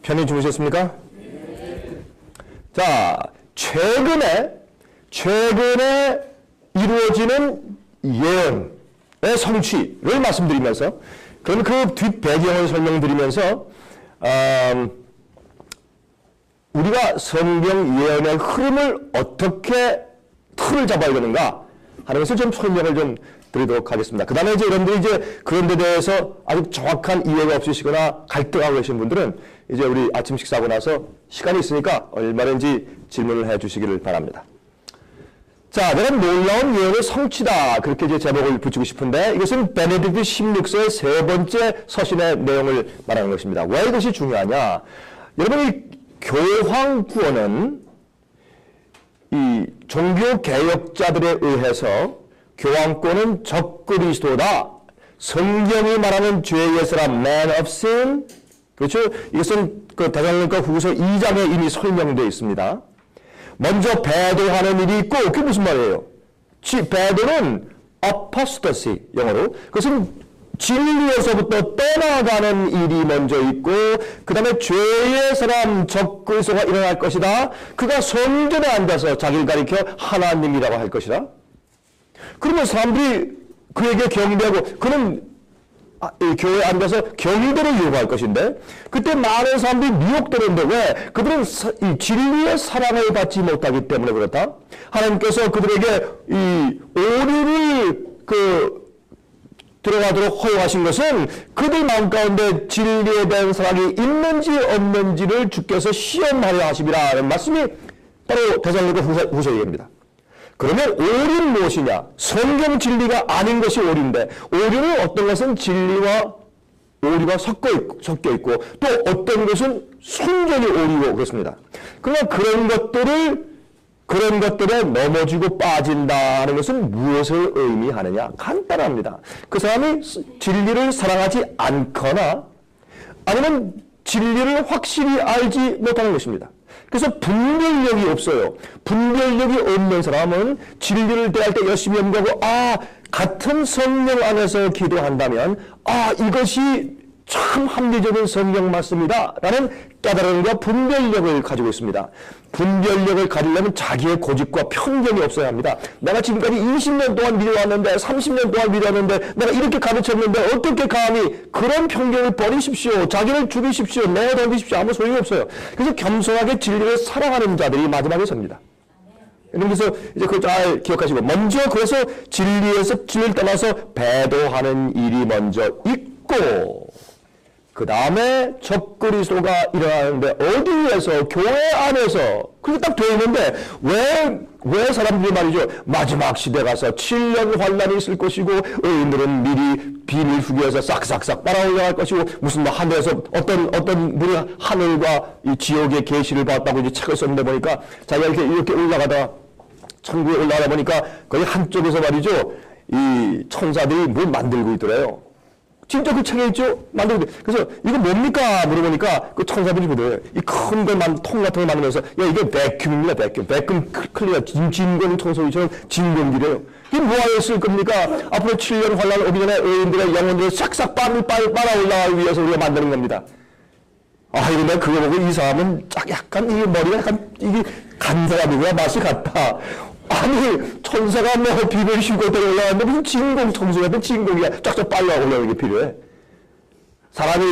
편히 주무셨습니까? 자, 최근에 이루어지는 예언의 성취를 말씀드리면서, 그럼 그 뒷 배경을 설명드리면서, 우리가 성경 예언의 흐름을 어떻게 틀을 잡아야 되는가 하는 것을 좀 설명을 좀 드리도록 하겠습니다. 그 다음에 이제 여러분들이 이제 그런 데 대해서 아주 정확한 이해가 없으시거나 갈등하고 계신 분들은 이제 우리 아침 식사하고 나서 시간이 있으니까 얼마든지 질문을 해 주시기를 바랍니다. 자, 내가 놀라운 예언의 성취다. 그렇게 이제 제목을 붙이고 싶은데, 이것은 베네딕트 16세의 세 번째 서신의 내용을 말하는 것입니다. 왜 이것이 중요하냐? 여러분, 이 교황 구원은 이 종교 개혁자들에 의해서 교황권은 적그리스도다. 성경이 말하는 죄의 사람, man of sin. 그렇죠? 이것은 그 데살로니가 후서 2장에 이미 설명되어 있습니다. 먼저 배도하는 일이 있고, 그게 무슨 말이에요? 배도는 apostasy, 영어로. 그것은 진리에서부터 떠나가는 일이 먼저 있고, 그 다음에 죄의 사람 적그리스도가 일어날 것이다. 그가 성전에 앉아서 자기를 가리켜 하나님이라고 할 것이다. 그러면 사람들이 그에게 경배하고, 그는 교회에 앉아서 경배를 요구할 것인데, 그때 많은 사람들이 미혹되는데, 왜? 그들은 이 진리의 사랑을 받지 못하기 때문에 그렇다. 하나님께서 그들에게 이 오류를 들어가도록 허용하신 것은 그들 마음 가운데 진리에 대한 사랑이 있는지 없는지를 주께서 시험하려 하심이라는 말씀이 바로 데살로니가 후서 얘기입니다. 그러면 오류는 무엇이냐? 성경 진리가 아닌 것이 오류인데, 오류는 어떤 것은 진리와 오류가 섞여 있고, 또 어떤 것은 순전히 오류고 그렇습니다. 그러나 그런 것들에 넘어지고 빠진다는 것은 무엇을 의미하느냐? 간단합니다. 그 사람이 진리를 사랑하지 않거나 아니면 진리를 확실히 알지 못하는 것입니다. 그래서 분별력이 없어요. 분별력이 없는 사람은 진리를 대할 때 열심히 연구하고, 같은 성령 안에서 기도한다면, 이것이 참 합리적인 성경 말씀이다 라는 깨달음과 분별력을 가지고 있습니다. 분별력을 가지려면 자기의 고집과 편견이 없어야 합니다. 내가 지금까지 20년 동안 믿어왔는데, 30년 동안 믿어왔는데, 내가 이렇게 가르쳤는데 어떻게 감히 그런 편견을 버리십시오. 자기를 죽이십시오. 내어던지십시오. 아무 소용이 없어요. 그래서 겸손하게 진리를 사랑하는 자들이 마지막에 섭니다. 그래서 이제 그걸 잘 기억하시고, 먼저 그래서 진리를 떠나서 배도하는 일이 먼저 있고, 그 다음에 적그리스도가 일어나는데, 어디에서? 교회 안에서. 그렇게 딱 되어 있는데, 왜 사람들이 말이죠, 마지막 시대 가서 7년 환란이 있을 것이고, 의인들은 미리 비밀 후기에서 싹싹싹 빨아 올라갈 것이고, 무슨 하늘에서 어떤 분이 하늘과 이 지옥의 계시를 봤다고 이제 책을 썼는데 보니까, 자기가 이렇게 올라가다가 천국에 올라가다 보니까 거기 한쪽에서 말이죠, 이 천사들이 뭘 만들고 있더래요. 진짜 그 책에 있죠? 만들고. 그래서 이거 뭡니까? 물어보니까 그 천사들이 그래요. 이 큰 걸 통 같은 걸 만들면서, 이게 베큐um입니다, 베큐um. 베큐um 클리어, 진공 청소기처럼 진공기래요. 이게 뭐하여 쓸 겁니까? 앞으로 7년 환란 오기 전에 의인들의 영혼들을 싹싹 빨아 올라가기 위해서 우리가 만드는 겁니다. 이거 내가 그거 보고 이 사람은 약간, 이게 머리가 약간, 이게 간 사람이구나, 맛이 같다. 아니, 천사가 비밀 쉬고 때려 올라가는데 무슨 진공 청소 같은 진공기가 쫙쫙 빨려 올라오는 게 필요해. 사람이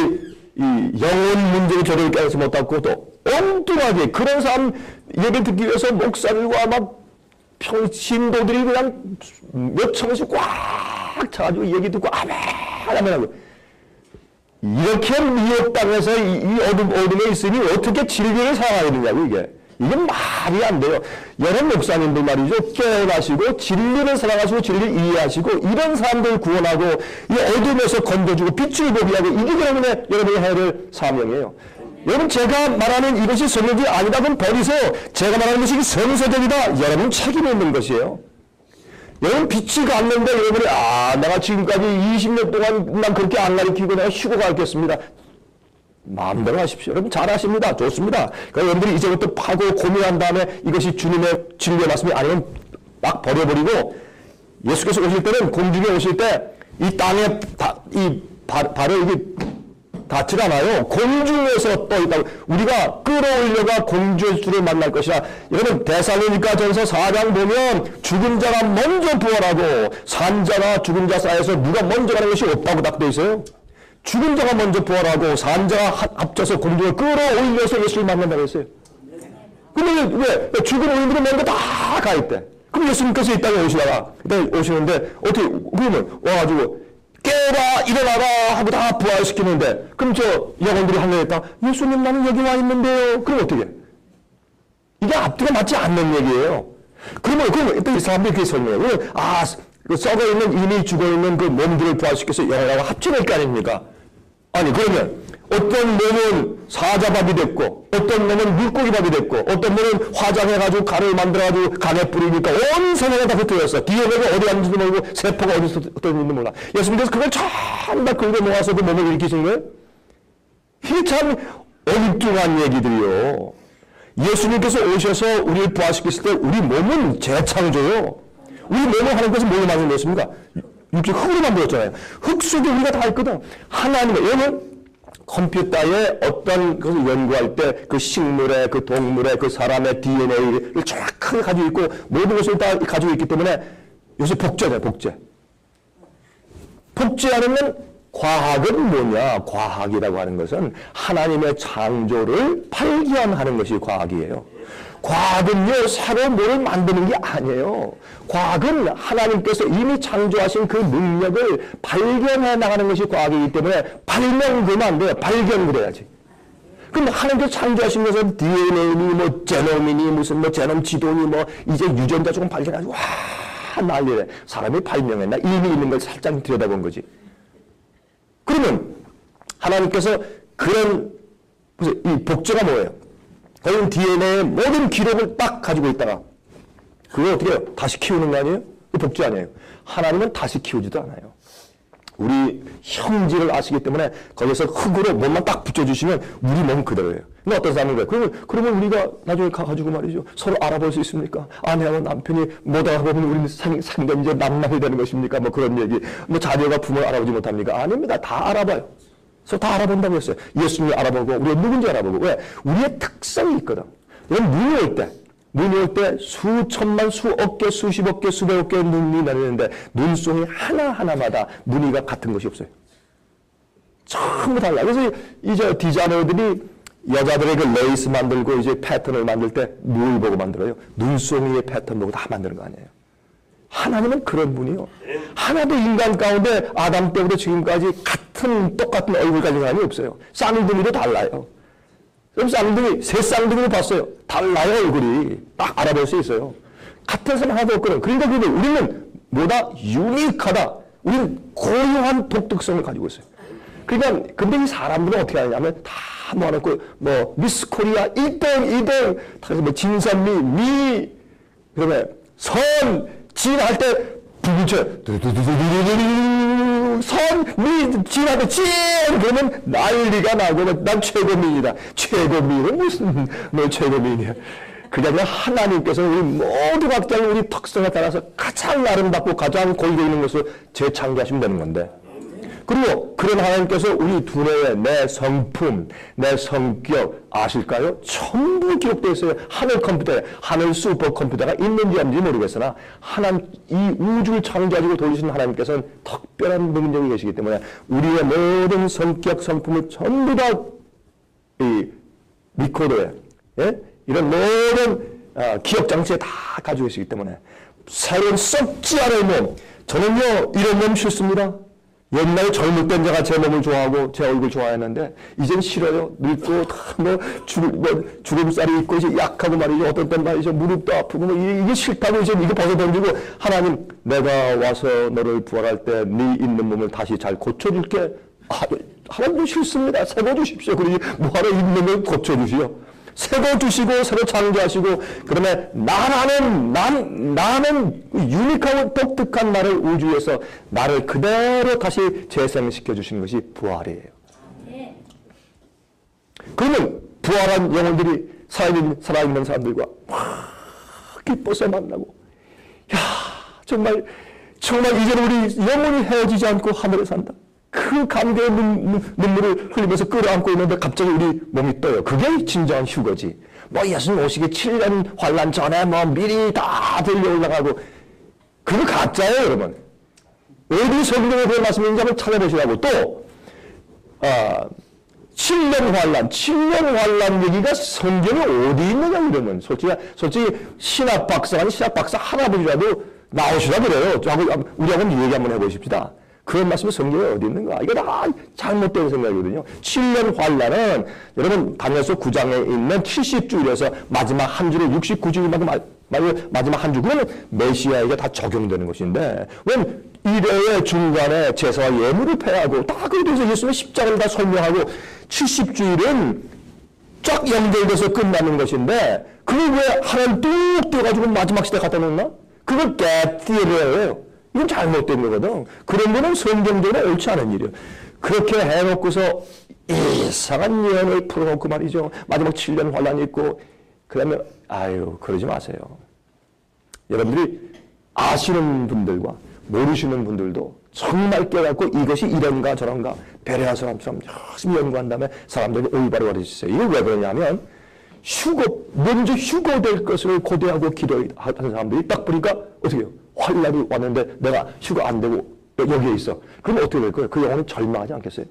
이 영혼 문제를 제대로 깨닫지 못하고 또 엉뚱하게 그런 사람 얘기 듣기 위해서 목사들과 신도들이 그냥 몇 천원씩 꽉 차가지고 얘기 듣고 아멘 하고, 이렇게 미혹당해서 이 어둠에 있으니 어떻게 진리를 사랑하겠느냐고 이게 말이 안 돼요. 여러 목사님들 말이죠, 깨어나시고 진리를 사랑하시고 진리를 이해하시고 이런 사람들 구원하고 이 어둠에서 건져주고 빛을 보게 하고, 이게 여러분이 해야 될 사명이에요. 여러분, 제가 말하는 이것이 성경이 아니다 그럼 버리세요. 제가 말하는 것이 성서적이다, 여러분 책임이 있는 것이에요. 여러분 빛이 갔는데 여러분이 내가 지금까지 20년 동안 난 그렇게 안 가르치고 내가 쉬고 가겠습니다. 마음대로 하십시오. 여러분 잘하십니다. 좋습니다. 그러니까 여러분들이 이제부터 파고 고민한 다음에 이것이 주님의 진리의 말씀이 아니면 막 버려버리고, 예수께서 오실 때는 공중에 오실 때 이 땅에 발을 이게 닿질 않아요. 공중에서 떠 있다고. 우리가 끌어올려가 공주의 주를 만날 것이라. 여러분 데살로니가 전서 4장 보면 죽은 자가 먼저 부활하고 산자가 죽은 자 사이에서 누가 먼저 가는 것이 없다고 딱 돼 있어요. 죽은 자가 먼저 부활하고 산자가 합쳐서 공중에 끌어올려서 예수를 만난다고 했어요. 근데 왜 죽은 의인들은 먼저 다 가 있대. 그럼 예수님께서 이 땅에 오시는데 어떻게 그러면 와가지고 깨라 일어나라 하고 다 부활시키는데 그럼 저 영혼들이 하늘에 있다. 예수님 나는 여기 와 있는데요. 그럼 어떻게? 이게 앞뒤가 맞지 않는 얘기예요. 그러면 또 이 사람들이 그렇게 설명해요. 그 썩어 있는 이미 죽어 있는 그 몸들을 부활시켜서 영혼하고 합쳐낼 거 아닙니까? 아니 그러면 어떤 몸은 사자밥이 됐고 어떤 몸은 물고기밥이 됐고 어떤 몸은 화장해가지고 간을 만들어가지고 간에 뿌리니까 온 세상에 다 흩어졌어. DNA가 어디 갔는지도 모르고 세포가 어디서 흩어졌는지도 몰라. 예수님께서 그걸 전부 다 긁어 모아서 그 몸을 일으키신 거예요? 이게 참 엉뚱한 얘기들이요. 예수님께서 오셔서 우리를 부활시켰을 때 우리 몸은 재창조요. 우리 몸을 하나님께서 뭘로 만들었습니까? 육체 흙으로 만들었잖아요. 흙 속에 우리가 다 있거든. 하나님의 얘는 컴퓨터에 어떤 것을 연구할 때 그 식물의, 그 동물의, 그 사람의 DNA를 정확하게 가지고 있고 모든 것을 다 가지고 있기 때문에 요새 복제잖아요. 복제. 복제하려면 과학은 뭐냐? 과학이라고 하는 것은 하나님의 창조를 발견하는 것이 과학이에요. 과학은요, 새로 뭘 만드는 게 아니에요. 과학은 하나님께서 이미 창조하신 그 능력을 발견해 나가는 것이 과학이기 때문에 발명 그러면 안 돼요. 발견 그래야지. 근데 하나님께서 창조하신 것은 DNA니, 뭐, 제놈이니, 무슨 뭐, 제놈 지도니, 뭐, 이제 유전자 조금 발견하고, 와, 난리래. 사람이 발명했나? 이미 있는 걸 살짝 들여다본 거지. 그러면 하나님께서 그런, 이 복제가 뭐예요? 거기 DNA의 모든 기록을 딱 가지고 있다가 그걸 어떻게 해요? 다시 키우는 거 아니에요? 그 복제 아니에요. 하나님은 다시 키우지도 않아요. 우리 형질을 아시기 때문에 거기서 흙으로 몸만 딱 붙여주시면 우리 몸 그대로예요. 근데 어떤 사람은 그래요? 그러면 우리가 나중에 가가지고 말이죠. 서로 알아볼 수 있습니까? 아내와 남편이 못 알아보면 우리는 상견 이제 남남이 되는 것입니까? 뭐 그런 얘기. 뭐 자녀가 부모를 알아보지 못합니까? 아닙니다. 다 알아봐요. 그래서 다 알아본다고 했어요. 예수님을 알아보고 우리가 누군지 알아보고. 왜? 우리의 특성이 있거든. 여러분 눈이 올 때 수천만, 수억 개, 수십억 개, 수백억 개의 눈이 내리는데 눈송이 하나하나마다 무늬가 같은 것이 없어요. 전부 달라요. 그래서 이제 디자이너들이 여자들의 그 레이스 만들고 이제 패턴을 만들 때 뭘 보고 만들어요? 눈송이의 패턴 보고 다 만드는 거 아니에요. 하나님은 그런 분이요. 하나도 인간 가운데 아담 때부터 지금까지 똑같은 얼굴 가진 사람이 없어요. 쌍둥이도 달라요. 그럼 새 쌍둥이를 봤어요. 달라요, 얼굴이. 딱 알아볼 수 있어요. 같은 사람 하나도 없거든. 그러니까 우리는 뭐다? 유니크하다. 우리는 고유한 독특성을 가지고 있어요. 그러니까, 근데 이 사람들은 어떻게 하냐면 다 모아놓고, 뭐, 미스 코리아 1등, 뭐, 진선미, 그다음에 진 할 때 부부쳐 진할 때 그러면 난리가 나고 난 최고민이다. 최고민은 무슨 너 최고민이야. 그게 아니라 하나님께서 우리 모두 각자의 우리 특성에 따라서 가장 아름답고 가장 골고 있는 것을 재창조하시면 되는 건데. 그리고 그런 하나님께서 우리 두뇌에 내 성품, 내 성격 아실까요? 전부 기록되어 있어요. 하늘 컴퓨터에, 하늘 슈퍼컴퓨터가 있는지 없는지 모르겠으나 이 우주를 창조하시고 돌리신 하나님께서는 특별한 능력이 계시기 때문에 우리의 모든 성격, 성품을 전부 다 이 리코더에 이런 모든 기억 장치에 다 가지고 계시기 때문에 새로운 썩지 않을 몸, 저는요 이런 몸 싫습니다. 옛날에 젊을 땐 제가 제 몸을 좋아하고 제 얼굴 좋아했는데 이젠 싫어요. 늙고 주름살이 있고 이제 약하고 말이죠. 어떤 땐 말이죠. 무릎도 아프고 이게 싫다고 이제 이거 벗어던지고 하나님 내가 와서 너를 부활할 때 네 있는 몸을 다시 잘 고쳐줄게. 하나님도 싫습니다. 새거 주십시오. 그러니 뭐하러 있는 걸 고쳐주시오. 새거 주시고 새로 창조하시고 그러면 나는 유니크하고 독특한 나를 우주에서 나를 그대로 다시 재생시켜 주시는 것이 부활이에요. 그러면 부활한 영혼들이 살아있는 사람들과 기뻐서 만나고 정말 이제는 우리 영원히 헤어지지 않고 하늘에 산다. 그 감개의 눈물을 흘리면서 끌어안고 있는데 갑자기 우리 몸이 떠요. 그게 진정한 휴거지. 뭐 예수님 오시기 7년 환란 전에 뭐 미리 다 들려 올라가고 그거 가짜예요, 여러분. 어디 성경에 그런 말씀이 있는지 한번 찾아보시라고. 또 7년 환란 얘기가 성경에 어디 있느냐 그러면 솔직히 신학 박사가 신학 박사 할아버지라도 나오시라 그래요. 우리 한번 얘기 한번 해보십시다. 그런 말씀이 성경에 어디 있는가? 이거 다 잘못된 생각이거든요. 7년 환란은 여러분 다니엘서 9장에 있는 70주일에서 마지막 한 주를 69주일만큼 마지막 한 주, 그거는 메시아에게 다 적용되는 것인데, 왜 이래의 중간에 제사와 예물을 패하고, 다 그에 대해서 예수님의 십자가를 다 설명하고, 70주일은 쫙 연결돼서 끝나는 것인데, 그걸 왜 하나를 뚝 떼어가지고 마지막 시대에 갖다 놓나? 그걸 깨뜨려요. 이건 잘못된 거거든. 그런 거는 성경적으로 옳지 않은 일이에요. 그렇게 해놓고서 이상한 예언을 풀어놓고 말이죠. 마지막 7년 환란이 있고, 그 다음에 아유 그러지 마세요. 여러분들이 아시는 분들과 모르시는 분들도 정말 깨닫고 이것이 이런가 저런가 베레아 사람처럼 열심히 연구한 다음에 사람들이 올바로 가르치세요. 이게 왜 그러냐면 먼저 휴거될 것을 고대하고 기도하는 사람들이 딱 보니까 어떻게 해요? 환란이 왔는데 내가 휴거 안 되고 여기에 있어. 그럼 어떻게 될 거예요? 그 영혼은 절망하지 않겠어요?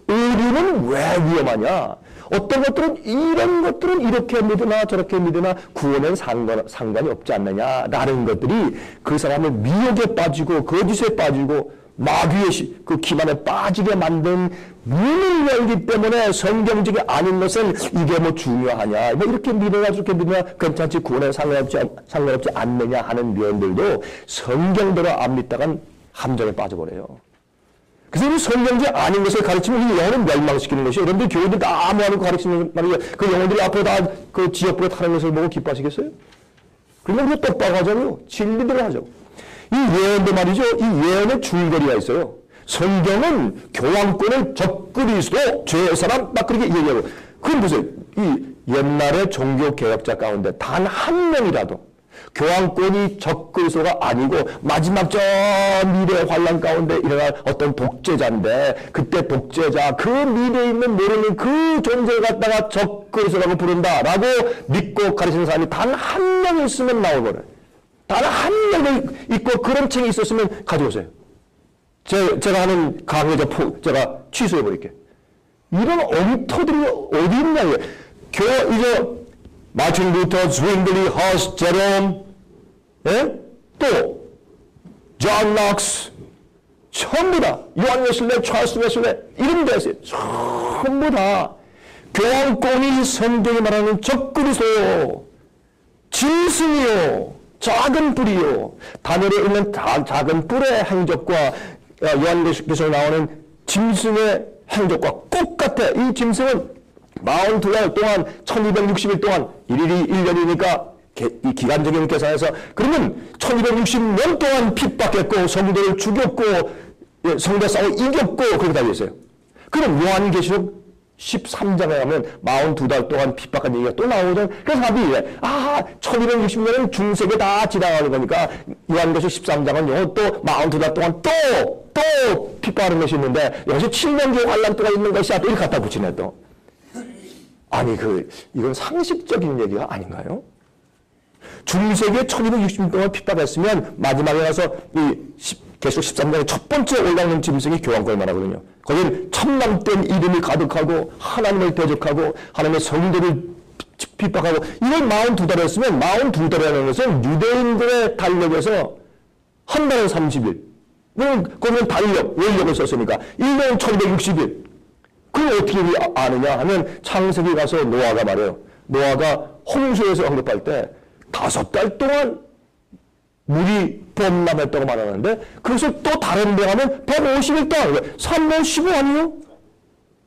의리는 왜 위험하냐? 어떤 것들은 이런 것들은 이렇게 믿으나 저렇게 믿으나 구원엔 상관이 없지 않느냐라는 것들이 그 사람을 미혹에 빠지고 거짓에 빠지고 마귀의 그 기만에 빠지게 만든 문을 열기 때문에 성경적이 아닌 것은 이게 뭐 중요하냐 뭐 이렇게 믿으나 저렇게 믿으나 괜찮지 구원에 상관없지 않느냐 하는 면들도 성경대로 안 믿다간 함정에 빠져버려요. 그래서 이 성경적 아닌 것을 가르치면 이 영혼을 멸망시키는 것이 여러분들 교회들 다 아무하는 거 가르치는 말이에요. 그 영혼들이 앞으로 다 그 지역구에 타는 것을 보고 기뻐하시겠어요? 그러면 우리가 똑바로 하자고요. 진리대로 하자고. 이 예언도 말이죠. 이 예언의 줄거리가 있어요. 성경은 교황권을 적그리스도 죄사람 딱 그렇게 얘기하고 그건 보세요. 이 옛날의 종교개혁자 가운데 단 한 명이라도 교황권이 적그리스도가 아니고 마지막 저 미래의 환란 가운데 일어날 어떤 독재자인데 그때 독재자 그 미래에 있는 모르는 그 존재를 갖다가 적그리스도라고 부른다라고 믿고 가르치는 사람이 단 한 명 있으면 나오거든요. 단 한 명이 있고 그런 책이 있었으면 가져오세요. 제가 하는 강의 제가 취소해버릴게요. 이런 엉터들이 어디 있냐 이게. 이제 마틴 루터, zwingli, 허스, 제롬, 예? 또 존 록스, 전부 다 요한 웨슬레, 찰스 웨슬레 이런 데서 전부 다 교황권이 성경이 말하는 적그리스도, 짐승이요, 작은 뿔이요. 다니엘에 있는 작은 뿔의 행적과 요한계시록에서 나오는 짐승의 행적과 똑같아. 이 짐승은 42달 동안 1260일 동안 1일이 1년이니까 이 기간적인 계산에서 그러면 1260년 동안 핍박했고 성도를 죽였고 성대 싸워 이겼고 그렇게 달려있어요. 그럼 요한계시록 13장에 가면 42달 동안 핍박한 얘기가 또 나오거든. 그래서 사람들이 이래. 1260년은 중세계 다 지나가는 거니까 요한계시록 13장은 또 42달 동안 또 핍박하는 것이 있는데 여기서 7년째 환란도가 있는 것이야. 또 이렇게 갖다 붙이네 또. 아니 이건 상식적인 얘기가 아닌가요? 중세기에 1260년 동안 핍박했으면 마지막에 가서 이 계시록 13장의 첫 번째 올라오는 짐승이 교황권을 말하거든요. 거기는 천남된 이름이 가득하고 하나님을 대적하고 하나님의 성도를 핍박하고 이걸 42달을 했으면 42달이라는 것은 유대인들의 달력에서 한 달에 30일 거기는 달력, 원력을 썼으니까 1년은 1260일 그걸 어떻게 아느냐 하면 창세기 가서 노아가 말해요. 노아가 홍수에서 언급할 때 5달 동안 물이 범람했다고 말하는데 그래서 또 다른 데 가면 150일 동안 3년 15 아니에요?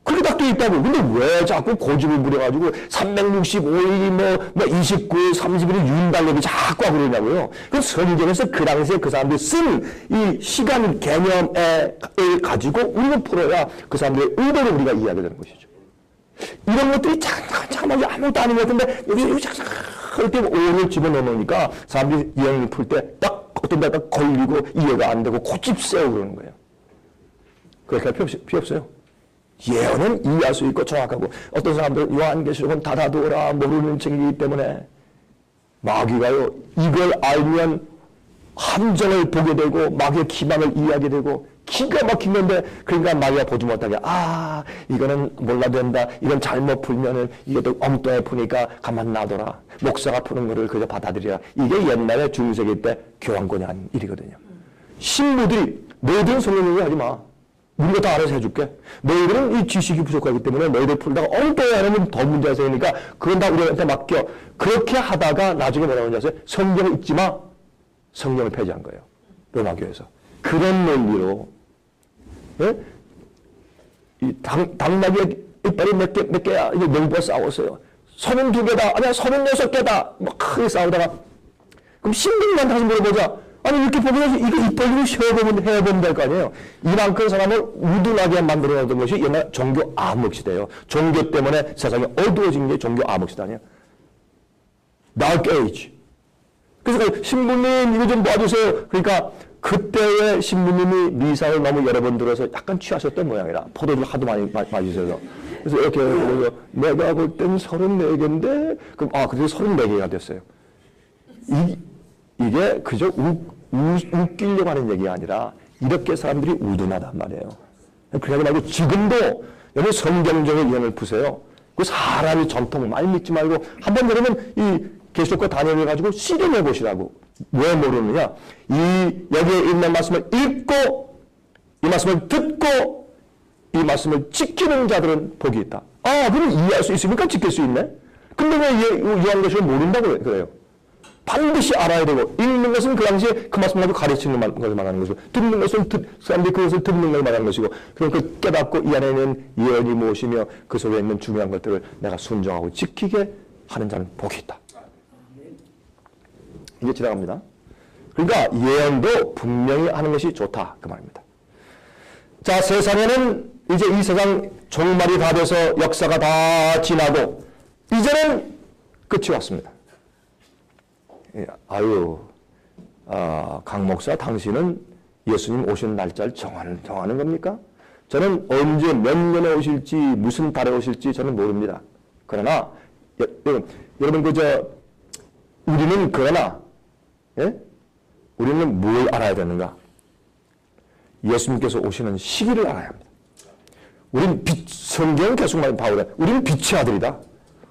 그렇게 딱 돼 있다고. 근데 왜 자꾸 고집을 부려가지고 365일이 뭐 29일, 30일이 윤달력이 자꾸 하고 그러냐고요. 그 성경에서 그 당시에 그 사람들이 쓴 이 시간 개념을 가지고 우리가 풀어야 그 사람들의 의도를 우리가 이해하게 되는 것이죠. 이런 것들이 잠깐만 아무것도 아닌 것 같은데 여기 잠깐 이렇게 오를 집어넣으니까 사람들이 이해를 풀 때 딱 어떤 데가 걸리고 이해가 안 되고 고집 세우고 그러는 거예요. 그렇게 할 필요 없어요. 예언은 이해할 수 있고 정확하고, 어떤 사람들은 요한계시록은 닫아두어라 모르는 책이기 때문에, 마귀가요 이걸 알면 함정을 보게 되고 마귀의 기망을 이해하게 되고 기가 막힌 건데, 그러니까 마귀가 보지 못하게, 이거는 몰라도 된다, 이건 잘못 풀면은 이것도 엉뚱하게 푸니까 가만 놔둬라, 목사가 푸는 거를 그저 받아들이라. 이게 옛날에 중세기 때 교황권이 한 일이거든요. 신부들이 너희들은 성령 얘기 하지 마, 우리가 다 알아서 해줄게, 너희들은 이 지식이 부족하기 때문에 너희들 풀다가 엉뚱하게 하면 더 문제가 생기니까 그건 다 우리한테 맡겨. 그렇게 하다가 나중에 뭐라고 하냐면 성경을 읽지 마, 성령을 폐지한 거예요, 로마교에서. 그런 논리로, 예? 이 당나귀의 이빨이 몇 개야? 이제 농부가 싸웠어요. 32개다, 아니야 36개다, 막 크게 싸우다가, 그럼 신부님한테 다시 물어보자. 아니 이렇게 보면 이거 입 벌리고 해보면 될 거 아니에요. 이만큼 사람을 우둔하게 만들어 놓은 것이 옛날 종교 암흑시대예요. 종교 때문에 세상이 어두워진 게 종교 암흑시대 아니에요. Dark Age. 그래서 신부님 이거 좀 봐주세요. 그러니까 그때의 신부님이 미사를 너무 여러 번 들어서 약간 취하셨던 모양이라, 포도주 하도 많이 마시셔서. 그래서 이렇게 보면서 내가 볼 땐 34개인데, 그럼 그래서 34개가 됐어요. 이게 그저 웃기려고 하는 얘기가 아니라 이렇게 사람들이 우둔하단 말이에요. 그러지 말고 지금도 여러분 성경적인 예언을 푸세요. 그 사람이 전통 많이 믿지 말고 한번 여러분 이 계시록과 다니엘을 가지고 실험해 보시라고. 왜 모르느냐? 여기에 있는 말씀을 읽고 이 말씀을 듣고 이 말씀을 지키는 자들은 복이 있다. 그럼 이해할 수 있으니까 지킬 수 있네. 근데 왜 요한계시록 모른다고 그래요? 반드시 알아야 되고, 읽는 것은 그 당시에 그 말씀 가지고 가르치는 것을 말하는 것이고, 듣는 것은 사람들이 그것을 듣는 걸 말하는 것이고, 그럼 그 깨닫고 이 안에 있는 예언이 무엇이며 그 속에 있는 중요한 것들을 내가 순종하고 지키게 하는 자는 복이 있다. 이게 지나갑니다. 그러니까 예언도 분명히 하는 것이 좋다, 그 말입니다. 자, 세상에는 이제 이 세상 종말이 다 돼서 역사가 다 지나고 이제는 끝이 왔습니다. 강 목사, 당신은 예수님 오시는 날짜를 정하는 겁니까? 저는 언제 몇 년에 오실지 무슨 달에 오실지 저는 모릅니다. 그러나 여러분 우리는 우리는 뭘 알아야 되는가? 예수님께서 오시는 시기를 알아야 합니다. 우리는 성경은 계속 말하는 바울에 우리는 빛의 아들이다.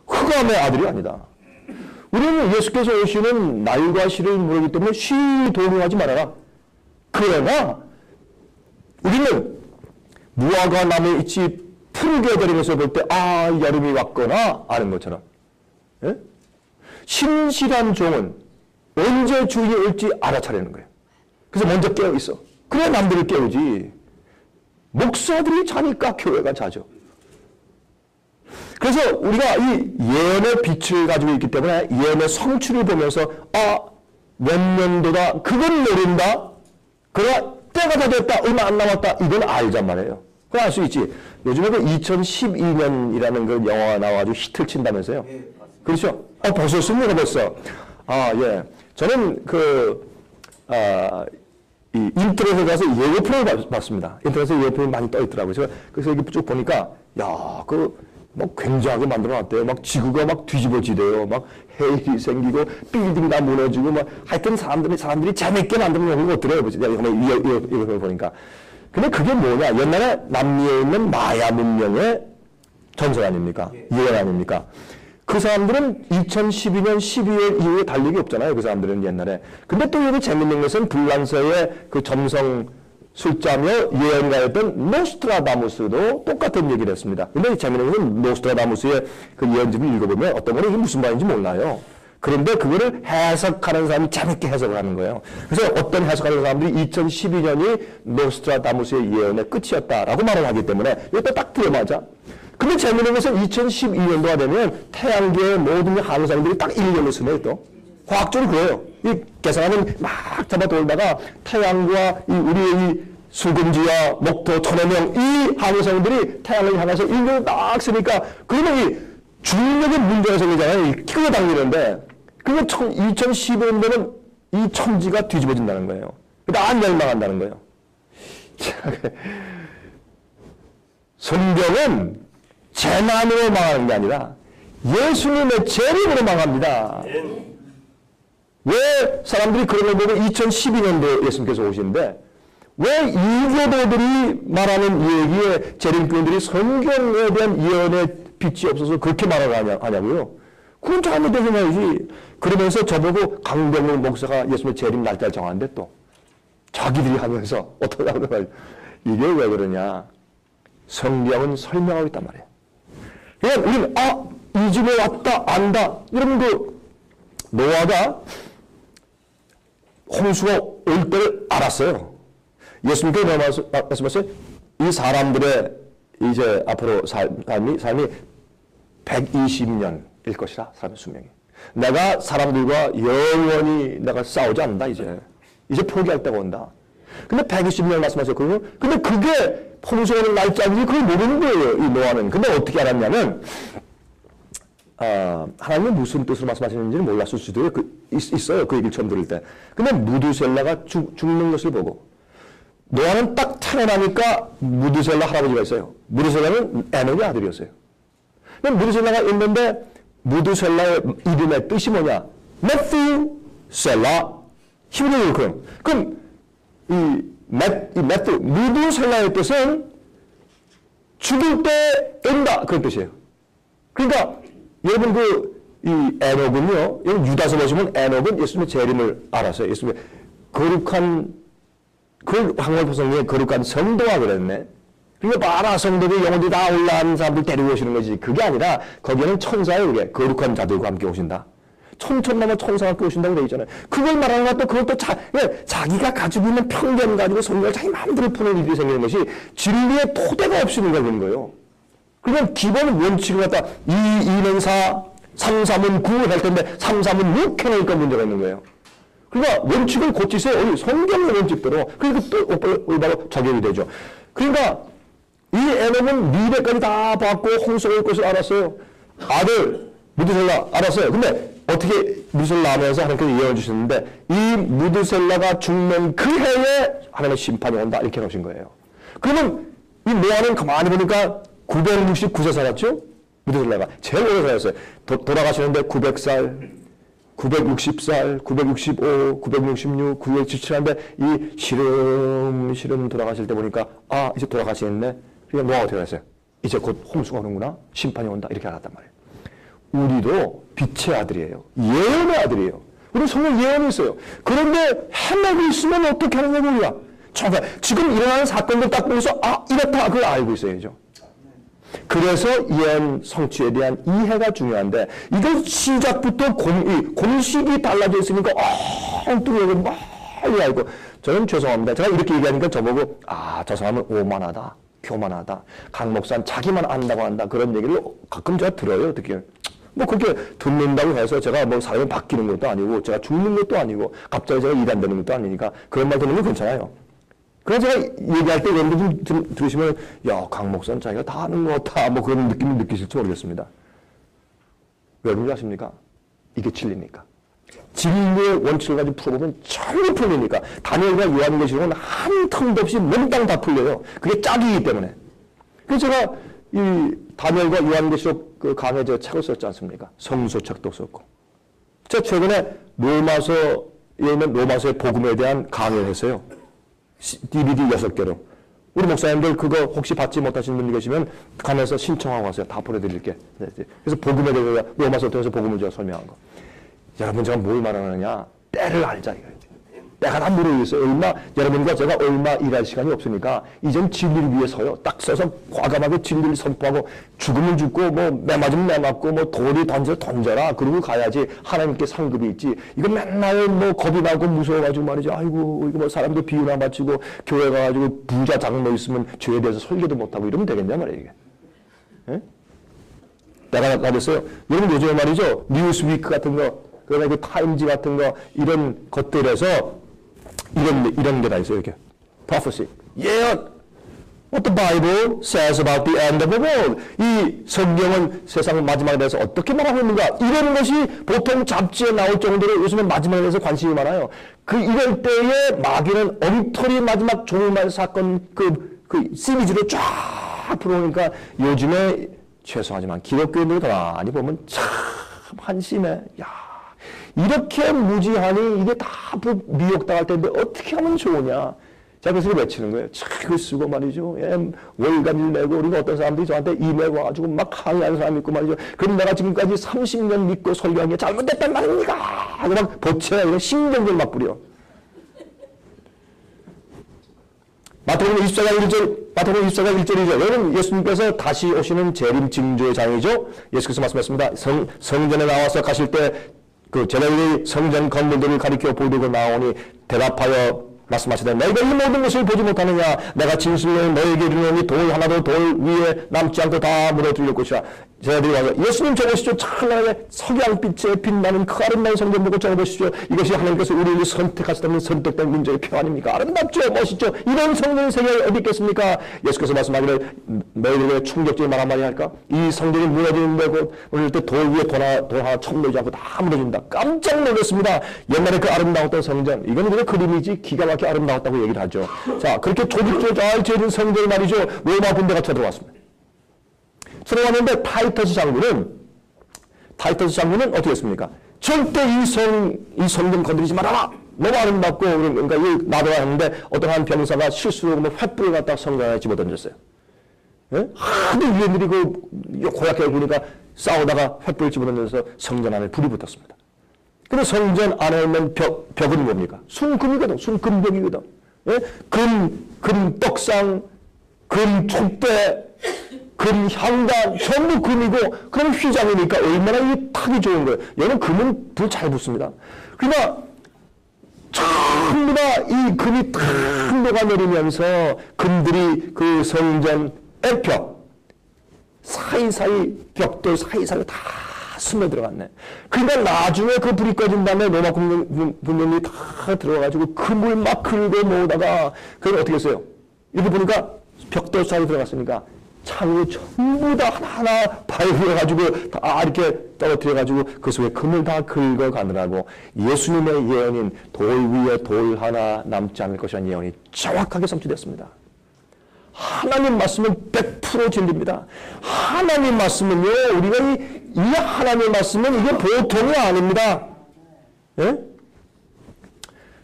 흑암의 아들이 아니다. 우리는 예수께서 오시는 날과 시를 모르기 때문에 동요하지 말아라. 그러나 우리는 무화과 나무에 잎이 푸르게 되면서 볼 때 여름이 왔거나 아는 것처럼, 예? 신실한 종은 언제 주인이 올지 알아차리는 거예요. 그래서 먼저 깨어 있어. 그래 남들을 깨우지. 목사들이 자니까 교회가 자죠. 그래서 우리가 이 예언의 빛을 가지고 있기 때문에 예언의 성취를 보면서 몇 년도다 그건 모른다. 그러나 때가 다 됐다, 얼마 안 남았다, 이건 알잔 말이에요. 그걸 알 수 있지. 요즘에 2012년이라는 그 영화가 나와가지고 히트를 친다면서요. 그렇죠? 보셨습니까 벌써? 예. 저는 이 인터넷에 가서 예고편을 봤습니다. 인터넷에 예고편이 많이 떠 있더라고요. 그래서 이렇게 쭉 보니까 막 굉장하게 만들어놨대요. 막 지구가 막 뒤집어지대요. 막 해일이 생기고 빌딩 다 무너지고 막 하여튼 사람들이 재밌게 만들어놓은 것들을 이거 보니까. 근데 그게 뭐냐? 옛날에 남미에 있는 마야 문명의 전설 아닙니까? 예언 아닙니까? 그 사람들은 2012년 12월 이후에 달력이 없잖아요. 그 사람들은 옛날에. 근데 또 여기 재밌는 것은 불란서의 그 점성 술자며 예언가였던 노스트라다무스도 똑같은 얘기를 했습니다. 근데 재밌는 것은 노스트라다무스의 그 예언집을 읽어보면 어떤 분은 이게 무슨 말인지 몰라요. 그런데 그거를 해석하는 사람이 재밌게 해석을 하는 거예요. 그래서 어떤 해석하는 사람들이 2012년이 노스트라다무스의 예언의 끝이었다라고 말을 하기 때문에 이것도 딱 들어맞아. 근데 재밌는 것은 2012년도가 되면 태양계의 모든 항상들이 딱 1년을 쓰네요, 또. 과학적으로 그래요. 이 계산하면 막 잡아 돌다가 태양과 우리의 이 수금지와 목토, 천해명 이 항성들이 태양을 향해서 1년을 딱 쓰니까 그러면 이 중력의 문제가 생기잖아요. 끼고 당기는데 그게 2015년도는 이 천지가 뒤집어진다는 거예요. 다 멸망한다는 거예요. 성경은 재난으로 망하는 게 아니라 예수님의 재림으로 망합니다. 왜 사람들이 그런 걸 보고 2012년도에 예수님께서 오시는데 왜 이교도들이 말하는 얘기에 재림꾼들이 성경에 대한 예언의 빛이 없어서 그렇게 말하냐고요? 그건 잘못된 생각이지. 그러면서 저보고 강병훈 목사가 예수님의 재림 날짜를 정하는데 또 자기들이 하면서 어떠냐고 말이에요. 이게 왜 그러냐? 성경은 설명하고 있단 말이에요. 그냥 우리는 이 집에 왔다 안다. 이러면 그 노아가 홍수가 올 때를 알았어요. 예수님께서 말씀하셨어요. 이 사람들의 이제 앞으로 삶이 120년일 것이라, 사람의 수명이. 내가 사람들과 영원히 내가 싸우지 않는다, 이제 포기할 때가 온다. 근데 120년 말씀하셨거든요. 근데 그게 홍수가 오는 날짜인지 그걸 모르는 거예요, 이 노아는. 근데 어떻게 알았냐면, 하나님은 무슨 뜻으로 말씀하시는지는 몰랐을 수도 있어요. 그 얘기를 처음 들을 때. 근데 무두셀라가 죽는 것을 보고, 노아는 딱 태어나니까 무두셀라 할아버지가 있어요. 무두셀라는 에녹의 아들이었어요. 근데 무두셀라가 있는데 무두셀라의 이름의 뜻이 뭐냐? 메투셀라. 히브리어로 그럼 이 무두셀라의 뜻은 죽을 때 온다, 그런 뜻이에요. 그러니까 여러분 이 에녹은요, 여러분 유다서 보시면 에녹은 예수님의 재림을 알았어요. 예수님의 거룩한 그 황홀포성에 거룩한 성도가 그랬네. 그러니까 많아 성도들이 영혼들이 다 올라온 사람들 데리고 오시는 거지. 그게 아니라 거기에는 천사예요. 그게 거룩한 자들과 함께 오신다. 천천만만 천사가 함께 오신다고 되어 있잖아요. 그걸 말하는 것도 그것도 자기가 가지고 있는 편견 가지고 성경을 자기 마음대로 푸는 일이 생기는 것이 진리의 토대가 없이는 거는 거예요. 그러면 기본 원칙을 갖다 2, 2는 4, 3, 3은 9 할 텐데 3, 3은 6 해놓으니까 문제가 있는 거예요. 그러니까 원칙을 고치세요. 성경의 원칙대로. 그러니까 또 올바로 적용이 되죠. 그러니까 이 에녹은 미래까지 다 받고 홍수가 올 것을 알았어요. 아들 무두셀라 알았어요. 근데 어떻게 무두셀라 하면서 하나님께서 예언 주셨는데 이 무두셀라가 죽는 그 해에 하나님의 심판이 온다 이렇게 해놓으신 거예요. 그러면 이 노아는 가만히 보니까 969세 살았죠? 무두셀라가 제일 오래 살았어요. 돌아가시는데 900살 960살, 965, 966, 977인데 이 시름시름 돌아가실 때 보니까 이제 돌아가시겠네. 그러니까 노아가 어떻게 했어요? 이제 곧 홍수가 오는구나. 심판이 온다. 이렇게 알았단 말이에요. 우리도 빛의 아들이에요. 예언의 아들이에요. 우리 성경 예언이 있어요. 그런데 헤매고 있으면 어떻게 하느냐고 우리가. 지금 일어나는 사건들 딱 보면서 이렇다 그걸 알고 있어야죠. 그래서 예언 성취에 대한 이해가 중요한데 이걸 시작부터 공식이 달라져 있으니까 엉뚱하게 많이 알고 저는 죄송합니다. 제가 이렇게 얘기하니까 저보고 저 사람은 오만하다, 교만하다, 강 목사는 자기만 안다고 한다 그런 얘기를 가끔 제가 들어요. 어떻게 뭐 그렇게 듣는다고 해서 제가 뭐 사람이 바뀌는 것도 아니고 제가 죽는 것도 아니고 갑자기 제가 일 안 되는 것도 아니니까 그런 말 듣는 건 괜찮아요. 그래서 제가 얘기할 때 여러분들 좀 들으시면 강 목사는 자기가 다 아는 것 같아 뭐 그런 느낌을 느끼실지 모르겠습니다. 왜 그런지 아십니까? 이게 진리니까. 진리의 원칙을 가지고 풀어보면 전부 풀리니까. 다니엘과 요한계시록은 한 틈도 없이 몽땅 다 풀려요. 그게 짝이기 때문에. 그래서 제가 이 다니엘과 요한계시록 그 강의 제가 책을 썼지 않습니까? 성서책도 썼고. 제가 최근에 로마서에 있는 로마서의 복음에 대한 강의를 했어요. DVD 6개로. 우리 목사님들 그거 혹시 받지 못하시는 분이 계시면 가면서 신청하고 가세요. 다 보내드릴게. 그래서 복음에 대해서 로마서 통해서 복음을 제가 설명한 거. 여러분 제가 뭘 말하느냐. 때를 알자 이거예요. 때가 다 모르겠어요. 여러분과 제가 얼마 일할 시간이 없으니까 이젠 진리를 위해서요. 딱 서서 과감하게 진리를 선포하고 죽으면 죽고 뭐 매맞으면 매맞고 뭐 돌이 던져라. 그러고 가야지 하나님께 상급이 있지. 이거 맨날 뭐 겁이 나고 무서워가지고 말이죠. 아이고 이거 뭐 사람들 비유나 바치고 교회 가가지고 부자 장로 있으면 죄에 대해서 설교도 못하고 이러면 되겠냐 말이에요 이게. 예? 때가 다 됐어요. 여러분 요즘에 말이죠. 뉴스위크 같은 거 그다음에 그 타임지 같은 거 이런 것들에서 이런 게 다 있어요, 이렇게. prophecy. 예언. What the Bible says about the end of the world. 이 성경은 세상 마지막에 대해서 어떻게 말하고 있는가. 이런 것이 보통 잡지에 나올 정도로 요즘에 마지막에 대해서 관심이 많아요. 이럴 때에 마귀는 엉터리 마지막 종말 사건 그 시리즈로 쫙 쫙 풀어오니까 요즘에 죄송하지만 기독교인들이 가만히 보면 참 한심해. 야, 이렇게 무지하니 이게 다 미혹당할 텐데 어떻게 하면 좋으냐. 자, 그래서 외치는 거예요. 책을 쓰고 말이죠. 예, 월간일 내고, 우리가 어떤 사람들이 저한테 이메일 와가지고 막 항의하는 사람이 있고 말이죠. 그럼 내가 지금까지 30년 믿고 설교한 게 잘못됐단 말입니까? 하고 막 보채, 이런 신경질 막 부려. 마태복음 24장 1절이죠. 여러분, 예수님께서 다시 오시는 재림 징조의 장이죠. 예수께서 말씀하셨습니다. 성전에 나와서 가실 때 그 제자들이 성전 건물들을 가리켜 보이고 나오니 대답하여 말씀하시되 너희가 이 모든 것을 보지 못하느냐. 내가 진실로 너희에게 이르노니 돌 하나도 돌 위에 남지 않고 다 무너뜨릴 것이라. 제자들이 와서 예수님 저보시죠. 찬란하게 석양빛에 빛나는 그 아름다운 성전 보고 저보시죠. 이것이 하나님께서 우리를 선택하시다는 선택된 민족의 표 아닙니까? 아름답죠. 멋있죠. 이런 성전 세계에 어디 있겠습니까? 예수께서 말씀하기를 너희들에게 충격적인 말 한마디 할까? 이 성전이 무너지는데 곧 오늘 때 돌 위에 돌 하나 처음 놓이지 않고 다 무너진다. 깜짝 놀랐습니다. 옛날에 그 아름다웠던 성전, 이건 그냥 그림이지 기가 막히게 아름다웠다고 얘기를 하죠. 자, 그렇게 조직조 잘 지어진 성전이 말이죠. 로마 군대가 쳐들어왔습니다. 들어왔는데 타이터스 장군은 어떻게 했습니까? 절대 이 성전 건드리지 말아라! 너무 아름답고, 그러니까 놔둬야 하는데 어떤 한 병사가 실수로 횃불을 갖다 성전 안에 집어던졌어요. 예? 하도 유엔들이 고약하게 보니까 싸우다가 횃불을 집어던져서 성전 안에 불이 붙었습니다. 그래서 성전 안에 있는 벽은 뭡니까? 순금이거든. 순금벽이거든. 예? 금 떡상, 금 촛대, 금 향단 전부 금이고 그럼 휘장이니까 얼마나 이 탁이 좋은 거예요. 얘는 금은 불 잘 붙습니다. 그러니까 전부 다 이 금이 탁 녹아내리면서 금들이 그 성전 벽 사이사이 벽돌 사이사이 다 스며 들어갔네. 그러니까 나중에 그 불이 꺼진 다음에 로마 군병이 다 들어가가지고 금을 막 긁어 모으다가 그걸 어떻게 했어요? 이렇게 보니까 벽돌 사이 들어갔으니까 창을 전부 다 하나하나 발휘해가지고 다 이렇게 떨어뜨려가지고 그 속에 금을 다 긁어가느라고 예수님의 예언인 돌 위에 돌 하나 남지 않을 것이라는 예언이 정확하게 성취됐습니다. 하나님 말씀은 100% 진리입니다. 하나님 말씀은요, 우리가 이 하나님 말씀은 이게 보통이 아닙니다. 예?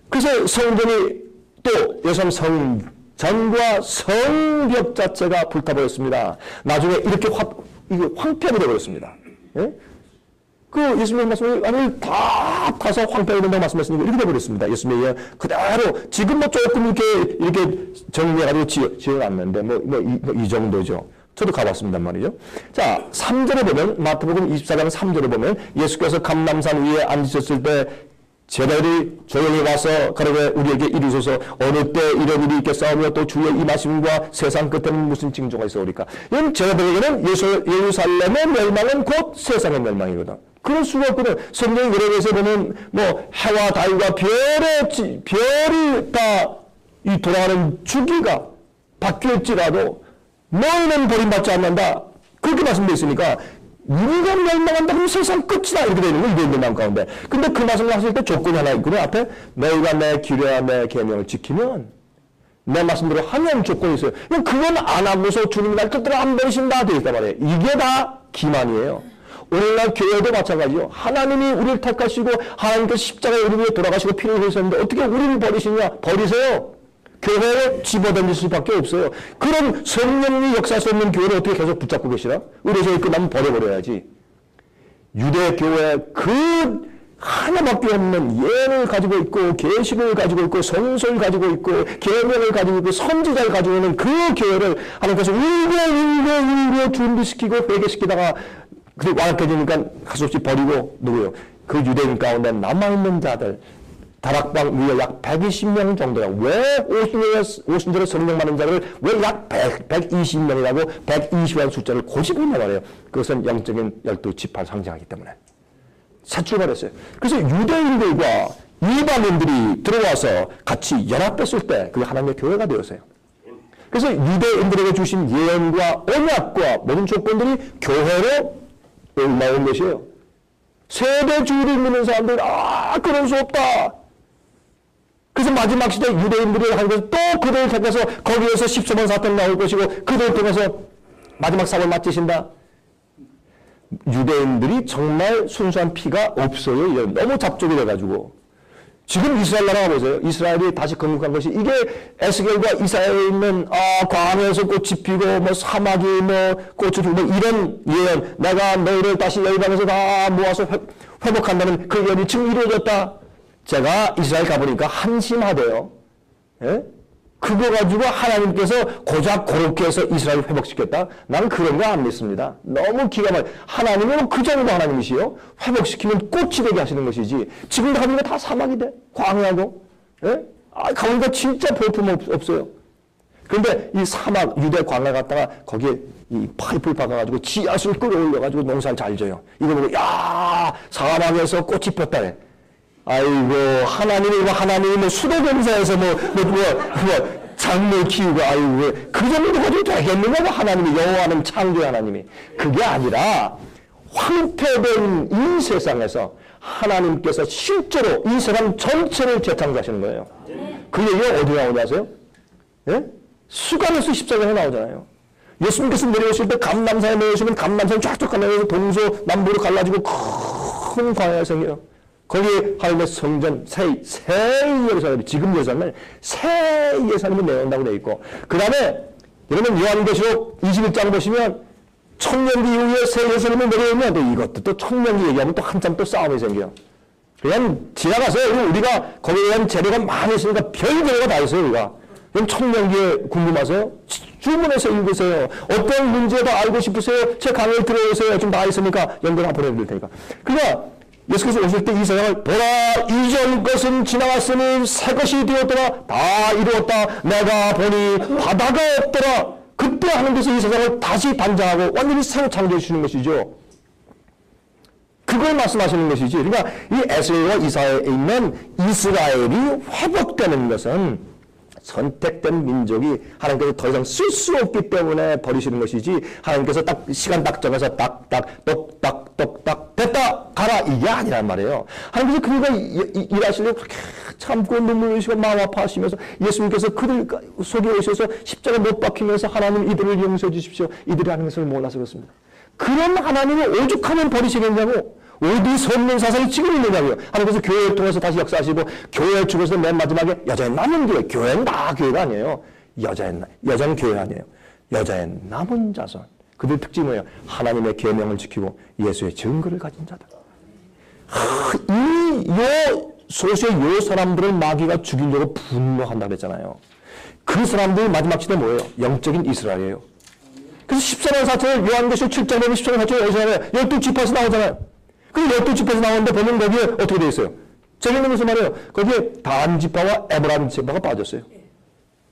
그래서 성전이 또 예수님 성전과 성벽 자체가 불타버렸습니다. 나중에 이렇게 이게 황폐하게 되어버렸습니다. 예? 그 예수님의 말씀을 안을 다 타서 황폐하게 된다고 말씀하시니까 이렇게 되어버렸습니다. 예수님의 예언 그대로 지금 조금 이렇게 정리해가지고 지어놨는데 이 정도죠. 저도 가봤습니다 말이죠. 자, 3절에 보면 마태복음 24장 3절에 보면 예수께서 감람산 위에 앉으셨을 때 제자들이 조용히 와서 가로되 우리에게 이르소서 어느 때 이런 일이 있겠사오며 또 주의 임하심과 세상 끝에는 무슨 징조가 있어오리까. 이건 제자들에게는 예루살렘의 멸망은 곧 세상의 멸망이거든. 그럴 수가 없거든. 성경이 그래서 보면 해와 달과 별이 다 이 돌아가는 주기가 바뀔지라도 너희는 버림받지 않는다. 그렇게 말씀되어 있으니까 우리가 멸망한다 그러면 세상 끝이다 이렇게 되어 있는 거예요. 유대인 멸망 가운데. 근데 그 말씀을 하실 때 조건이 하나 있거든요. 앞에 너희가 내 규례와 내 계명을 지키면 내 말씀대로 하면 조건이 있어요. 그건 안 하고서 주님 날 뜻대로 안 버리신다 되어 있단 말이에요. 이게 다 기만이에요. 오늘날 교회도 마찬가지요. 하나님이 우리를 택하시고 하나님께서 십자가에 우리 위해 돌아가시고 피를 흘리셨는데 어떻게 우리를 버리시냐? 버리세요. 교회를 집어던질 수밖에 없어요. 그럼 성령이 역사할 수 없는 교회를 어떻게 계속 붙잡고 계시나? 의료적이 끝나면 버려버려야지. 유대교회 그 하나밖에 없는 예언을 가지고 있고 계시를 가지고 있고 성소를 가지고 있고 계명을 가지고 있고 선지자를 가지고 있는 그 교회를 하나님께서 일개 준비시키고 회개시키다가 그리고 완악해지니까 할 수 없이 버리고 누구요? 그 유대인 가운데 남아있는 자들 다락방 위에 약 120명 정도야. 왜 50절에 성령 많은 자를 왜 약 120명이라고 120이라는 숫자를 고집을 있냐 말이에요. 그것은 영적인 12지파를 상징하기 때문에. 새 출발했어요. 그래서 유대인들과 이방인들이 들어와서 같이 연합했을 때 그게 하나님의 교회가 되었어요. 그래서 유대인들에게 주신 예언과 언약과 모든 조건들이 교회로 나온 것이에요. 세대 주의를 믿는 사람들 그럴 수 없다. 그래서 마지막 시대 유대인들이 하는 것은 또 그들을 택해서 거기에서 10소만 사탄 나올 것이고 그들을 통해서 마지막 사고를 맞으신다. 유대인들이 정말 순수한 피가 없어요. 너무 잡족이 돼가지고. 지금 이스라엘 나라가 보세요. 이스라엘이 다시 건국한 것이 이게 에스겔과 이사야에 있는 광야에서 꽃이 피고 뭐 사막이 뭐 꽃이 피고 뭐 이런 예언, 내가 너희를 다시 열방에서 다 모아서 회복한다는 그 예언이 지금 이루어졌다. 제가 이스라엘 가보니까 한심하대요. 예? 그거 가지고 하나님께서 고작 그렇게 해서 이스라엘을 회복시켰다? 난 그런 거 안 믿습니다. 너무 기가 막혀. 하나님은 그 정도 하나님이시요. 회복시키면 꽃이 되게 하시는 것이지. 지금 가보니까 다 사막이 돼. 광야고. 예? 가보니까 진짜 볼품 없어요. 그런데 이 사막, 유대 광야 갔다가 거기에 이 파이프를 박아가지고 지하수를 끌어올려가지고 농사를 잘 져요. 이거 보고, 야, 사막에서 꽃이 폈다네. 아이고, 하나님이 뭐 수도경사에서 작물 키우고, 아이고, 그 정도 가지고 되겠느냐고, 하나님이, 여호와는 창조의 하나님이. 그게 아니라, 황폐된 이 세상에서 하나님께서 실제로 이 세상 전체를 재창조하시는 거예요. 그 얘기가 어디 나오냐 아세요? 예? 수가로서 14장에 나오잖아요. 예수님께서 내려오실 때 감람산에 내려오시면 감람산이 쫙쫙 갈라져서 동서남북으로 갈라지고 큰 광야가 생겨요. 거기에 하나님의 성전, 새 예루살렘이, 지금 예루살렘은 새 예루살렘이 내려온다고 되어 있고, 그 다음에, 여러분, 요한계시록 21장 보시면, 천년기 이후에 새 예루살렘이 내려오면, 또 이것도 또 천년기 얘기하면 또 한참 또 싸움이 생겨요. 그냥 지나가서, 우리가 거기에 대한 재료가 많이 있으니까 별 재료가 다 있어요, 우리가. 그럼 천년기에 궁금하세요? 주문해서 읽으세요. 어떤 문제도 알고 싶으세요? 제 강의를 들어오세요. 좀 다 있으니까 연결 보내드릴 테니까. 그러니까, 예수께서 오실 때 이 세상을 보라 이전 것은 지나갔으니 새 것이 되었더라 다 이루었다 내가 보니 바다가 없더라. 그때 하나님께서 이 세상을 다시 단장하고 완전히 새로 창조해 주시는 것이죠. 그걸 말씀하시는 것이지. 그러니까 이 에스겔과 이사야에 있는 이스라엘이 회복되는 것은 선택된 민족이 하나님께서 더 이상 쓸 수 없기 때문에 버리시는 것이지, 하나님께서 딱 시간 딱 정해서 딱딱 똑딱 됐다 가라 이게 아니란 말이에요. 하나님께서 그들과 일하시려고 그렇게 참고 눈물 흘리시고 마음 아파하시면서 예수님께서 그들 속에 오셔서 십자가 못 박히면서 하나님 이들을 용서해 주십시오. 이들이 하는 것을 몰라서 그렇습니다. 그런 하나님을 오죽하면 버리시겠냐고. 어디서 없는 사상이 지금 있느냐고요. 하나님께서 교회를 통해서 다시 역사하시고, 교회 중에서 맨 마지막에 여자의 남은 교회, 교회는 다 교회가 아니에요. 여자는 교회 아니에요. 여자의 남은 자손. 그들 특징이 뭐예요? 하나님의 계명을 지키고 예수의 증거를 가진 자들. 소수의 요 사람들을 마귀가 죽이려고 분노한다고 그랬잖아요. 그 사람들이 마지막 시대 뭐예요? 영적인 이스라엘이에요. 그래서 14년 사천을 요한계시록 7장 보면 14년 사천을 어디서 나와요? 12지파에서 나오잖아요. 그 12지파에서 나오는데 보면 거기에 어떻게 되어 있어요? 재밌는 것은 말이에요. 거기에 단지파와 에브라임 지파가 빠졌어요.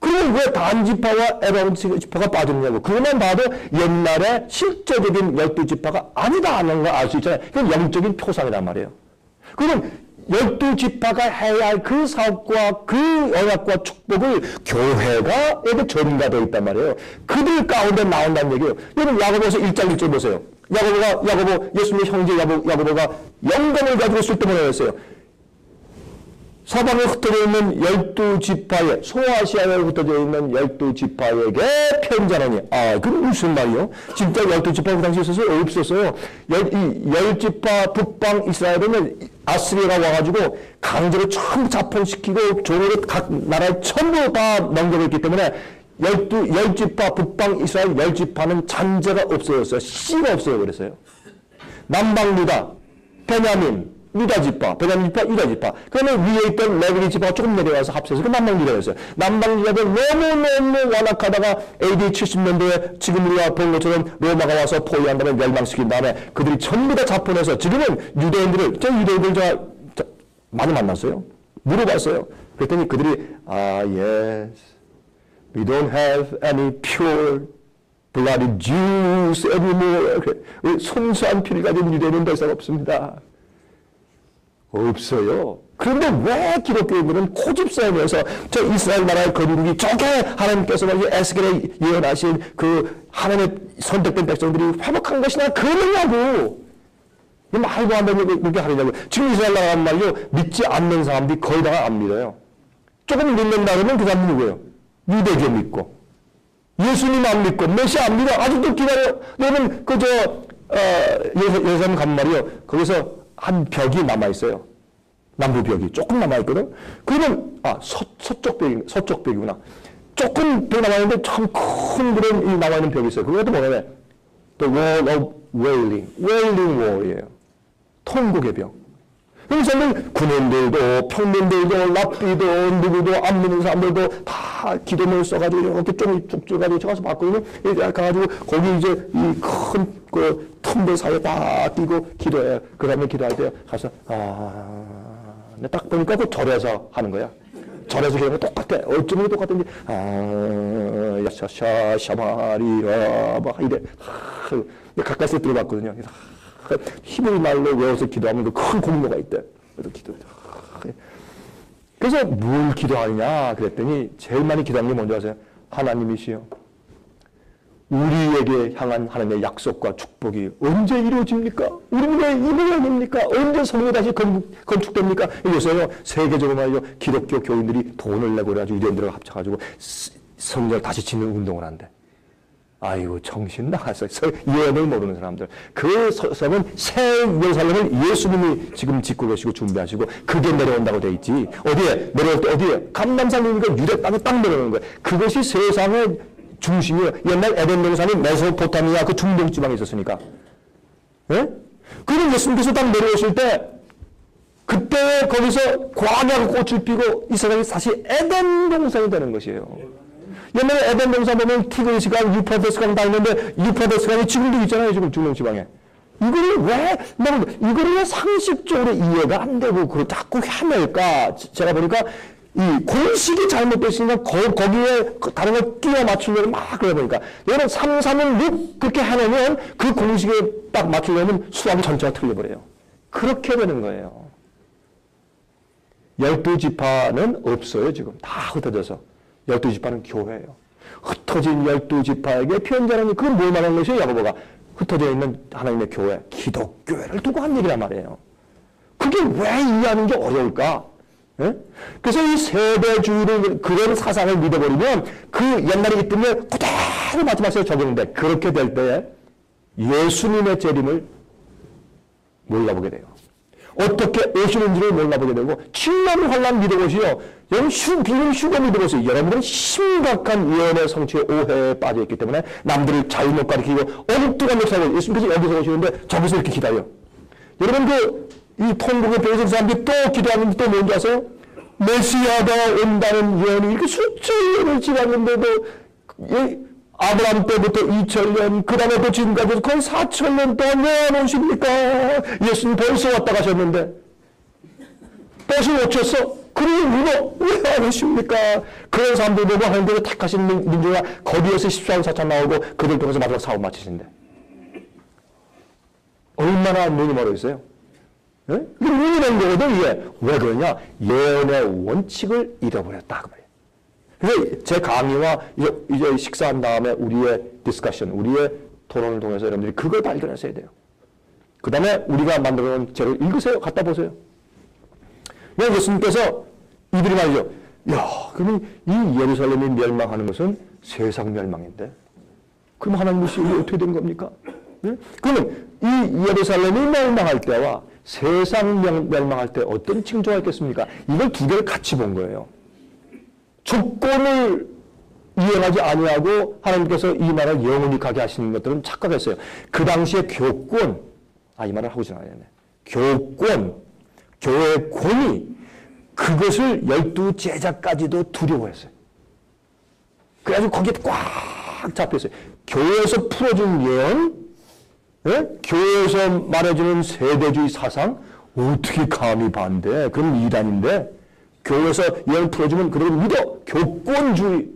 그러면 왜 단지파와 에브라임 지파가 빠졌냐고. 그것만 봐도 옛날에 실제적인 12지파가 아니다 하는 걸 알 수 있잖아요. 그건 영적인 표상이란 말이에요. 그러면 12지파가 해야 할 그 사업과 그 언약과 축복을 교회가 에게 전가되어 있단 말이에요. 그들 가운데 나온다는 얘기예요. 여러분 야고보서 1장 1절 보세요. 야고보 예수님의 형제 야고보가 영광을 가지고 있을 때 뭐라고 했어요? 사방에 흩어져 있는 12지파에, 소아시아에 흩어져 있는 12지파에게 편지하노니. 그건 무슨 말이요? 진짜 12지파 그 당시에 있었어요? 없었어요. 이 10지파 북방 이스라엘은 아스리아가 와가지고 강제로 전부 자fon시키고 종으로 각 나라에 전부 다 넘겨버렸기 때문에 10지파 북방 이스라엘 10지파는 잔재가 없어졌어요. 씨가 없어요. 그랬어요. 남방 유다, 베냐민, 유다지파, 베냐민지파, 유다지파. 그러면 위에 있던 레위 지파가 조금 내려와서 합쳐서 그 남방 유다였어요. 남방 유다들 너무너무 완악하다가 AD 70년도에 지금 우리가 본 것처럼 로마가 와서 포위한 다음에 멸망시킨 다음에 그들이 전부 다 자fon해서 지금은 유대인들 제가 많이 만났어요. 물어봤어요. 그랬더니 그들이 yes, we don't have any pure blooded Jews anymore. 순수한 피를 가진 유대인은 더 이상 없습니다. 없어요. 그런데 왜 기독교인들은 고집싸움에서 저 이스라엘 나라의 건국이 저게 하나님께서 에스겔에 예언하신 그 하나님의 선택된 백성들이 회복한 것이나 그러냐고. 말도 안 되는 그렇게 하느냐고. 지금 이스라엘 나라는 말이요. 믿지 않는 사람들이 거의 다 안 믿어요. 조금 믿는다 그러면 그 사람은 누구예요? 유대교 믿고. 예수님 안 믿고 메시아 안 믿어 아직도 기다려. 너는 예루살렘 가면 말이요. 거기서 한 벽이 남아있어요. 남부 벽이 조금 남아있거든. 그러면 서쪽 벽이구나. 조금 벽 남아있는데 참 큰 그런 이 남아있는 벽이 있어요. 그것도 뭐냐면 The Wall of Wailing Wall이에요. 통곡의 벽. 그래서 군인들도 평민들도 랍비도 누구도 안 믿는 사람들도 다 기도문을 써가지고 이렇게 쭉 가지고 가서 봤거든요. 가가지고 거기 이제 이 큰 그 틈들 사이에 딱 끼고 기도해요. 그 다음에 기도할 때 가서 근데 딱 보니까 그 절에서 하는 거야. 절에서 기도하는 거 똑같아. 어쩌면 똑같은지 야샤샤 샤마리라 막 이래. 가까이서 들어봤거든요. 히브리 말로 외워서 기도하면 그 큰 공로가 있대. 그래서 기도해. 그래서 뭘 기도하느냐 그랬더니 제일 많이 기도하는 게 뭔지 아세요? 하나님이시여. 우리에게 향한 하나님의 약속과 축복이 언제 이루어집니까? 우리는 왜 이 모양입니까? 언제 성경이 다시 건축됩니까? 요새요 세계적으로 말이죠 기독교 교인들이 돈을 내고 그래가지고 유대인들과 합쳐가지고 성전을 다시 짓는 운동을 한대. 아이고 정신 나갔어요. 예언을 모르는 사람들. 그 성은 새 예루살렘을 예수님이 지금 짓고 계시고 준비하시고 그게 내려온다고 돼 있지. 어디에? 내려올 때 어디에? 감람산이니까 유대 땅에 딱 내려오는 거예요. 그것이 세상의 중심이에요. 옛날 에덴 동산이 메소포타미아 그 중동 지방에 있었으니까. 예? 그럼 예수님께서 딱 내려오실 때 그때 거기서 광야가 꽃을 피고 이 세상이 다시 에덴 동산이 되는 것이에요. 옛날에 에덴 동산 보면 티그리스 강, 유프라테스 강 다 있는데 유프라테스 강이 지금도 있잖아요. 지금 중동 지방에. 이거를 왜 상식적으로 이해가 안 되고 자꾸 헤맬까? 제가 보니까 이 공식이 잘못됐으니까 거기에 다른 걸 끼워 맞추려고 막 그러다 보니까 여러분 3, 3은 6 그렇게 해내면 그 공식에 딱 맞추려면 수학이 전체가 틀려버려요. 그렇게 되는 거예요. 12지파는 없어요. 지금 다 흩어져서. 12지파는 교회예요. 흩어진 12지파에게 편지하는 그건 뭘 말하는 것이에요? 야고보가 흩어져 있는 하나님의 교회, 기독교회를 두고 한 얘기란 말이에요. 그게 왜 이해하는 게 어려울까? 예? 그래서 이 세대주의를 그런 사상을 믿어버리면 그 옛날에 있던 게 그대로 마지막에 적용돼. 그렇게 될 때에 예수님의 재림을 몰라보게 돼요. 어떻게 오시는지를 몰라보게 되고 칠년 환란 믿어보시오. 여러분 비밀 휴거 믿어보세요. 여러분들은 심각한 예언의 성취의 오해에 빠져있기 때문에 남들을 잘못 가르치고 엉뚱한 목사를 예수님께서 여기서 오시는데 저기서 이렇게 기다려. 여러분 이 통곡의 배에서 사람들이 또 기도하는데 또 뭔지 아세요? 메시아가 온다는 예언이 이렇게 수천 년을 지났는데도 아브라함 때부터 2000년 그 다음에 또 지금까지 거의 4000년 동안 왜 안 오십니까? 예수님 벌써 왔다 가셨는데 다시 오셨어? 그러면 왜 안 오십니까? 그런 사람들 보고 하나님께서 택하신 민족아 거기에서 14원 4천 나오고 그들 통해서 마지막 사업 마치신대. 얼마나 눈이 멀어 있어요? 예? 이게 눈이 먼 거거든 이게. 왜 그러냐? 예언의 원칙을 잃어버렸다 그 말이에요. 그래서 제 강의와 이제 식사한 다음에 우리의 디스커션, 우리의 토론을 통해서 여러분들이 그걸 발견하셔야 돼요. 그 다음에 우리가 만들어 놓은 책을 읽으세요. 갖다 보세요. 왜 예수님께서 이들이 말이죠. 야, 그러면 이 예루살렘이 멸망하는 것은 세상 멸망인데 그럼 하나님이 어떻게 된 겁니까? 네? 그러면 이 예루살렘이 멸망할 때와 세상 멸망할 때 어떤 징조가 있겠습니까? 이걸 두 개를 같이 본 거예요. 조건을 이행하지 아니하고 하나님께서 이 나라를 영원히 가게 하시는 것들은 착각했어요. 그 당시에 교권, 이 말을 하고 지나가야겠네. 교권, 교회의 권위, 그것을 12 제자까지도 두려워했어요. 그래가지고 거기에 꽉 잡혔어요. 교회에서 풀어준 예언, 예? 교회에서 말해주는 세대주의 사상, 어떻게 감히 반대? 그럼 이단인데, 교회에서 예언 풀어주면 그대로 믿어. 교권주의.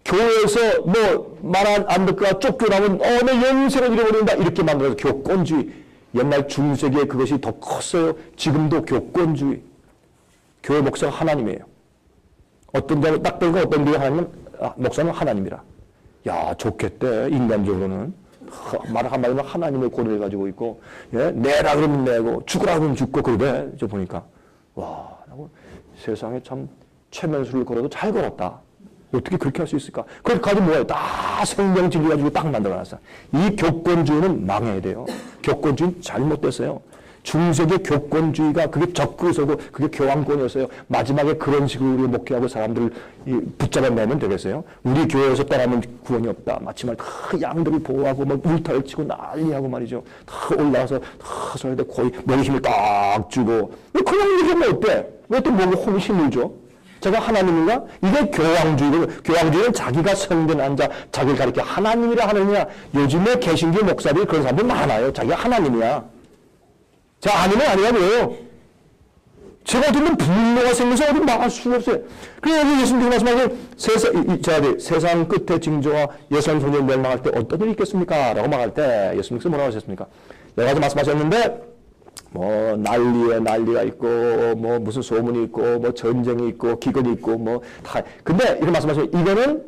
교회에서 뭐 말 안 듣거나 쫓겨나면 내 영생을 잃어버린다. 이렇게 만들어서 교권주의. 옛날 중세기에 그것이 더 컸어요. 지금도 교권주의. 교회 목사가 하나님이에요. 어떤 데는 딱 보니까 어떤 교회 하나님은 목사는 하나님이라. 야 좋겠대. 인간적으로는. 말 한마디면 하나님의 권위를 가지고 있고, 예? 내라 그러면 내고 죽으라 그러면 죽고 그러대. 저 보니까 와 세상에 참 최면수를 걸어도 잘 걸었다. 어떻게 그렇게 할 수 있을까? 그걸 가지고 뭐예요? 다 생명 진리 가지고 딱 만들어놨어. 이 교권주의는 망해야 돼요. 교권주의는 잘못됐어요. 중세기 교권주의가 그게 적그리스도고 그게 교황권이었어요. 마지막에 그런 식으로 우리 목회하고 사람들을 붙잡아내면 되겠어요? 우리 교회에서 떠나면 구원이 없다. 마침날 다 양들을 보호하고 막 울타리 치고 난리하고 말이죠. 다 올라가서 다 손에다 거의 목에 힘을 딱 주고 그냥 얘기하면 어때? 왜 또 목에 힘을 줘? 제가 하나님인가? 이게 교황주의고 교황주의는 자기가 성전 앉아 자기를 가리켜 하나님이라 하느냐. 요즘에 개신교 목사들이 그런 사람들 많아요. 자기가 하나님이야. 자, 아니면 아니라고요. 제가 듣는 분노가 생겨서 어디 막을 수가 없어요. 그래서 여기 예수님께서 말씀하시면 세상 끝에 징조와 예선 소년이 멸망할 때 어떤 일이 있겠습니까? 라고 말할 때 예수님께서 뭐라고 하셨습니까? 여러 가지 말씀하셨는데 뭐 난리에 난리가 있고 뭐 무슨 소문이 있고 뭐 전쟁이 있고 기근이 있고 뭐 다. 근데 이런 말씀하시면 이거는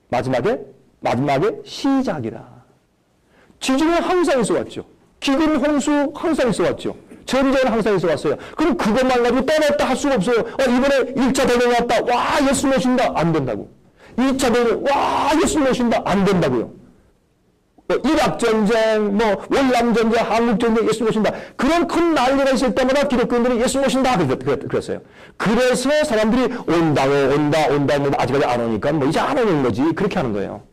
마지막에 시작이라. 지진은 항상 있어 왔죠. 기근, 홍수 항상 있어 왔죠. 전쟁은 항상 있어 왔어요. 그럼 그것만 가지고 떠났다 할 수가 없어요. 이번에 1차 대전이 왔다. 와, 예수 모신다. 안 된다고. 2차 대전, 와, 예수 모신다. 안 된다고요. 이락전쟁, 뭐, 월남전쟁, 한국전쟁, 예수 모신다. 그런 큰 난리가 있을 때마다 기독교인들이 예수 모신다. 그랬어요. 그래서 사람들이 온다, 아직까지 안 오니까 뭐 이제 안 오는 거지. 그렇게 하는 거예요.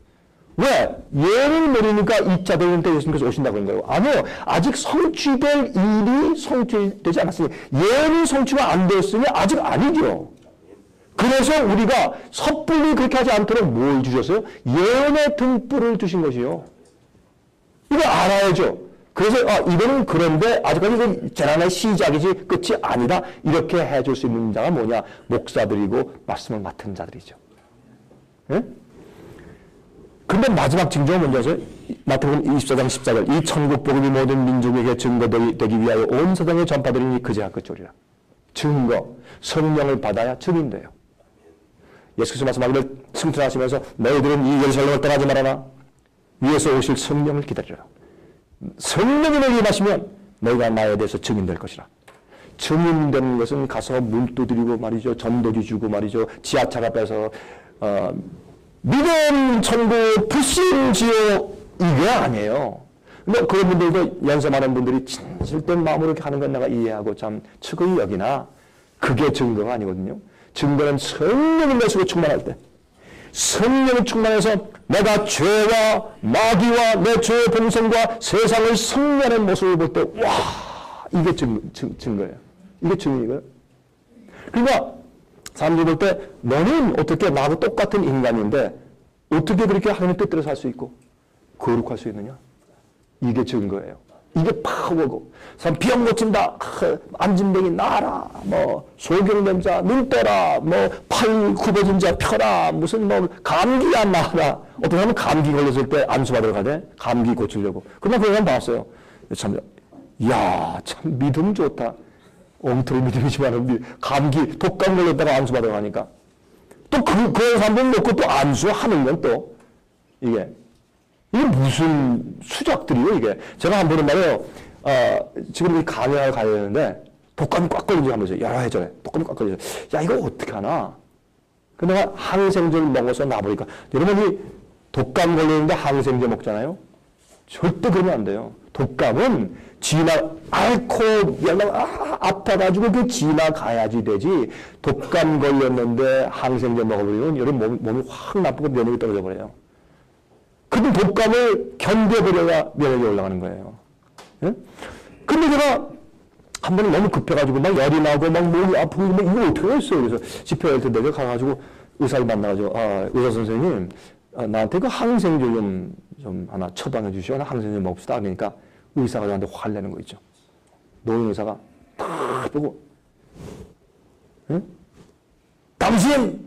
왜? 예를 모르니까 2차 대전 때 예수님께서 오신다고 하는 거예요. 아니요. 아직 성취될 일이 성취되지 않았으니 예언이 성취가 안 되었으니 아직 아니죠. 그래서 우리가 섣불리 그렇게 하지 않도록 뭘 주셨어요? 예언의 등불을 주신 것이요. 이거 알아야죠. 그래서 이거는 그런데 아직까지 재난의 시작이지 끝이 아니다. 이렇게 해줄 수 있는 자가 뭐냐? 목사들이고 말씀을 맡은 자들이죠. 네? 근데 마지막 징조가 뭔지 아세요? 마태복음 24장 14절 이 천국 복음이 모든 민족에게 증거되기 위하여 온 세상에 전파되리니 그제야 끝이리라. 증거, 성령을 받아야 증인돼요. 예수께서 말씀하기를 승천하시면서 너희들은 이 예루살렘을 떠나지 말아라. 위에서 오실 성령을 기다리라. 성령이 너희에게 임하시면 너희가 나에 대해서 증인될 것이라. 증인되는 것은 가서 문 두드리고 말이죠. 전도지 주고 말이죠. 지하철 앞에서 믿음, 천국, 불신, 지옥 이게 아니에요. 근데 그런 분들도 연세 많은 분들이 진실된 마음으로 이렇게 하는 건 내가 이해하고 참 측은히 여기나 그게 증거가 아니거든요. 증거는 성령이 내 속에 충만할 때 성령이 충만해서 내가 죄와 마귀와 내 죄의 본성과 세상을 승리하는 모습을 볼 때 와 이게 증거예요. 이게 증거이고요. 그러니까 사람들이 볼 때 너는 어떻게 나하고 똑같은 인간인데 어떻게 그렇게 하나님의 뜻대로 살 수 있고 거룩할 수 있느냐? 이게 증거예요. 이게 파워고 사람 비염 고친다. 안진뱅이 나아라. 뭐 소경련자 눈 떠라. 뭐 팔 굽어진 자 펴라. 무슨 뭐 감기야 나아라. 어떤 사람은 감기 걸렸을 때 안수 받으러 가대. 감기 고치려고. 그러나 그런 사람 봤어요. 참, 이야 참 믿음 좋다. 엉터리 믿음이지만 감기 독감 걸렸다가 안수 받으러 가니까 또 그런 사람들 놓고 또 안수하는 건 또 이게 무슨 수작들이요 이게. 제가 한 번은 말이에요. 지금 이 강연을 가야 되는데 독감이 꽉 걸리지 하면서 여러 해 전에 독감이 꽉 걸리죠. 야 이거 어떻게 하나. 근데 내가 항생제를 먹어서 나보니까 여러분이 독감 걸리는데 항생제 먹잖아요. 절대 그러면 안 돼요. 독감은 앓고 아파가지고 그 지나가야지 되지. 독감 걸렸는데 항생제 먹어버리면 여러분 몸이 확 나쁘고 면역이 떨어져 버려요. 그럼 독감을 견뎌버려야 면역이 올라가는 거예요. 예? 근데 제가 한 번은 너무 급해가지고 막 열이 나고 막 몸이 아프고 막 이거 어떻게 했어요. 그래서 집회할 때 내가 가가지고 의사를 만나가지고 의사 선생님 나한테 그 항생제 좀 하나 처방해 주시오. 나 항생제 먹읍시다. 그러니까 의사가 저한테 화를 내는 거 있죠. 노인 의사가 탁 보고 응? 당신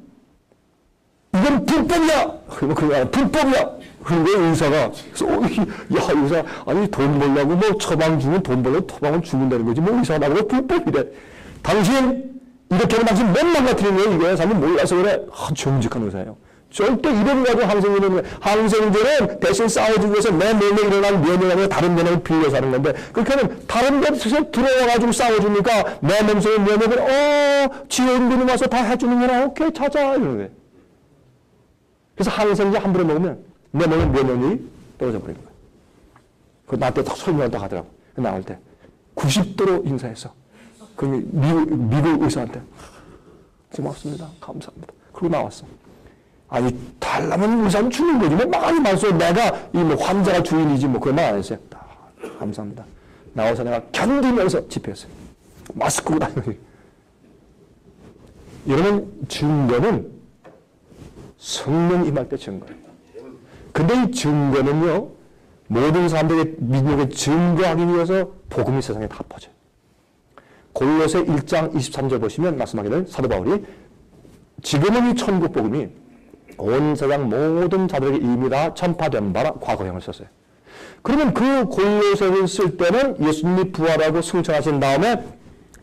이건 불법이야. 그러면 불법이야. 그런데 의사가 그래서 야 의사 아니 돈 벌려고 뭐 처방 주면 돈 벌려고 처방을 주문다는 거지 뭐 의사가 나보고 불법이래. 당신 이렇게 하면 당신 못 망가뜨리는 거야 이게. 사람은 몰라서 그래. 정직한 의사예요. 절대 이런 가지고 항생제는 대신 싸워주기 위해서 내 몸에 일어난 면역이 아니라 다른 면역을 빌려서 하는 건데 그렇게 하면 다른 데서 들어와가지고 싸워주니까 내 몸속의 면역을 지원군이 와서 다 해주는 거라 오케이 찾아 이러는 거예요. 그래서 항생제 한 번에 먹으면 내 몸의 면역력이 떨어져 버리는 거예요. 그 나한테 딱 설명을 딱 하더라고. 나올 때 90도로 인사했어. 그 미국 의사한테 고맙습니다. 감사합니다. 그러고 나왔어. 아니 달라면 의사는 주는 거지. 뭐 많이 말써 내가 이 뭐 환자가 주인이지 뭐 그런 말 안 했어요. 감사합니다. 나와서 내가 견디면서 집회했어요. 마스크고 다니는. 여러분 증거는 성령 임할 때 증거예요. 근데 이 증거는요 모든 사람들의 믿음을 증거하기 위해서 복음이 세상에 다 퍼져요. 골로새 1장 23절 보시면 말씀하기를 사도 바울이 지금은 이 천국 복음이 온 세상 모든 자들에게 이미 다 전파된 바라 과거형을 썼어요. 그러면 그 골로새를 쓸 때는 예수님이 부활하고 승천하신 다음에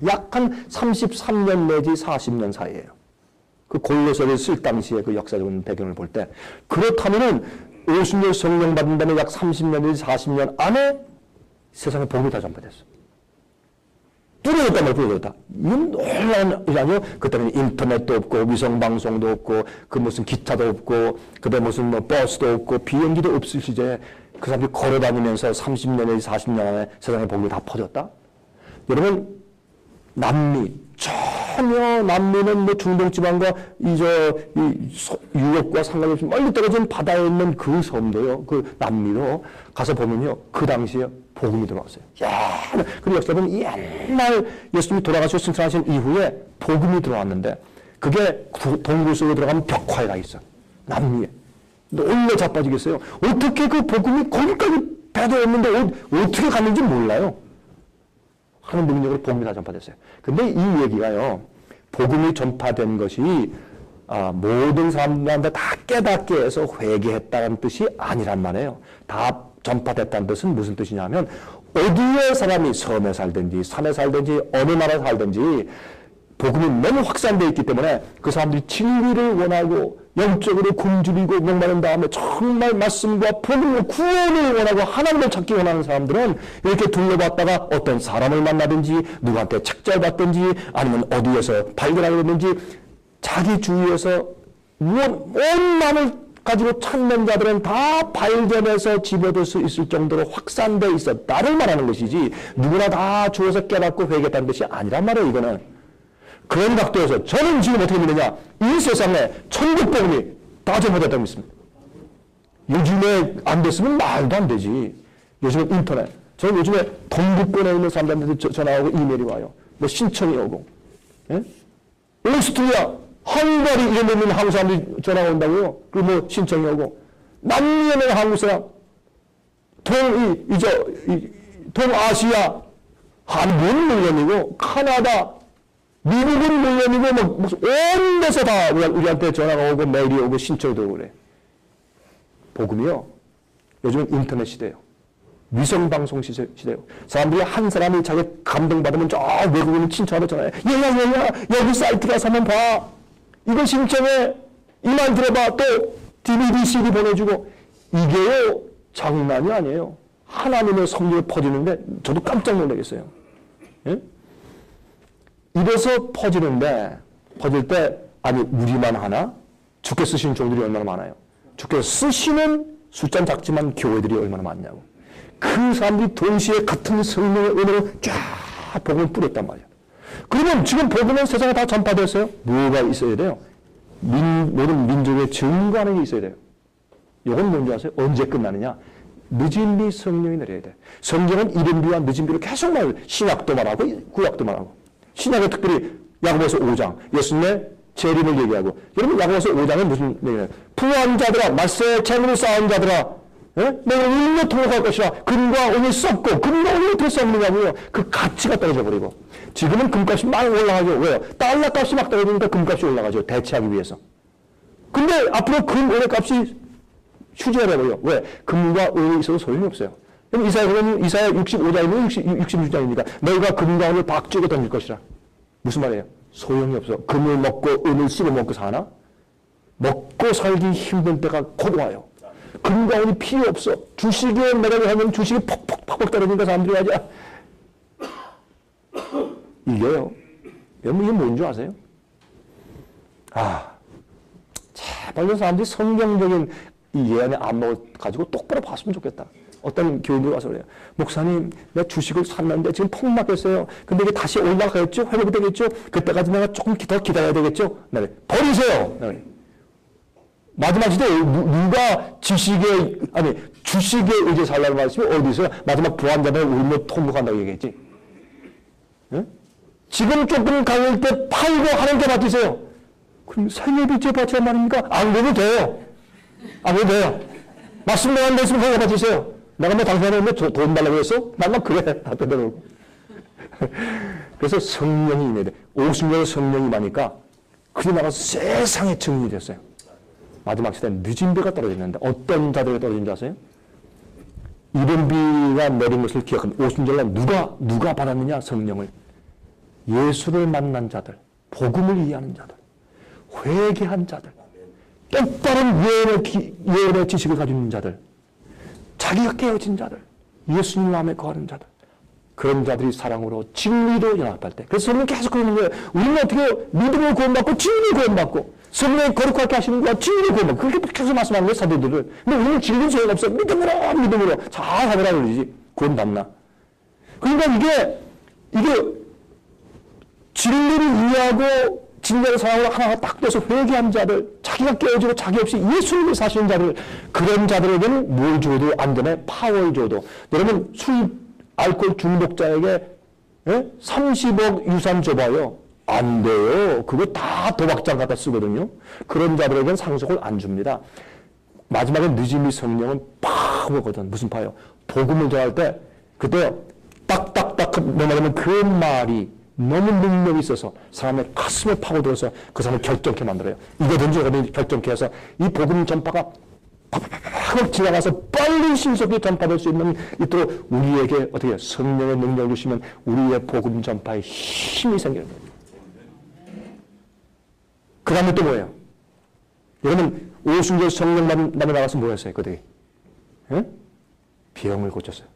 약 한 33년 내지 40년 사이에요. 그 골로새를 쓸 당시의 그 역사적인 배경을 볼 때 그렇다면은 예수님의 성령 받은 다음에 약 30년 내지 40년 안에 세상에 복음이 다 전파됐어. 뚫어졌단 말이야, 뚫어졌다. 이건 놀라운 일이아니요. 그때는 인터넷도 없고, 위성방송도 없고, 그 무슨 기차도 없고, 그다음에 무슨 뭐 버스도 없고, 비행기도 없을 시절에 그 사람들이 걸어 다니면서 30년 내지 40년 안에 세상에 복음이 다 퍼졌다? 여러분, 남미, 전혀 남미는 뭐 중동지방과 유럽과 상관없이 멀리 떨어진 바다에 있는 그 섬도요, 그 남미로 가서 보면요, 그 당시에 복음이 들어왔어요. 야, 그 역사 보면 옛날 예수님이 돌아가시고 승천하신 이후에 복음이 들어왔는데 그게 동굴 속으로 들어가면 벽화에 가 있어. 남미에. 놀래 자빠지겠어요. 어떻게 그 복음이 거기까지 배도 없는데 어떻게 갔는지 몰라요. 하는 능력으로 복음이 다 전파됐어요. 근데 이 얘기가요, 복음이 전파된 것이 모든 사람들한테 다 깨닫게 해서 회개했다는 뜻이 아니란 말이에요. 다 전파됐다는 뜻은 무슨 뜻이냐면 어디에 사람이 섬에 살든지 산에 살든지 어느 나라에 살든지 복음이 너무 확산되어 있기 때문에 그 사람들이 진리를 원하고 영적으로 굶주리고 목마른 다음에 정말 말씀과 복음과 구원을 원하고 하나님을 찾기 원하는 사람들은 이렇게 둘러봤다가 어떤 사람을 만나든지 누구한테 책자를 받든지 아니면 어디에서 발견하게 됐든지 자기 주위에서 온 마음을 가지고 찾는 자들은 다 발견해서 집어들 수 있을 정도로 확산되어 있었다를 말하는 것이지 누구나 다 주어서 깨닫고 회개했다는 뜻이 아니란 말이에요. 이거는. 그런 각도에서 저는 지금 어떻게 믿느냐, 이 세상에 천국 복음이 다 전파됐다고 믿습니다. 요즘에 안 됐으면 말도 안 되지. 요즘에 인터넷. 저는 요즘에 동북권에 있는 사람들한테 전화 오고 이메일이 와요. 뭐 신청이 오고. 예? 오스트리아, 헝가리 이런 데 있는 한국 사람들이 전화가 온다고요. 그리고 뭐 신청이 오고. 남미에 있는 한국 사람, 동아시아, 한국은 물론이고, 카나다, 미국은 물론이고, 뭐, 무슨, 온 데서 다 우리한테 전화가 오고, 메일이 오고, 신청도 오고 그래. 복음이요. 요즘은 인터넷 시대예요. 위성방송 시대예요. 사람들이 한 사람이 자기 감동받으면 저 외국인은 친척하러 전화해. 얘야, 여기 사이트 가서 한번 봐. 이거 신청해. 이 말 들어봐. 또 DVD, CD 보내주고. 이게요, 장난이 아니에요. 하나님의 성령이 퍼지는데 저도 깜짝 놀라겠어요. 예? 이래서 퍼질 때 아니 우리만 하나? 주께 쓰시는 종들이 얼마나 많아요. 주께 쓰시는 숫자는 작지만 교회들이 얼마나 많냐고. 그 사람들이 동시에 같은 성령의 은혜로 쫙 복음을 뿌렸단 말이에요. 그러면 지금 복음은 세상에 다 전파됐어요. 뭐가 있어야 돼요? 모든 민족의 증거하는 게 있어야 돼요. 이건 뭔지 아세요? 언제 끝나느냐? 늦은 비 성령이 내려야 돼. 성경은 이른 비와 늦은 비를 계속 말해요. 신약도 말하고 구약도 말하고. 신약에 특별히 야고보서 5장 예수님의 재림을 얘기하고. 여러분 야고보서 5장은 무슨 얘기예요? 부한 자들아, 말세에 재물을 쌓은 자들아, 내가 일로 통곡할 것이라. 금과 은이 썩고 금과 은이 어떻게 썩느냐고요. 그 가치가 떨어져 버리고. 지금은 금값이 많이 올라가죠. 왜요? 달러 값이 막 떨어지니까 금값이 올라가죠. 대체하기 위해서. 근데 앞으로 금, 은의 값이 휴지가 돼버려요. 왜? 금과 은이 있어도 소용이 없어요. 그럼 이사야 65장이면 66장입니까? 너희가 금과 은을 박쥐고 던질 것이라. 무슨 말이에요? 소용이 없어. 금을 먹고 은을 씹어먹고 사나? 먹고 살기 힘든 때가 곧 와요. 금과 은이 필요 없어. 주식에 매달려 하면 주식이 퍽퍽 떨어지니까 사람들이 하자. 이게요. 여러분 이게 뭔지 아세요? 참 제발 사람들이 성경적인 이 예언의 안목을 가지고 똑바로 봤으면 좋겠다. 어떤 교인들이 와서 그래요. 목사님, 내가 주식을 샀는데 지금 폭락했어요. 근데 이게 다시 올라가겠죠? 회복이 되겠죠? 그때까지 내가 조금 더 기다려야 되겠죠? 네. 버리세요! 네. 마지막 시대에 누가 주식에 의지해 살라는 말씀이 어디 있어요? 마지막 부한자들 울며 통곡한다고 얘기했지. 네? 지금 조금 강할 때 팔고 하나님께 바치세요. 그럼 생애빚에 바치란 말입니까? 안 그래도 돼요. 안 그래도 돼요. 말씀 내가 안 됐으면 생애 바치세요. 내가 뭐 당신한테 돈 달라고 했어? 나만 그래. 다 뜯어놓고. 그래서 성령이 임해야 돼. 50년 성령이 임하니까 그리 나가서 세상에 증인이 됐어요. 마지막 시대는 늦은 비가 떨어지는데 어떤 자들이 떨어진 줄 아세요? 이른 비가 내린 것을 기억한 50년간 누가 받았느냐? 성령을. 예수를 만난 자들, 복음을 이해하는 자들, 회개한 자들, 똑바른 예언의 지식을 가지고 있는 자들, 자기가 깨어진 자들, 예수님 마음에 거하는 자들, 그런 자들이 사랑으로 진리로 연합할 때. 그래서 성령 계속 그러는 거예요. 우리는 어떻게 믿음으로 구원받고 진리로 구원받고 성령이 거룩하게 하시는 거야. 진리로 구원받고 그렇게 계속 말씀하는 거예요. 사도들을. 근데 우리는 진리는 소용없어. 믿음으로 잘하더라 그러지. 구원받나. 그러니까 이게 진리를 이해하고 진리를 사랑으로 하나가 딱 돼서 회개한 자들, 자기가 깨어지고 자기 없이 예수님을 사시는 자들, 그런 자들에게는 뭘 줘도 안 되네? 파워를 줘도. 여러분 알코올 중독자에게 30억 유산 줘봐요. 안 돼요. 그거 다 도박장 갖다 쓰거든요. 그런 자들에게는 상속을 안 줍니다. 마지막에 늦음이 성령은 파워거든. 무슨 파워요? 복음을 전할 때 그때 딱딱딱 넘어가면 그 말이 너무 능력이 있어서 사람의 가슴에 파고들어서 그 사람을 결정케 만들어요. 이거든지 저거든지 결정케 해서 이 복음 전파가 팍 지나가서 빨리 신속히 전파될 수 있도록 우리에게 어떻게 성령의 능력을 주시면 우리의 복음 전파에 힘이 생기는 거예요. 그 다음에 또 뭐예요? 여러분 오순절 성령 만나 나가서 뭐 했어요? 그들이 병을 고쳤어요.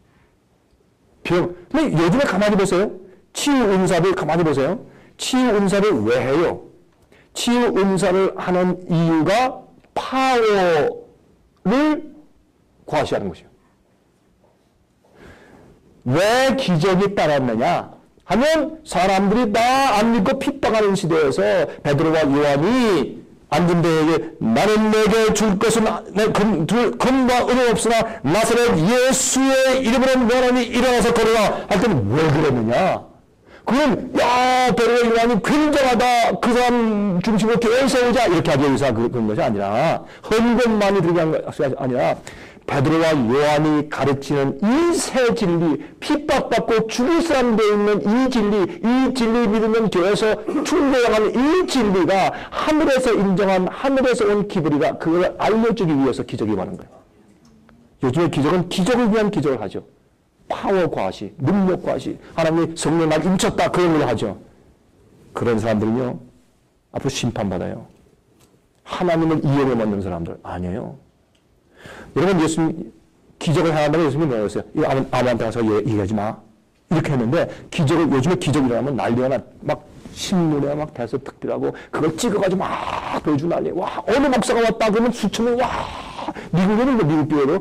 근데 요즘에 가만히 보세요. 치유 은사를 가만히 보세요. 치유 은사를 왜 해요? 치유 은사를 하는 이유가 파워를 과시하는 것이에요. 왜 기적이 따랐느냐 하면 사람들이 다 안 믿고 핍박하는 시대에서 베드로와 요한이 앉은 데에게 나는 내게 줄 것은 금과 은은 없으나 나사렛 예수의 이름으로 너는 일어나서 걸어라 할 때는 왜 그랬느냐? 그건 베드로와 요한이 굉장하다. 그 사람 중심으로 교회 세우자 이렇게 하기 위해서 그런 것이 아니라 헌금만이 들게 한 것이 아니라 베드로와 요한이 가르치는 이 새 진리, 핍박받고 죽을 사람 되어 있는 이 진리 믿으면 교회에서 충고당하는 이 진리가 하늘에서 인정한 하늘에서 온 기브리가 그걸 알려주기 위해서 기적이 많은 거예요. 요즘에 기적은 기적을 위한 기적을 하죠. 파워 과시, 능력 과시, 하나님이 성령 날 임쳤다 그런 걸 하죠. 그런 사람들은요 앞으로 심판받아요. 하나님을 이해를 만든 사람들 아니에요. 여러분 예수님 기적을 행한다고 예수님이 뭐라고 했어요? 이거 아무한테 가서 얘기하지 마. 이렇게 했는데 요즘에 기적이 일어나면 난리가 나. 막 신문에 막 대서 특별하고 그걸 찍어가지고 막 보여주고 난리. 와 어느 목사가 왔다 그러면 수천 명 와. 미국에는 미국 비례로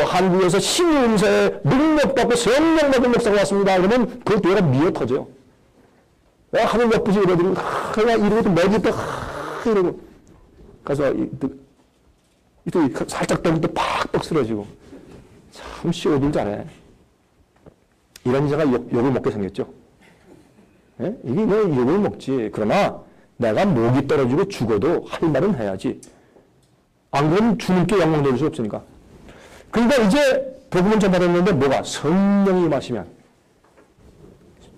한국에서 신은사에 능력 받고 성령 받은 목사가 왔습니다. 그러면 그 교회가 미어 터져요. 하늘 예쁘지 이러더니 그냥 이러고 맥이 또 이러고 가서 또 살짝 떠면 또 팍 쓰러지고 참 쇼들 잘해. 이런 자가 욕을 먹게 생겼죠. 예? 이게 왜 욕을 먹지? 그러나 내가 목이 떨어지고 죽어도 할 말은 해야지. 안 그러면 주님께 영광 돌릴 수 없으니까. 그러니까 이제 복음은 전파됐는데 뭐가? 성령이 임하시면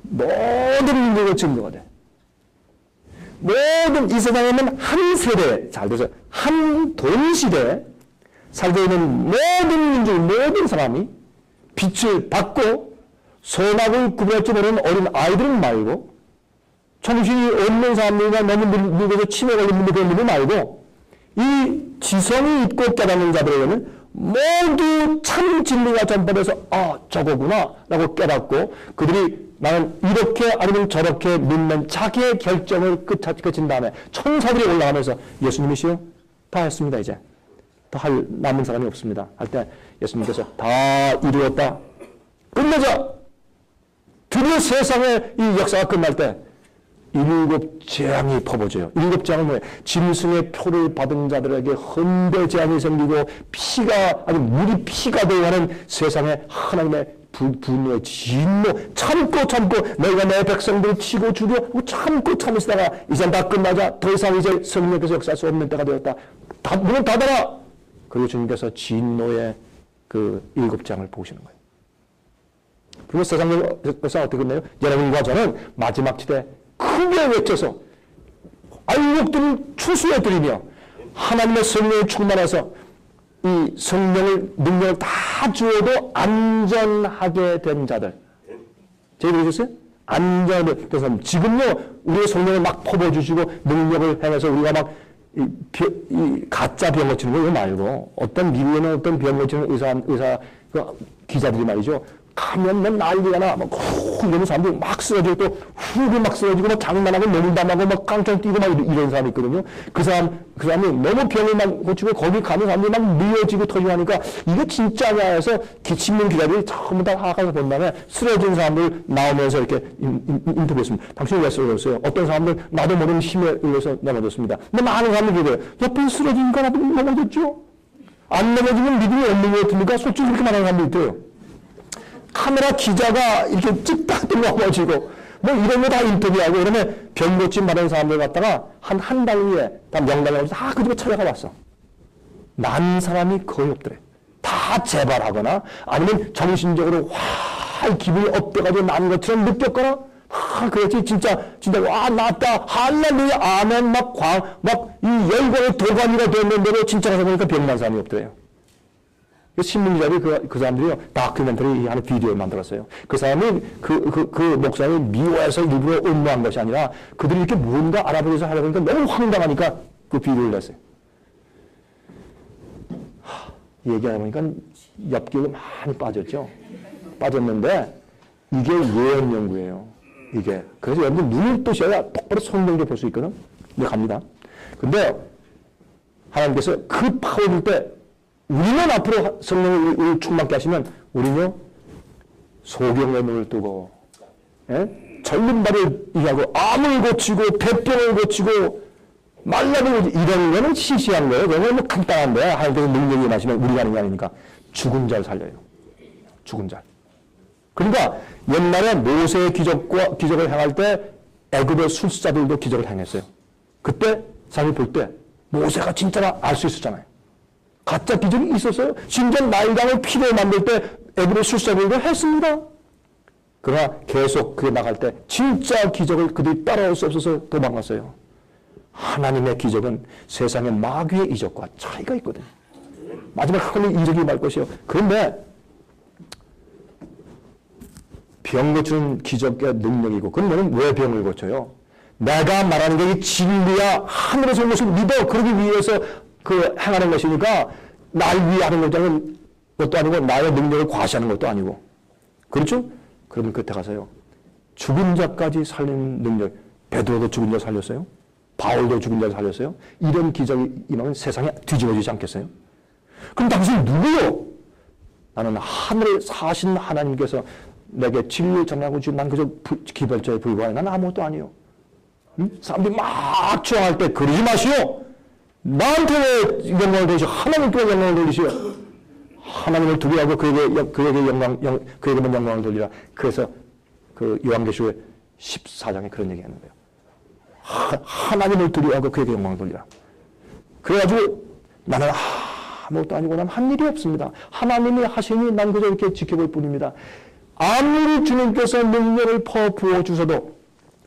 모든 문제가 증거가 돼. 모든 이 세상에는 한 세대, 잘 들으세요. 한 동시대에 살고 있는 모든 민족, 모든 사람이 빛을 받고 선악을 구별할 줄 모르는 어린 아이들은 말고 정신이 없는 사람들이나 너무 늙어서 치매 걸린 분들 말고 이 지성이 있고 깨닫는 자들에게는 모두 참 진리가 전파돼서 저거구나 라고 깨닫고 그들이 나는 이렇게 아니면 저렇게 믿는 자기의 결정을 끝인 다음에 천사들이 올라가면서 예수님이시여 다 했습니다. 이제 더 할 남은 사람이 없습니다. 할 때 예수님께서 다 이루었다. 끝내자. 드디어 세상의 이 역사가 끝날 때 일곱 재앙이 퍼부어져요. 일곱 재앙은 뭐예요? 짐승의 표를 받은 자들에게 헌데 재앙이 생기고 피가 아니 물이 피가 되어 가는 세상에 하나님의 분노의 진노 참고 너희가 내 백성들을 치고 죽여 참고 참으시다가 이제 다 끝나자 더 이상 이제 성령께서 역사할 수 없는 때가 되었다. 문을 닫아라. 그리고 주님께서 진노의 그 일곱 재앙을 보시는 거예요. 그리고 세상에서 어떻게 끝내요? 여러분과 저는 마지막 시대 크게 외쳐서 알곡들을 추수해드리며 하나님의 성령을 충만해서 이 성령을 능력을 다 주어도 안전하게 된 자들. 제가 보셨어요? 안전하게 된 사람. 지금요 우리의 성령을 막 퍼부어주시고 능력을 행해서 우리가 막 이 가짜 병 고치는 거 이거 말고 어떤 미국에는 어떤 병 고치는 의사 기자들이 말이죠. 가면 막 난리가 나. 막 이러는 사람들이 막 쓰러지고 또 후기 막 쓰러지고 막 장난하고 농담하고 막 깡총 뛰고 막 이런 사람이 있거든요. 그 사람이 너무 병을 막 고치고 거기 가는 사람들이 막 미어지고 터지고 하니까 이게 진짜냐 해서 신문 기자들이 전부 다 하가서 본 다음에 쓰러진 사람들 나오면서 이렇게 인터뷰했습니다. 당신이 왜 쓰러졌어요? 어떤 사람들 나도 모르는 힘에 의해서 넘어졌습니다. 근데 많은 사람들이 그래요. 옆에 쓰러지니까 나도 넘어졌죠? 안 넘어지면 믿음이 없는 것 같으니까 솔직히 그렇게 말하는 사람들이 있대요. 카메라 기자가 이렇게 찍다 넘어지고 뭐 이런 거 다 인터뷰하고 이러면 병 고침 받은 사람들 갖다가 한 달 후에 다 명단을 해서 다 그 집에 찾아가 봤어. 난 사람이 거의 없더래. 다 재발하거나 아니면 정신적으로 기분이 업돼가지고 난 것처럼 느꼈거나 그렇지 진짜 와 낫다 할렐루야 아멘 막 이 열광의 도가니가 됐는데도 진짜 가서 보니까 병난 사람이 없더래요. 신문기자들이 그 사람들이요 다큐멘터리 하는 비디오를 만들었어요. 그 사람이 그 목사님이 미워해서 일부러 음모한 것이 아니라 그들이 이렇게 뭔가 알아보기 위해서 하려고 하니까 너무 황당하니까 그 비디오를 냈어요. 얘기하다 보니까 엽기가 많이 빠졌죠. 빠졌는데 이게 예언 연구예요. 이게 그래서 여러분 눈을 뜨셔야 똑바로 성경을 볼 수 있거든. 이제 갑니다. 근데 하나님께서 그 파워를 때 우리는 앞으로 성령을 충만케 하시면 우리는요 소경의 눈을 뜨고 젊은 발을 이해하고 암을 고치고 폐병을 고치고 말라도 이런 거는 시시한 거예요. 그거는 뭐 간단한데 하나님께서 능력이 임하시면 우리가 하는 게 아니니까 죽은 자를 살려요. 죽은 자. 그러니까 옛날에 모세의 기적을 행할 때 애굽의 술사들도 기적을 행했어요. 그때 사람이 볼 때 모세가 진짜라 알 수 있었잖아요. 가짜 기적이 있었어요. 심지어 나일강을 피로 만들 때 애굽의 술사들도 했습니다. 그러나 계속 그게 나갈 때 진짜 기적을 그들이 따라올 수 없어서 도망갔어요. 하나님의 기적은 세상의 마귀의 이적과 차이가 있거든요. 마지막 하나님의 이적이 말 것이요. 그런데 병 고치는 기적의 능력이고 그럼 너는 왜 병을 고쳐요? 내가 말하는 게 진리야 하늘에서 온 것을 믿어 그러기 위해서 행하는 것이니까 날 위해 하는 것도 아니고 나의 능력을 과시하는 것도 아니고 그렇죠? 그러면 그때 가서요 죽은 자까지 살리는 능력 베드로도 죽은 자 살렸어요? 바울도 죽은 자 살렸어요? 이런 기적이 임하면 세상에 뒤집어지지 않겠어요? 그럼 당신 누구요? 나는 하늘에 사신 하나님께서 내게 진리를 전하고 지금 난 그저 기별자에 불과해. 난 아무것도 아니요. 응? 사람들이 막 추앙할 때 그러지 마시오. 나한테 왜 영광을 돌리시오? 하나님께 영광을 돌리시오. 하나님을 두려워하고 그에게만 영광을 돌리라. 그래서 그 요한계시록 14장에 그런 얘기 하는 거예요. 하나님을 두려워하고 그에게 영광을 돌리라. 그래가지고 나는 아무것도 아니고 난 한 일이 없습니다. 하나님이 하시니 난 그저 이렇게 지켜볼 뿐입니다. 아무리 주님께서 능력을 부어 주셔도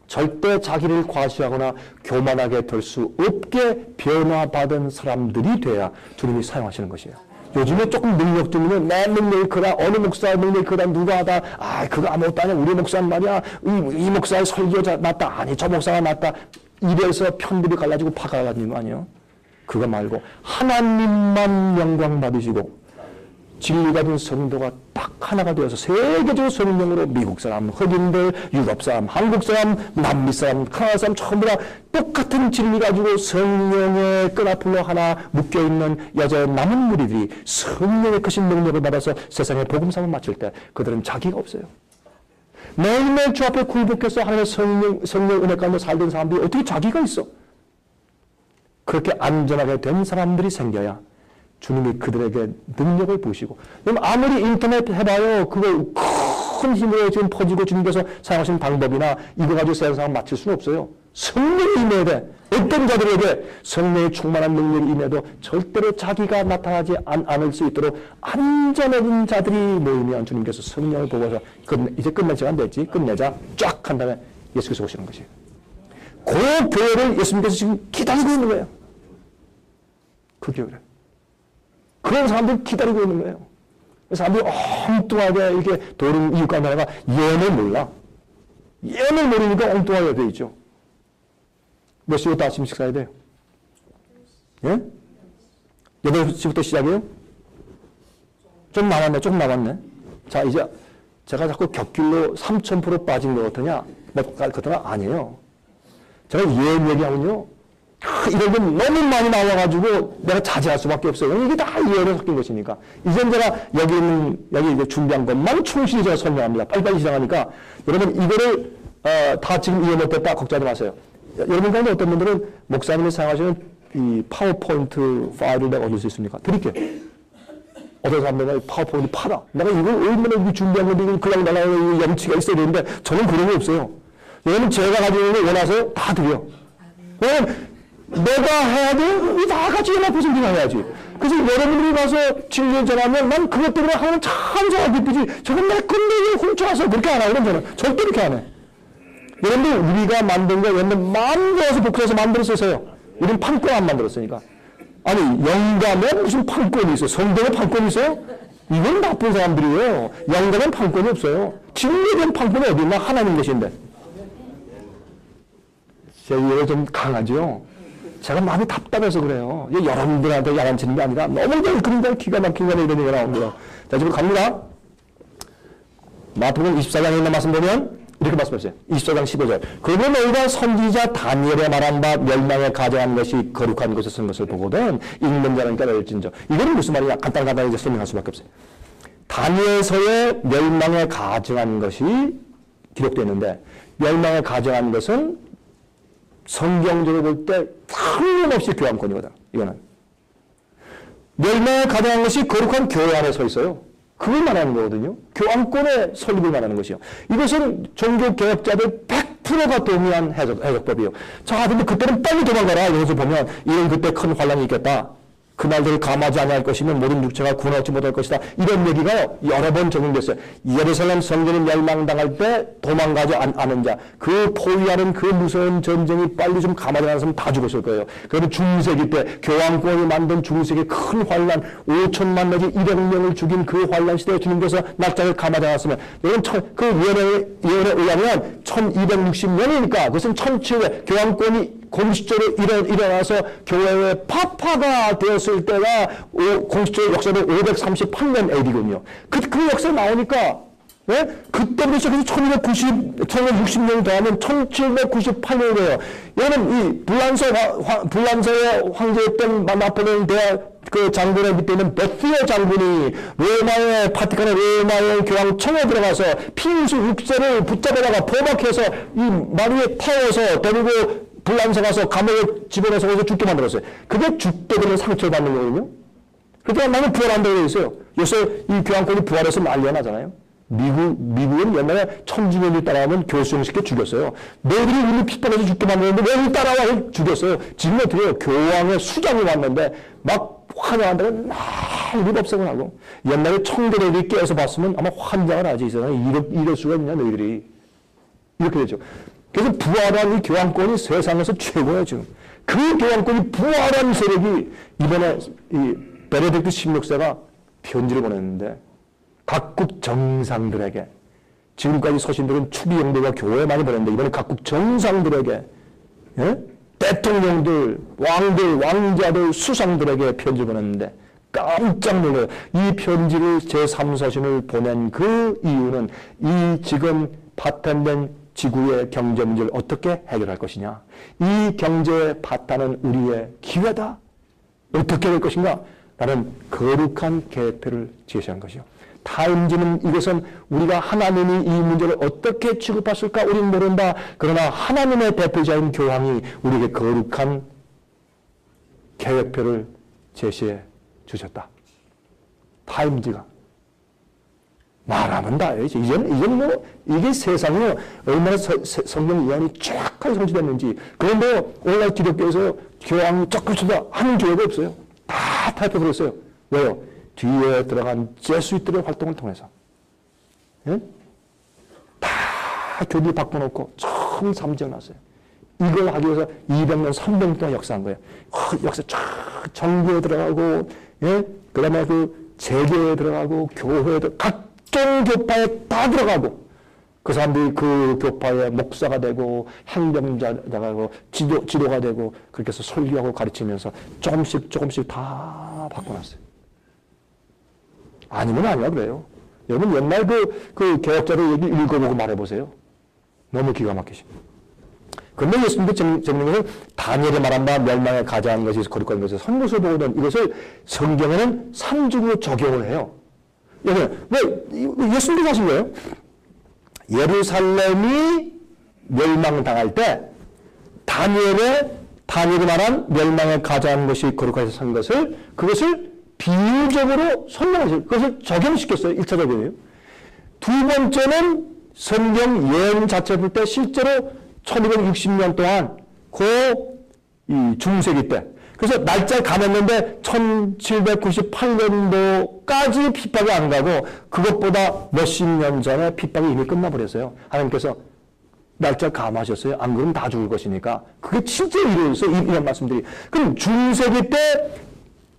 절대 자기를 과시하거나 교만하게 될 수 없게 변화받은 사람들이 돼야 주님이 사용하시는 것이에요. 요즘에 조금 능력 주면 내 능력이 크다, 어느 목사의 능력이 크다, 누가 하다, 그거 아무것도 아니야, 우리 목사는 말이야, 이 목사의 설교자 낫다, 아니 저 목사가 낫다, 이래서 편들이 갈라지고 파가 갈라지는 거 아니에요? 그거 말고 하나님만 영광 받으시고 진리 가진 성도가 딱 하나가 되어서 세계적 성령으로 미국 사람, 흑인들, 유럽 사람, 한국 사람, 남미 사람, 카나다 사람 전부 다 똑같은 진리 가지고 성령의 끈앞으로 하나 묶여있는 여자 남은 무리들이 성령의 크신 능력을 받아서 세상에 복음상을 마칠 때 그들은 자기가 없어요. 매일매일 주 앞에 굴복해서 하나님의 성령 은혜 가운데 살던 사람들이 어떻게 자기가 있어? 그렇게 안전하게 된 사람들이 생겨야 주님이 그들에게 능력을 보시고, 아무리 인터넷 해봐요. 그거 큰 힘으로 지금 퍼지고 주님께서 사용하신 방법이나 이거 가지고 세상을 마칠 수는 없어요. 성령이 임해야 돼. 어떤 자들에게 성령의 충만한 능력이 임해도 절대로 자기가 나타나지 않을 수 있도록 안전한 자들이 모이면 주님께서 성령을 보고서 이제 끝낼 시간 됐지. 끝내자. 쫙 한 다음에 예수께서 오시는 것이에요. 그 교회를 예수님께서 지금 기다리고 있는 거예요. 그 교회를. 그런 사람들 기다리고 있는 거예요. 사람들이 엉뚱하게 이렇게 도는 이유 가운데 하나가 예언을 몰라. 예언을 모르니까 엉뚱하게 돼 있죠. 몇 시부터 아침 식사해야 돼요? 예? 8시부터 시작해요? 좀 남았네, 조금 남았네. 자, 이제 제가 자꾸 격길로 3000% 빠진 것 같으냐? 그러나 아니에요. 제가 예언 얘기하면요. 이런 게 너무 많이 나와가지고 내가 자제할 수밖에 없어요. 이게 다 예언에 섞인 것이니까. 이젠 제가 여기 이제 준비한 것만 충실히 제가 설명합니다. 빨리빨리 시작하니까 여러분 이거를 다 지금 이해 못했다 걱정하지 마세요. 여러분 가운데 어떤 분들은 목사님이 사용하시는 이 파워포인트 파일을 내가 얻을 수 있습니까? 드릴게요. 어떤 사람들은 파워포인트 팔아. 내가 이걸 얼마나 준비한 건데 이걸 그냥 내가 염치가 있어야 되는데 저는 그런 게 없어요. 여러분 제가 가지고 있는 거 원하세요? 다 드려. 왜냐면 내가 해야 돼? 다 같이 연합해서 우리가 해야지. 그래서 여러분들이 가서 진리를 전하면 난 그것 때문에 하나님 참 좋아 기쁘지. 저건 내가 끝내기 훔쳐와서 그렇게 안 하거든 저는. 절대 그렇게 안 해. 여러분들 우리가 만든 거 여러분들 마음으로 해서 복사해서 만들었어요. 우리는 판권 안 만들었으니까. 아니 영감에 무슨 판권이 있어요? 성경에 판권이 있어요? 이건 나쁜 사람들이에요. 영감엔 판권이 없어요. 진리에 대한 판권이 어디 있나? 하나님 계신데. 제 이해가 좀 강하죠? 제가 마음이 답답해서 그래요. 여러분들한테 야단치는 게 아니라 너무 그런 기가 막힌 거네 이런 얘기가 나옵니다. 자, 지금 갑니다. 마태복음 24장에 있는 말씀 보면 이렇게 말씀하세요. 24장 15절. 그러면 너희가 선지자 다니엘의 말한 바 멸망에 가져간 것이 거룩한 곳에 쓴 것을 보거든 읽는 자는 깨달을진저. 이거는 무슨 말이냐? 간단하게 설명할 수밖에 없어요. 다니엘서에 멸망에 가져간 것이 기록되어 있는데 멸망에 가져간 것은 성경적으로 볼 때 틀림없이 교환권이거든. 이거는. 멸망에 가져간 것이 거룩한 교회 안에 서 있어요. 그걸 말하는 거거든요. 교환권의 설립을 말하는 것이요. 이것은 종교개혁자들 100%가 동의한 해석법이에요. 자, 근데 그때는 빨리 도망가라. 이것을 보면 이런 그때 큰 환란이 있겠다. 그날들을 감하지 아니할 것이면 모든 육체가 구원하지 못할 것이다. 이런 얘기가 여러 번 적용됐어요. 예루살렘 성전이 멸망당할 때 도망가지 않은 자, 그 포위하는 그 무서운 전쟁이 빨리 좀 감하지 않았으면 다 죽었을 거예요. 그러면 중세기 때 교황권이 만든 중세기 큰 환란, 5천만 내지 1억 명을 죽인 그 환란 시대에 주님께서 낙장을 감하지 않았으면 여러분 그 예언에 의하면 1260년이니까 그것은 1700 교황권이 공식적으로 일어나서 교회의 파파가 되었을 때가 공식적으로 역사는 538년 AD군요. 그 역사 나오니까 예? 그때부터 시작해서 1260년이 더하면 1798년이 돼요. 여러분 이 불란서의 황제였던 나폴레옹 대학 그 장군의 밑에 있는 베티어 장군이 로마의 바티칸의 로마의 교황청에 들어가서 피우스 6세를 붙잡아다가 포박해서 이 마리에 태워서 데리고 불란서 가서 감옥에 집어넣어서 거기서 죽게 만들었어요. 그게 죽게 되면 상처를 받는 거거든요. 그러니까 나는 부활한다고 되어 있어요. 요새 이 교황권이 부활해서 난리가 나잖아요. 미국은 옛날에 천주교를 따라하면 교수형시켜 죽였어요. 너희들이 우리 핍박해서 죽게 만드는데 왜 우리 따라와? 죽였어요. 지금 어떻게 해요? 교황의 수장이 왔는데 막 환영한다고 난리 법석을 하고 옛날에 청교도들이 깨어서 봤으면 아마 환장을 하지 이 사람이 이럴 수가 있냐 너희들이. 이렇게 되죠. 그래서 부활한 이 교황권이 세상에서 최고예요 지금. 그 교황권이 부활한 세력이 이번에 이 베네딕트 16세가 편지를 보냈는데 각국 정상들에게 지금까지 서신들은 추비 영도가 교회에 많이 보냈는데 이번에 각국 정상들에게 예? 대통령들, 왕들, 왕자들, 수상들에게 편지 보냈는데 깜짝 놀라요. 이 편지를 제3서신을 보낸 그 이유는 이 지금 파탄된 지구의 경제 문제를 어떻게 해결할 것이냐. 이 경제의 파탄은 우리의 기회다. 어떻게 될 것인가? 라는 거룩한 계획표를 제시한 것이요. 타임즈는 이것은 우리가 하나님이 이 문제를 어떻게 취급하실까 우리는 모른다. 그러나 하나님의 대표자인 교황이 우리에게 거룩한 계획표를 제시해 주셨다. 타임즈가. 말하면 다 알죠. 이제는 뭐, 이게 세상에 얼마나 성경 예언이 쫙하게 성취됐는지. 그런데 오늘날 기독교에서 교황이 조금씩 하는 교회가 없어요. 다 타협해버렸어요. 왜요? 뒤에 들어간 제수이트의 활동을 통해서. 예? 다 교리 바꿔놓고 처음 삼지어놨어요. 이걸 하기 위해서 200년, 300년 동안 역사한 거예요. 역사 쫙 정교에 들어가고, 예? 그 다음에 그 재교에 들어가고, 교회에 들어가고, 각종 교파에 다 들어가고, 그 사람들이 그 교파의 목사가 되고, 행정자가 되고, 지도가 되고, 그렇게 해서 설교하고 가르치면서 조금씩 다 바꿔놨어요. 아니면 아니야, 그래요. 여러분, 옛날 그 개혁자들 얘기 읽어보고 말해보세요. 너무 기가 막히십니다. 그런데 예수님도 재밌는 것은 다니엘이 말한 바 멸망에 가자한 것이 거룩한 것을 선고서 보거든 이것을 성경에는 삼중으로 적용을 해요. 왜 예수님도 하신 거예요? 예루살렘이 멸망당할 때 다니엘이 말한 멸망에 가자한 것이 거룩하게 산 것을 그것을 비유적으로 설명하셨어요. 그것을 적용시켰어요. 1차 적용이에요. 두 번째는 성경 예언 자체 볼 때 실제로 1260년 동안 이 중세기 때 그래서 날짜에 감았는데 1798년도까지 핍박이 안 가고 그것보다 몇십 년 전에 핍박이 이미 끝나버렸어요. 하나님께서 날짜 감하셨어요. 안 그러면 다 죽을 것이니까. 그게 진짜 이루어졌어요. 이런 말씀들이. 그럼 중세기 때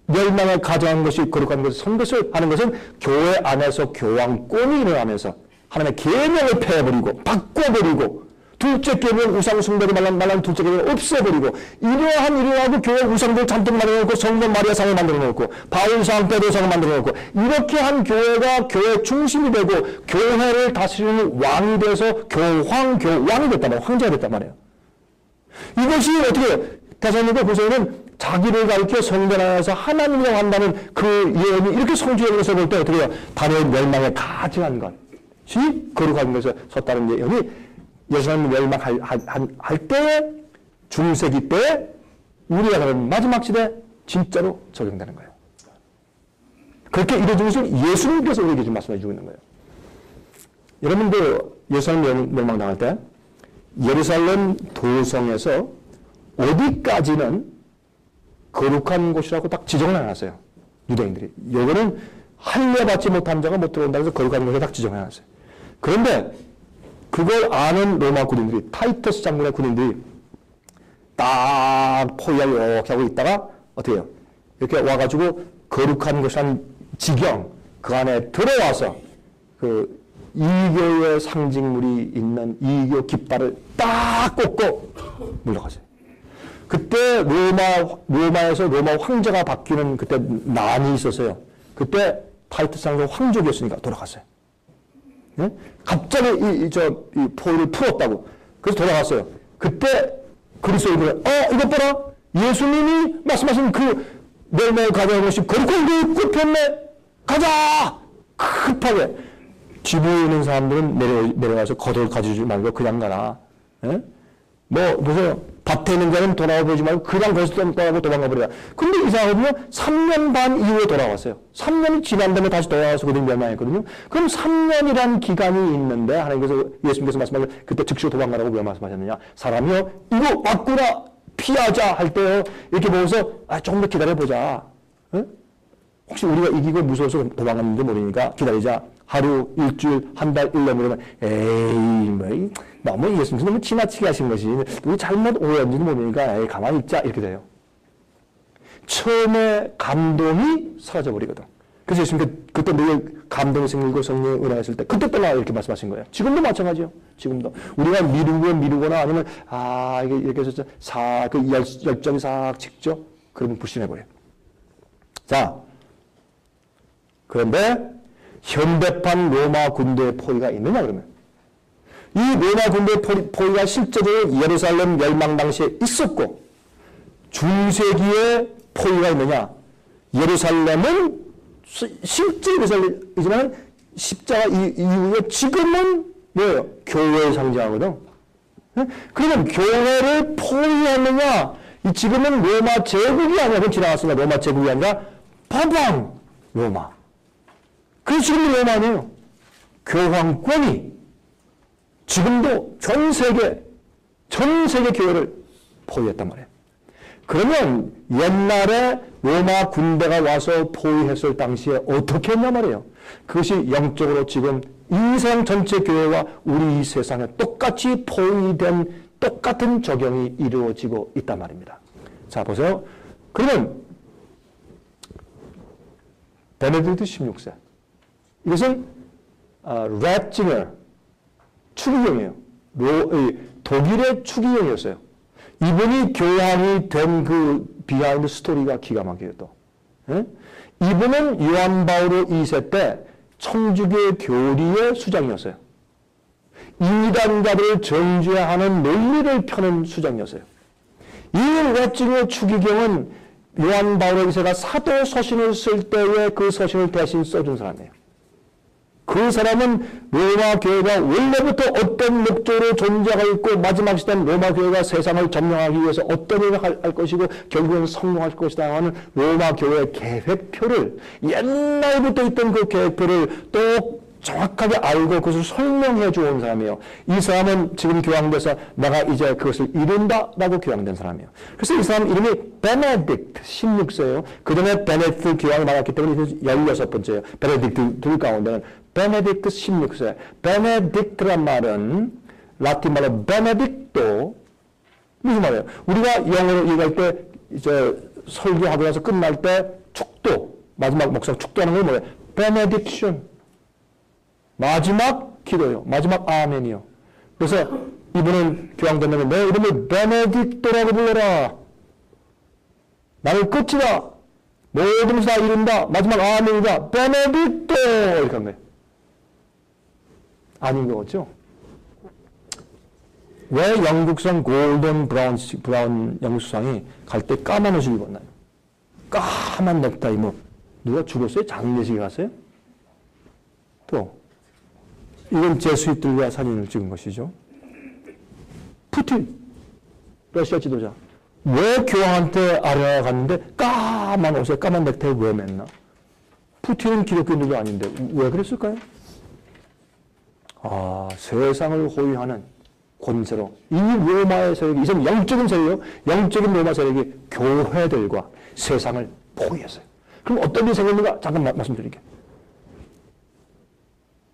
멸망을 가져간 것이 거룩한 것을 선 것을 하는 것은 교회 안에서 교황권이 일어나면서 하나님의 계명을 폐해버리고 바꿔버리고 둘째 계명 우상 숭배를 말한 둘째 계명을 없애버리고 이러하고 교회 우상들 잔뜩 만들어놓고 성모 마리아상을 만들어놓고 바울상 베드로상을 만들어놓고 이렇게 한 교회가 교회 중심이 되고 교회를 다스리는 왕이 돼서 교황이 됐단 말이에요. 황제가 됐단 말이에요. 이것이 어떻게 대사님과 보세요는 자기를 가리켜 성전 안에서 하나님이라고 한다는 그 예언이 이렇게 성취되면서 볼 때 어떻게 해요? 다니엘 멸망에 가증한 것이 거룩한 것을 섰다는 예언이 예수님 멸망할 때에 중세기 때에 우리가 가는 마지막 시대 진짜로 적용되는 거예요. 그렇게 이루어진 것을 예수님께서 우리에게 지금 말씀해 주고 있는 거예요. 여러분도 예루살렘 멸망당할 때 예루살렘 도성에서 어디까지는 거룩한 곳이라고 딱 지정을 해놨어요. 유대인들이. 요거는 할례받지 못한 자가 못 들어온다 해서 거룩한 곳에 딱 지정을 해놨어요. 그런데 그걸 아는 로마 군인들이 타이터스 장군의 군인들이 딱 포위하고 이렇게 하고 있다가 어떻게 해요? 이렇게 와가지고 거룩한 곳이란 지경 그 안에 들어와서 그 이교의 상징물이 있는 이교 깃발을 딱 꽂고 물러가세요. 그때 로마에서 로마 황제가 바뀌는 그때 난이 있었어요. 그때 타이터스 장군 황족이었으니까 돌아갔어요. 네? 갑자기 이 포위를 풀었다고. 그래서 돌아갔어요. 그때 그리스도인들은 이것 봐라. 예수님이 말씀하신 그 멸망을 가져온 것이 거룩한 게 굽혔네. 가자. 급하게. 지부에 있는 사람들은 내려가서 겉을 가지지 말고 그냥 가라. 네? 보세요. 밭에 있는 자는 돌아와 보지 말고 그냥 거기서 떠나고 도망가 버려라. 근데 이상하거든요. 3년 반 이후에 돌아왔어요. 3년이 지난 다음에 다시 돌아와서 그들이 멸망했거든요. 그럼 3년이란 기간이 있는데 하나님께서 예수님께서 말씀하신 그때 즉시 도망가라고 왜 말씀하셨느냐. 사람이요. 이거 왔구나. 피하자 할 때요. 이렇게 보면서 조금 더 기다려보자. 에? 혹시 우리가 이기고 무서워서 도망갔는지 모르니까 기다리자. 하루, 일주일, 한 달, 1년 그러면 너무 예수님께서 너무 지나치게 하신 것이 우리 잘못 오해한지도 모르니까 가만히 있자 이렇게 돼요. 처음에 감동이 사라져버리거든. 그래서 예수님께서 그때 너희 감동이 생기고 성령의 은혜했을 때 그때 떠나 이렇게 말씀하신 거예요. 지금도 마찬가지요. 지금도 우리가 미루거나 아니면 이게 이렇게 해서 열정이 싹 식죠. 그러면 불신해버려요. 자, 그런데 현대판 로마 군대의 포위가 있느냐 그러면 이 로마 군대의 포위가 실제로 예루살렘 멸망 당시에 있었고 중세기에 포위가 있느냐? 예루살렘은 실제 예루살렘이지만 십자가 이후에 지금은 뭐예요? 교회를 상징하거든. 그러면 교회를 포위했느냐? 지금은 로마 제국이 아니라 지나갔습니다. 로마 제국이 아니라 법왕 로마. 그래서 지금 로마 아니에요. 교황권이 지금도 전 세계 교회를 포위했단 말이에요. 그러면 옛날에 로마 군대가 와서 포위했을 당시에 어떻게 했냐 말이에요. 그것이 영적으로 지금 인생 전체 교회와 우리 이 세상에 똑같이 포위된 똑같은 적용이 이루어지고 있단 말입니다. 자, 보세요. 그러면 베네딕트 16세. 이것은 래칭을 추기경이에요. 독일의 추기경이었어요. 이분이 교황이 된 그 비하인드 스토리가 기가 막혀요 또. 예? 이분은 요한 바오로 2세 때 천주교 교리의 수장이었어요. 이단자들을 정죄하는 논리를 펴는 수장이었어요. 이 래칭의 추기경은 요한 바오로 2세가 사도 서신을 쓸 때에 그 서신을 대신 써준 사람이에요. 그 사람은 로마 교회가 원래부터 어떤 목적으로 존재하고 있고 마지막 시대는 로마 교회가 세상을 점령하기 위해서 어떤 일을 할 것이고 결국은 성공할 것이다 하는 로마 교회의 계획표를 옛날부터 있던 그 계획표를 또 정확하게 알고 그것을 설명해 주온 사람이에요. 이 사람은 지금 교황돼서 내가 이제 그것을 이룬다라고 교황된 사람이에요. 그래서 이 사람 이름이 베네딕트 16세예요. 그 전에 베네딕트 교황이 많았기 때문에 16번째예요. 베네딕트 가운데는 베네딕트 16세. 베네딕트란 말은 라틴 말로 베네딕토 무슨 말이에요? 우리가 영어로 얘기할 때 이제 설교하고 나서 끝날 때 축도 마지막 목사 축도하는 건 뭐예요? 베네딕션 마지막 기도요. 마지막 아멘이요. 그래서 이분은 교황되면 내 이름을 베네딕토라고 불러라. 나를 끝이다. 모든 것을 다 이룬다. 마지막 아멘이다. 베네딕토 이렇게 한 거예요. 아닌 거겠죠? 왜 영국성 골든 브라운 영국 수상이 갈 때 까만 옷을 입었나요? 까만 넥타이 뭐 누가 죽었어요? 장례식에 갔어요? 또 이건 제수입들과 사진을 찍은 것이죠. 푸틴 러시아 지도자 왜 교황한테 알아갔는데 까만 옷에 까만 넥타이 왜 맸나? 푸틴은 기독교인들도 아닌데 왜 그랬을까요? 아, 세상을 호위하는 권세로 이 로마의 세력이 이전 영적인 세력이요. 영적인 로마 세력이 교회들과 세상을 포위했어요. 그럼 어떤 일이 생겼는가? 잠깐 말씀드릴게요.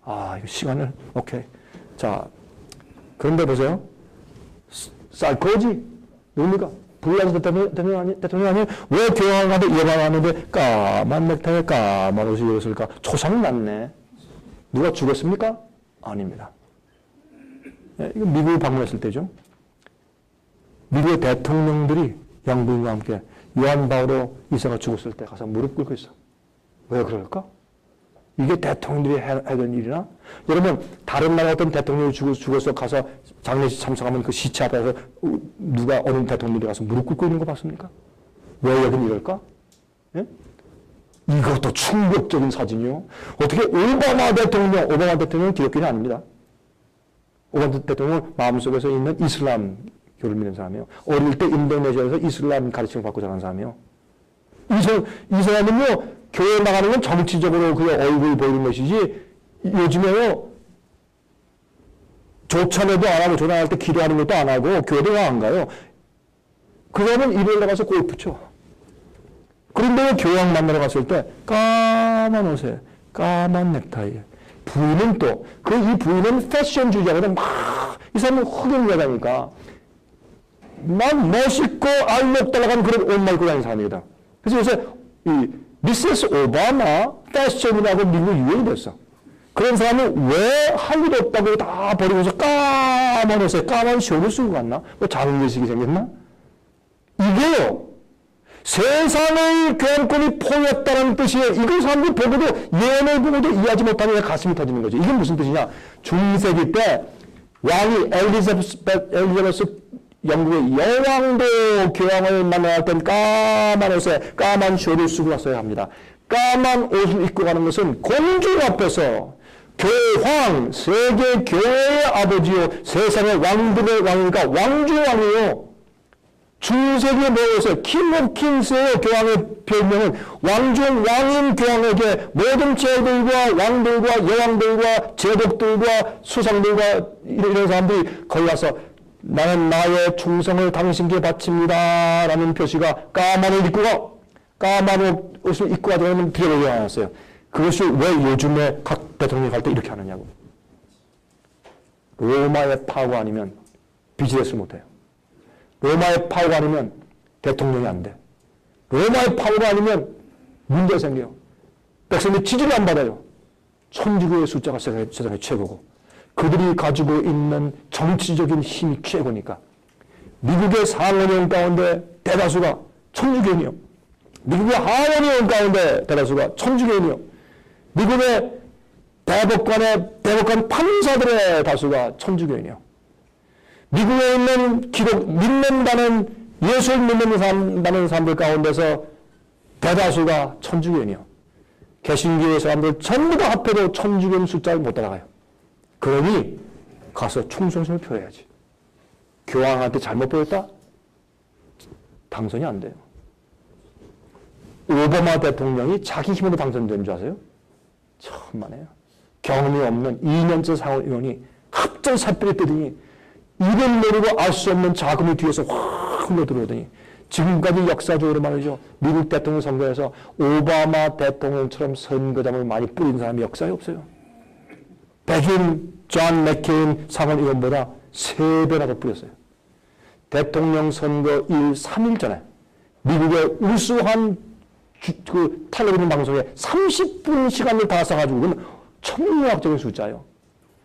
아, 이거 시간을 오케이. 자, 그런데 보세요. 사르코지 누굽니까? 불란서 대통령 아니에요? 왜 교황한테 예방하는데 까만 넥타이에 까만 옷을 입었을까? 초상 났네. 누가 죽었습니까? 아닙니다. 예, 이거 미국을 방문했을 때죠. 미국의 대통령들이 양부인과 함께 요한 바오로 2세가 죽었을 때 가서 무릎 꿇고 있어. 왜 그럴까? 이게 대통령들이 하던 일이나? 여러분, 다른 나라 어떤 대통령이 죽어서 가서 장례식 참석하면 그 시체 앞에서 누가 어느 대통령이 가서 무릎 꿇고 있는 거 봤습니까? 왜 여긴 이럴까? 예? 이것도 충격적인 사진이요. 어떻게 오바마 대통령은 기독교인이 아닙니다. 오바마 대통령은 마음속에서 있는 이슬람교를 믿는 사람이에요. 어릴 때 인도네시아에서 이슬람 가르침을 받고 자란 사람이에요. 이 사람은요, 교회 나가는 건 정치적으로 그의 얼굴 보이는 것이지, 요즘에요, 조찬회도 안 하고, 조찬할 때 기도하는 것도 안 하고, 교회도 안 가요. 그 사람은 일요일 나가서 골프 쳐. 그런데 교황 만나러 갔을 때 까만 옷에 까만 넥타이에 부인은 또 이 부인은 패션주의자거든. 이 사람은 흑인여자니까 막 멋있고 알록달록한 그런 옷만 입고 다니는 사람이거든. 그래서 요새 이 미세스 오바마 패션이라고 미국 유행이 됐어. 그런 사람은 왜 할 일 없다고 다 버리고서 까만 옷에 까만 쇼를 쓰고 갔나? 뭐 장례식이 생겼나? 이게요. 세상을 교환권이 포위했다는 뜻이에요. 이걸 사람들이 보고도 예언을 보고도 이해하지 못하면 가슴이 터지는 거죠. 이게 무슨 뜻이냐? 중세기 때 왕이 엘리자베스 영국의 여왕도 교황을 만날 땐 까만 옷에 까만 쇼를 쓰고 갔어야 합니다. 까만 옷을 입고 가는 것은 공주 앞에서 교황, 세계 교회의 아버지요, 세상의 왕들의 왕이니까 왕중왕이요. 중세기에 모여서 킹 오브 킹스의 교황의 별명은 왕중왕인 교황에게 모든 제들과 왕들과 여왕들과 제독들과 수상들과 이런 사람들이 거기 가서 나는 나의 충성을 당신께 바칩니다 라는 표시가 까만 옷을 입고 가, 까만 옷을 입고 가자면 드려보지 않았어요. 그것이 왜 요즘에 각 대통령이 갈 때 이렇게 하느냐고. 로마의 파워가 아니면 비즈니스를 못해요. 로마의 파워가 아니면 대통령이 안 돼. 로마의 파워가 아니면 문제가 생겨요. 백성들이 지지를 안 받아요. 천주교의 숫자가 세상에 최고고 그들이 가지고 있는 정치적인 힘이 최고니까. 미국의 상원의원 가운데 대다수가 천주교인이요. 미국의 하원의원 가운데 대다수가 천주교인이요. 미국의 대법관 판사들의 다수가 천주교인이요. 미국에 있는 믿는다는 예수를 믿는다는 사람들 가운데서 대다수가 천주교인이요. 개신교의 사람들 전부 다 합해도 천주교인 숫자를 못 따라가요. 그러니 가서 충성심을 표해야지. 교황한테 잘못 보였다? 당선이 안 돼요. 오바마 대통령이 자기 힘으로 당선된 줄 아세요? 천만에요. 경험이 없는 2년째 상원의원이 갑자기 살빼를 뜨더니 이름 모르고 알 수 없는 자금이 뒤에서 확 흘러들어오더니 지금까지 역사적으로 말이죠. 미국 대통령 선거에서 오바마 대통령처럼 선거담을 많이 뿌린 사람이 역사에 없어요. 백인 존 맥케인 상원의원보다 3배나 더 뿌렸어요. 대통령 선거 3일 전에 미국의 우수한 그 텔레비전 방송에 30분 시간을 다 써가지고 그건 천문학적인 숫자예요.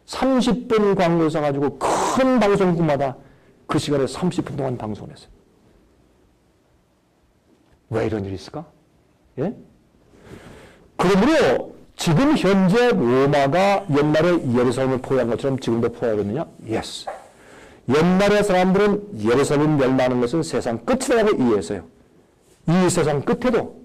30분 광고 써가지고 큰 방송국마다 그 시간에 30분 동안 방송을 했어요. 왜 이런 일이 있을까? 예? 그러므로 지금 현재 로마가 옛날에 예루살렘을 포위한 것처럼 지금도 포위하겠느냐? Yes. 옛날의 사람들은 예루살렘 멸망하는 것은 세상 끝이라고 이해했어요. 이 세상 끝에도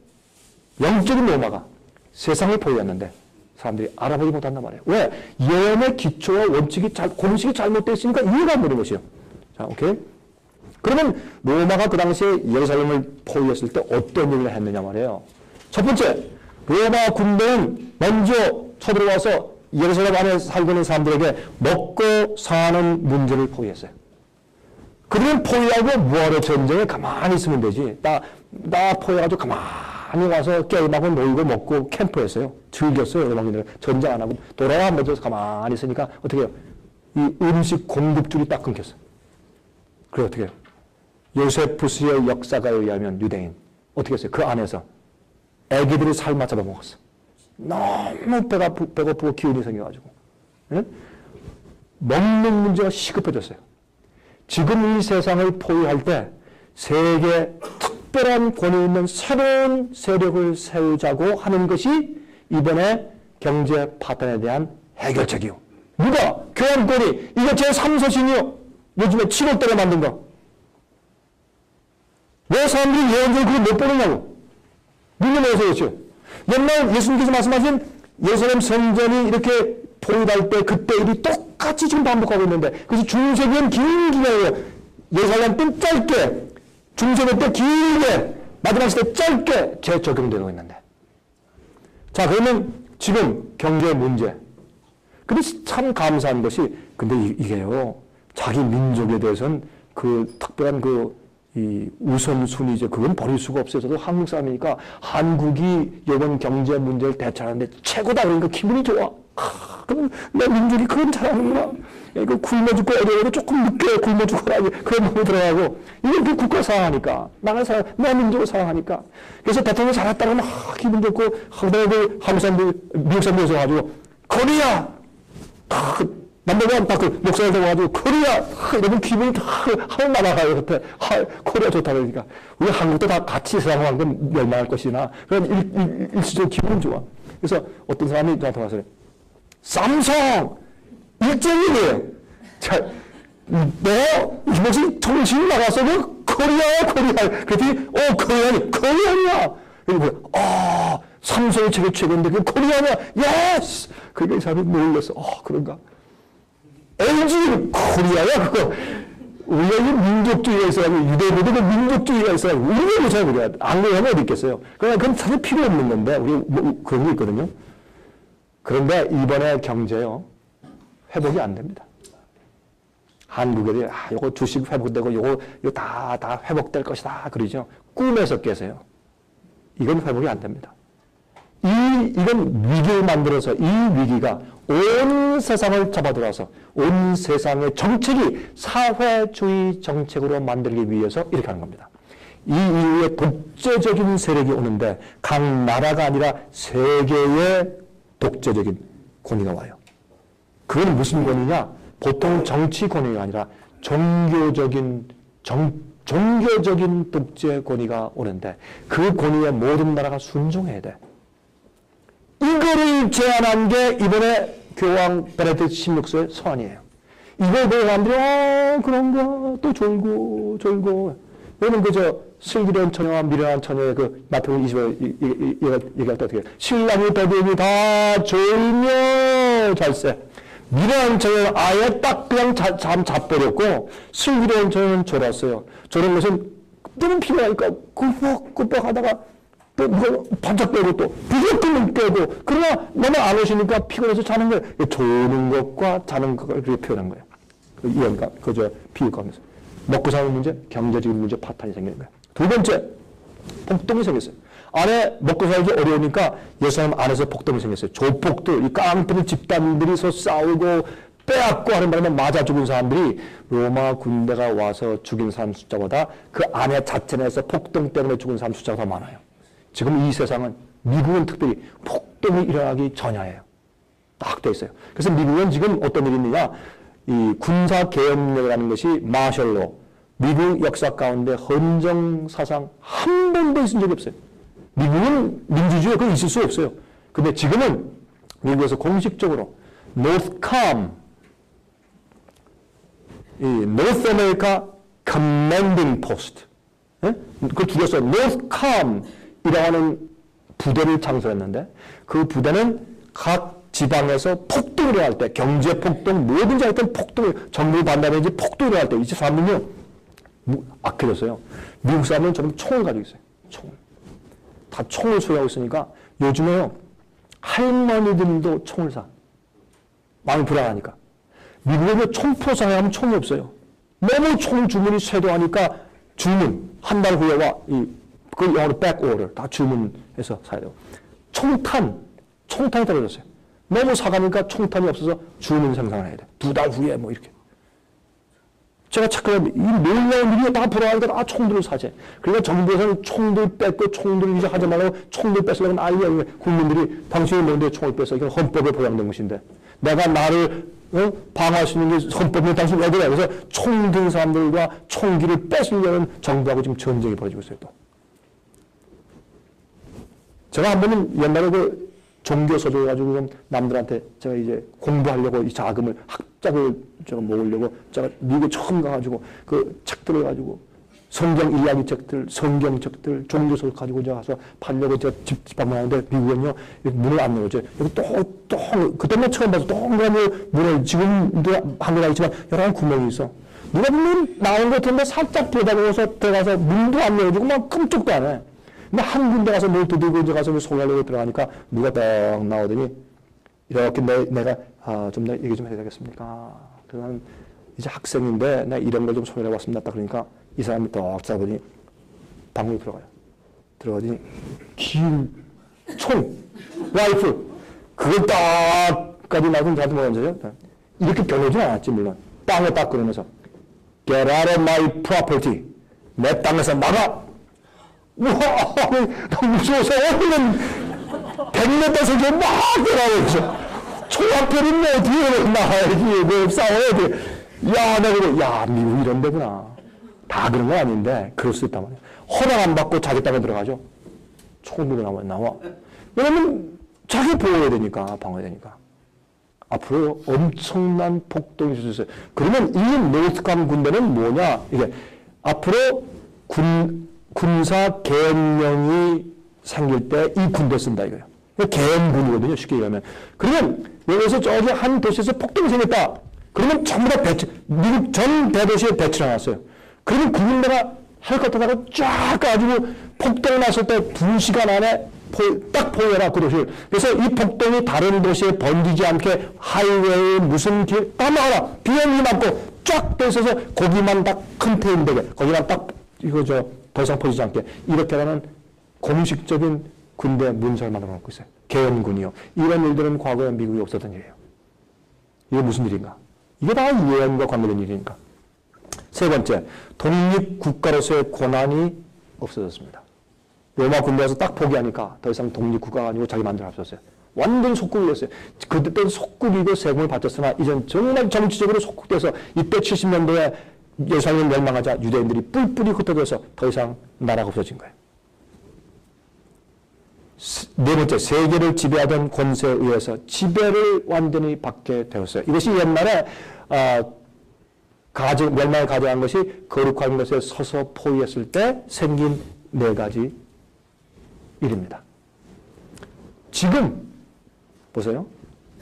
영적인 로마가 세상을 포위했는데 사람들이 알아보지 못한단 말이에요. 왜? 예언의 기초와 원칙이 공식이 잘못되어 있으니까 이해가 안 되는 것이에요. 자, 오케이? 그러면 로마가 그 당시에 예루살렘을 포위했을 때 어떤 일을 했느냐 말이에요. 첫 번째, 로마 군대는 먼저 쳐들어와서 예루살렘 안에 살고 있는 사람들에게 먹고 사는 문제를 포위했어요. 그러면 포위하고 뭐하러 전쟁에 가만히 있으면 되지. 나 포위해가지고 가만히 와서 게임하고 놀고 먹고 캠프했어요. 즐겼어요. 로마군들 전쟁 안 하고 돌아와 먼저 가만히 있으니까 어떻게 해요? 이 음식 공급줄이 딱 끊겼어. 그래 어떻게 해요? 요세푸스의 역사가에 의하면 유대인 어떻게 했어요? 그 안에서 애기들이 삶아 잡아먹었어. 너무 배고프고 기운이 생겨가지고. 예? 먹는 문제가 시급해졌어요. 지금 이 세상을 포위할 때 세계 특별한 권위 있는 새로운 세력을 세우자고 하는 것이 이번에 경제 파탄에 대한 해결책이요. 누가? 교환권이. 이게 제3서신이요. 요즘에 7월달에 만든 거. 왜 사람들이 예언적으로 그걸 못 보느냐고. 믿는 거였죠. 옛날 예수님께서 말씀하신 예루살렘 성전이 이렇게 포위될 때 그때 일이 똑같이 지금 반복하고 있는데 그래서 중세기는 긴 기간이에요. 예루살렘 때 짧게, 중세기 때 길게, 마지막 시대 짧게 재적용되고 있는데. 자, 그러면 지금 경제 문제. 근데 참 감사한 것이 근데 이게요. 자기 민족에 대해서는 그 특별한 이 우선순위죠. 그건 버릴 수가 없어요. 저도 한국 사람이니까 한국이 이번 경제 문제를 대처하는데 최고다. 그러니까 기분이 좋아. 그럼 내 민족이 그건 잘하는구나. 이거 굶어 죽고 어려워도 조금 늦게 굶어 죽어라. 그런 마음이 들어가고. 이건 그 국가 사랑하니까. 나를 내 민족을 사랑하니까. 그래서 대통령이 잘했다고 막 기분 좋고, 한국 사람들, 미국 사람들 오셔가지고, 코리아! 남들은 딱 그 목사를 들어가지고 코리아 이러면 기분이 다 하늘 날아가요. 그때 코리아 좋다 그러니까 우리 한국도 다 같이 세상과 멸망할 것이나 그런 일시적인 기분은 좋아. 그래서 어떤 사람이 저한테 와서 삼성 일정이에요. 자, 너 이것이 정신 나가서 그 코리아 그랬더니 코리아냐 그리고 삼성이 제일 최고인데 그 코리아냐 예스 그러니까 이 사람이 놀랐어. 그런가 LG 코리아야 그거 우리가 민족주의가 있어가지고 유대인들도 그 민족주의가 있어가지고 우리가 잘 모르겠어요. 안경이 어디 있겠어요. 그건 사실 필요 없는 건데 우리 뭐 그런 게 있거든요. 그런데 이번에 경제요 회복이 안 됩니다. 한국에도 요거 주식 회복되고 요거 다 회복될 것이다 그러죠. 꿈에서 깨세요. 이건 회복이 안 됩니다. 이건 위기를 만들어서 이 위기가 온 세상을 잡아들어서 온 세상의 정책이 사회주의 정책으로 만들기 위해서 이렇게 하는 겁니다. 이 이후에 독재적인 세력이 오는데 각 나라가 아니라 세계의 독재적인 권위가 와요. 그건 무슨 권위냐? 보통 정치 권위가 아니라 종교적인 독재 권위가 오는데 그 권위에 모든 나라가 순종해야 돼. 이거를 제안한 게 이번에 교황 베네딕트 16세의 서한이에요. 이걸 보고 사람들이 그런가 또 졸고 여러분 그저 슬기로운 처녀와 미련한 처녀의 그 마태복음 20절 얘기할 때 어떻게 해요? 신랑이 배부르니 다 졸며 잘세. 미련한 처녀는 아예 딱 그냥 잠 자버렸고 슬기로운 처녀는 졸았어요. 졸은 것은 너무 피곤하니까 꾸벅꾸벅 하다가 또 뭐 반짝 깨고 또 부적금은 깨고 그러나 너무 안 오시니까 피곤해서 자는 거예요. 조는 것과 자는 것을 그렇게 표현한 거예요. 이해가 그저 비유가면서 먹고 사는 문제, 경제적인 문제 파탄이 생기는 거예요. 두 번째 폭동이 생겼어요. 안에 먹고 살기 어려우니까 예수님 안에서 폭동이 생겼어요. 조폭들, 이 깡패들 집단들이 싸우고 빼앗고 하는 바람에 맞아 죽은 사람들이 로마 군대가 와서 죽인 사람 숫자보다 그 안에 자체 내에서 폭동 때문에 죽은 사람 숫자가 더 많아요. 지금 이 세상은 미국은 특별히 폭동이 일어나기 전야예요. 딱 돼 있어요. 그래서 미국은 지금 어떤 일이 있느냐, 이 군사개혁령이라는 것이 마셜로 미국 역사 가운데 헌정사상 한 번도 있은 적이 없어요. 미국은 민주주의에 그건 있을 수 없어요. 근데 지금은 미국에서 공식적으로 노스컴, 이 North America Commanding Post, 그걸 줄여서 노스컴이라고 하는 부대를 창설했는데 그 부대는 각 지방에서 폭동을 일어날 때, 경제 폭동, 뭐든지 할 때 폭동을, 정부 반대든지 폭동을 일어날 때, 이 사람은요, 악해졌어요. 미국 사람은 전부 총을 가지고 있어요. 총을. 다 총을 소유하고 있으니까 요즘에요, 할머니들도 총을 사. 마음이 불안하니까. 미국에는 총포상에 하면 총이 없어요. 너무 총 주문이 쇄도하니까 주문, 한 달 후에 와, 그걸 영어로 백오더, 다 주문해서 사야 돼요. 총탄이 떨어졌어요. 너무 사가니까 총탄이 없어서 주문 생산을 해야 돼. 2달 후에 뭐 이렇게. 제가 착각하면 이 놀라운 일이 다 불안하니까 다 총들을 사재. 그러니까 정부에서는 총들 뺏고 총들 이제 하지 말라고 총들 뺏으려면 아예 국민들이 당신이 뭔데 총을 뺏어. 이건 헌법에 보장된 것인데. 내가 나를 방어할 수 있는 게 헌법이면 당신 왜 그래? 그래서 총 든 사람들과 총기를 뺏으려는 정부하고 지금 전쟁이 벌어지고 있어요 또. 제가 한 번은 옛날에 그 종교 서적 가지고 남들한테 제가 이제 공부하려고 이 자금을 학자를 제가 모으려고 제가 미국에 처음 가가지고 그 책들을 가지고 성경 이야기 책들, 성경책들, 종교 서적 가지고 제가 가서 팔려고 제가 집 방문하는데 미국은요 문을 안 열어줘요. 여기 그때만 처음 봐서 동그란 문을 지금도 한국에 있지만 여러 가지 구멍이 있어. 누가 문 나온 것 같은데 살짝 들여다보고서 들어가서 문도 안 열어주고 막 끔찍도 안 해. 근데 한 군데 가서 뭘 두들고 이제 가서 소개하려고 들어가니까 누가 딱 나오더니 이렇게 내가 좀 얘기 좀 해야 되겠습니까? 그러면 이제 학생인데 내가 이런 걸 좀 소개해 왔습니다. 딱 그러니까 이 사람이 딱 잡으니 방문에 들어가요. 들어가더니 긴 총, 라이플 그걸 딱까지 나도 저한테 뭐라 하죠? 이렇게 겨누진 않았지 물론. 땅에 딱 그러면서 Get out of my property. 내 땅에서 나가. 우와, 너무 무서워서 오늘은 100m 석에 막 들어가면서 총학교는 뭐 뒤에 나와야지. 뭐 싸워야지. 야, 내가 그래. 야, 미국 이런 데구나. 다 그런 건 아닌데, 그럴 수 있단 말이야. 허락 안 받고 자기 땅에 들어가죠. 총 들고 나와. 왜냐면 자기 보호해야 되니까, 방어해야 되니까. 앞으로 엄청난 폭동이 있을 수 있어요. 그러면 이 노스캄 군대는 뭐냐? 이게 앞으로 군사 계엄령이 생길 때 이 군대 쓴다 이거예요. 계엄군이거든요. 쉽게 얘기하면. 그러면 여기서 저기 한 도시에서 폭동이 생겼다. 그러면 전부 다 미국 전 대도시에 배치를 해놨어요. 그러면 그 군대가 헬리콥터다가 쫙 가지고 폭동 났을 때 2시간 안에 딱 포위해라, 그 도시를. 그래서 이 폭동이 다른 도시에 번지지 않게 하이웨이 무슨 길 다 막아라. 비행기 맞고 쫙 떼서서 거기만 딱 컨테인 되게, 거기만 딱 이거 더 이상 퍼지지 않게 이렇게 하는 공식적인 군대 문서를 만들어 놓고 있어요. 계엄군이요. 이런 일들은 과거에 미국이 없었던 일이에요. 이게 무슨 일인가? 이게 다 유엔과 관계된 일이니까. 세 번째, 독립국가로서의 권한이 없어졌습니다. 로마 군대에서 딱 포기하니까 더 이상 독립국가가 아니고 자기 마음대로 할 수 없어요. 완전히 속국이 됐어요. 그때는 속국이고 세금을 바쳤으나 이젠 정말 정치적으로 속국돼서 이때 70년도에 예루살렘을 멸망하자 유대인들이 뿔뿔이 흩어져서 더 이상 나라가 없어진 거예요. 네 번째, 세계를 지배하던 권세에 의해서 지배를 완전히 받게 되었어요. 이것이 옛날에 멸망을 가져간 것이 거룩한 것에 서서 포위했을 때 생긴 네 가지 일입니다. 지금 보세요.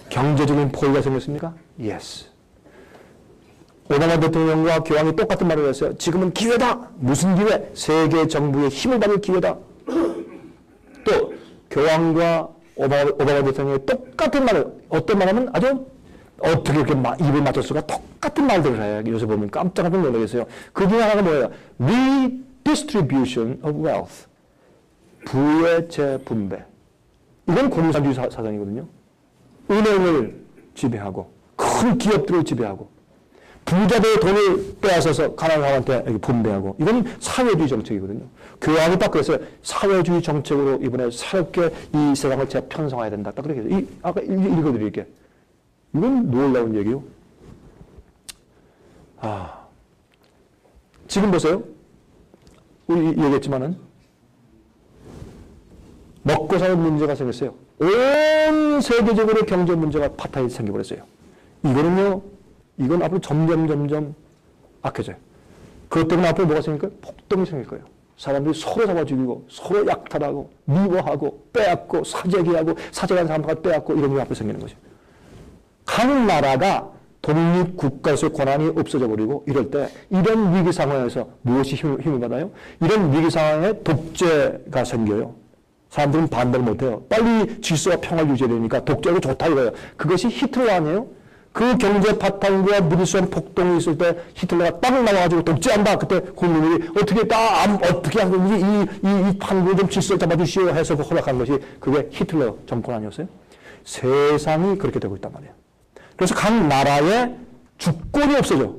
경제적인 포위가 생겼습니까? Yes. 오바마 대통령과 교황이 똑같은 말을 했어요. 지금은 기회다. 무슨 기회? 세계 정부의 힘을 받을 기회다. 또 교황과 오바마 대통령이 똑같은 말을, 어떤 말하면 아주 어떻게 이렇게 입을 맞출 수가 똑같은 말들을 해요. 요새 보면 깜짝 놀라겠어요. 그 중에 하나가 뭐예요? Redistribution of wealth. 부의 재분배. 이건 공산주의 사상이거든요. 은행을 지배하고 큰 기업들을 지배하고 부자들의 돈을 빼앗아서 가난한 사람한테 분배하고 이건 사회주의 정책이거든요. 교황이 딱 그랬어요. 사회주의 정책으로 이번에 새롭게 이 세상을 재편성해야 된다. 딱 그렇게 해서 아까 읽어드릴게요. 이건 놀라운 얘기요. 지금 보세요. 우리 얘기했지만은 먹고 사는 문제가 생겼어요. 온 세계적으로 경제 문제가 파탄이 생겨버렸어요. 이건 앞으로 점점 악해져요. 그것 때문에 앞으로 뭐가 생길 거예요? 폭동이 생길 거예요. 사람들이 서로 잡아 죽이고 서로 약탈하고 미워하고 빼앗고 사재기하고 사재기한 사람들과 빼앗고 이런 일이 앞으로 생기는 거죠. 각 나라가 독립국가에서 권한이 없어져 버리고 이럴 때 이런 위기 상황에서 무엇이 힘을 받아요? 이런 위기 상황에 독재가 생겨요. 사람들은 반대를 못해요. 빨리 질서와 평화를 유지해야 되니까 독재가 좋다 이거예요. 그것이 히틀러 아니에요? 그 경제 파탄과 무리수한 폭동이 있을 때 히틀러가 딱 나와가지고 독재한다. 그때 국민들이 어떻게 한 건지 이 판국을 좀 질서를 잡아주시오 해서 허락한 것이 그게 히틀러 정권 아니었어요? 세상이 그렇게 되고 있단 말이에요. 그래서 각 나라의 주권이 없어져.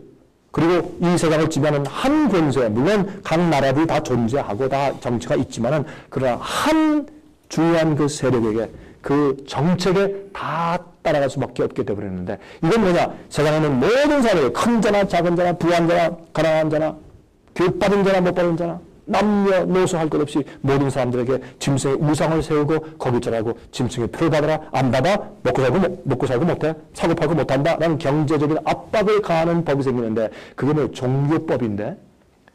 그리고 이 세상을 지배하는 한 권세, 물론 각 나라들이 다 존재하고 다 정치가 있지만은 그러나 한 중요한 그 세력에게 그 정책에 다 따라갈 수밖에 없게 되어버렸는데 이건 뭐냐? 세상에는 모든 사람이 큰 자나 작은 자나 부한 자나 가난한 자나 교육받은 자나 못 받은 자나 남녀노소 할 것 없이 모든 사람들에게 짐승의 우상을 세우고 거기 절하고 짐승의 표를 받아라 안 받아 먹고 살고 못해 사고 팔고 못한다 라는 경제적인 압박을 가하는 법이 생기는데 그게 뭐 종교법인데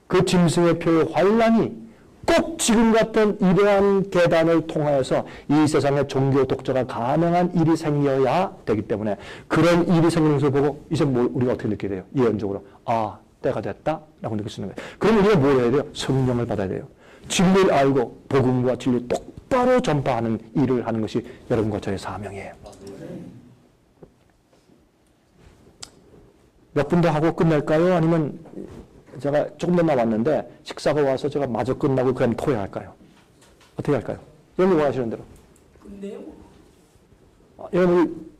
그 짐승의 표의 환란이 꼭 지금 같은 이러한 계단을 통하여서 이 세상에 종교 독재가 가능한 일이 생겨야 되기 때문에 그런 일이 생기는 것을 보고 이제 우리가 어떻게 느끼게 돼요? 예언적으로 때가 됐다 라고 느낄 수 있는 거예요. 그럼 우리가 뭘 해야 돼요? 성령을 받아야 돼요. 진리를 알고 복음과 진리를 똑바로 전파하는 일을 하는 것이 여러분과 저의 사명이에요. 몇 분 더 하고 끝낼까요? 아니면 제가 조금 더 남았는데 식사가 와서 제가 마저 끝나고 그럼 토해할까요? 어떻게 할까요? 여러분이 원하시는 대로. 끝내요? 여러분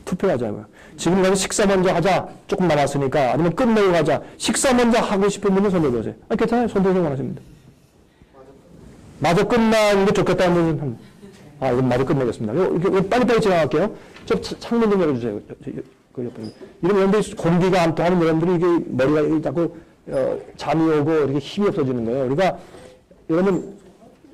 투표하자고요. 지금 가서 식사 먼저 하자. 조금 남았으니까. 아니면 끝내고 가자. 식사 먼저 하고 싶은 분은 손 들어보세요. 괜찮아요. 손 들어서 원하십니다. 마저 끝나는 게 좋겠다는 분은 이건 마저 끝내겠습니다. 빨리빨리 지나갈게요. 저 창문 좀 열어주세요. 그 옆에. 이런 여러분들이 공기가 안 통하는 여러분들이 이게 머리가 자꾸 잠이 오고 이렇게 힘이 없어지는 거예요. 그러니까 여러분,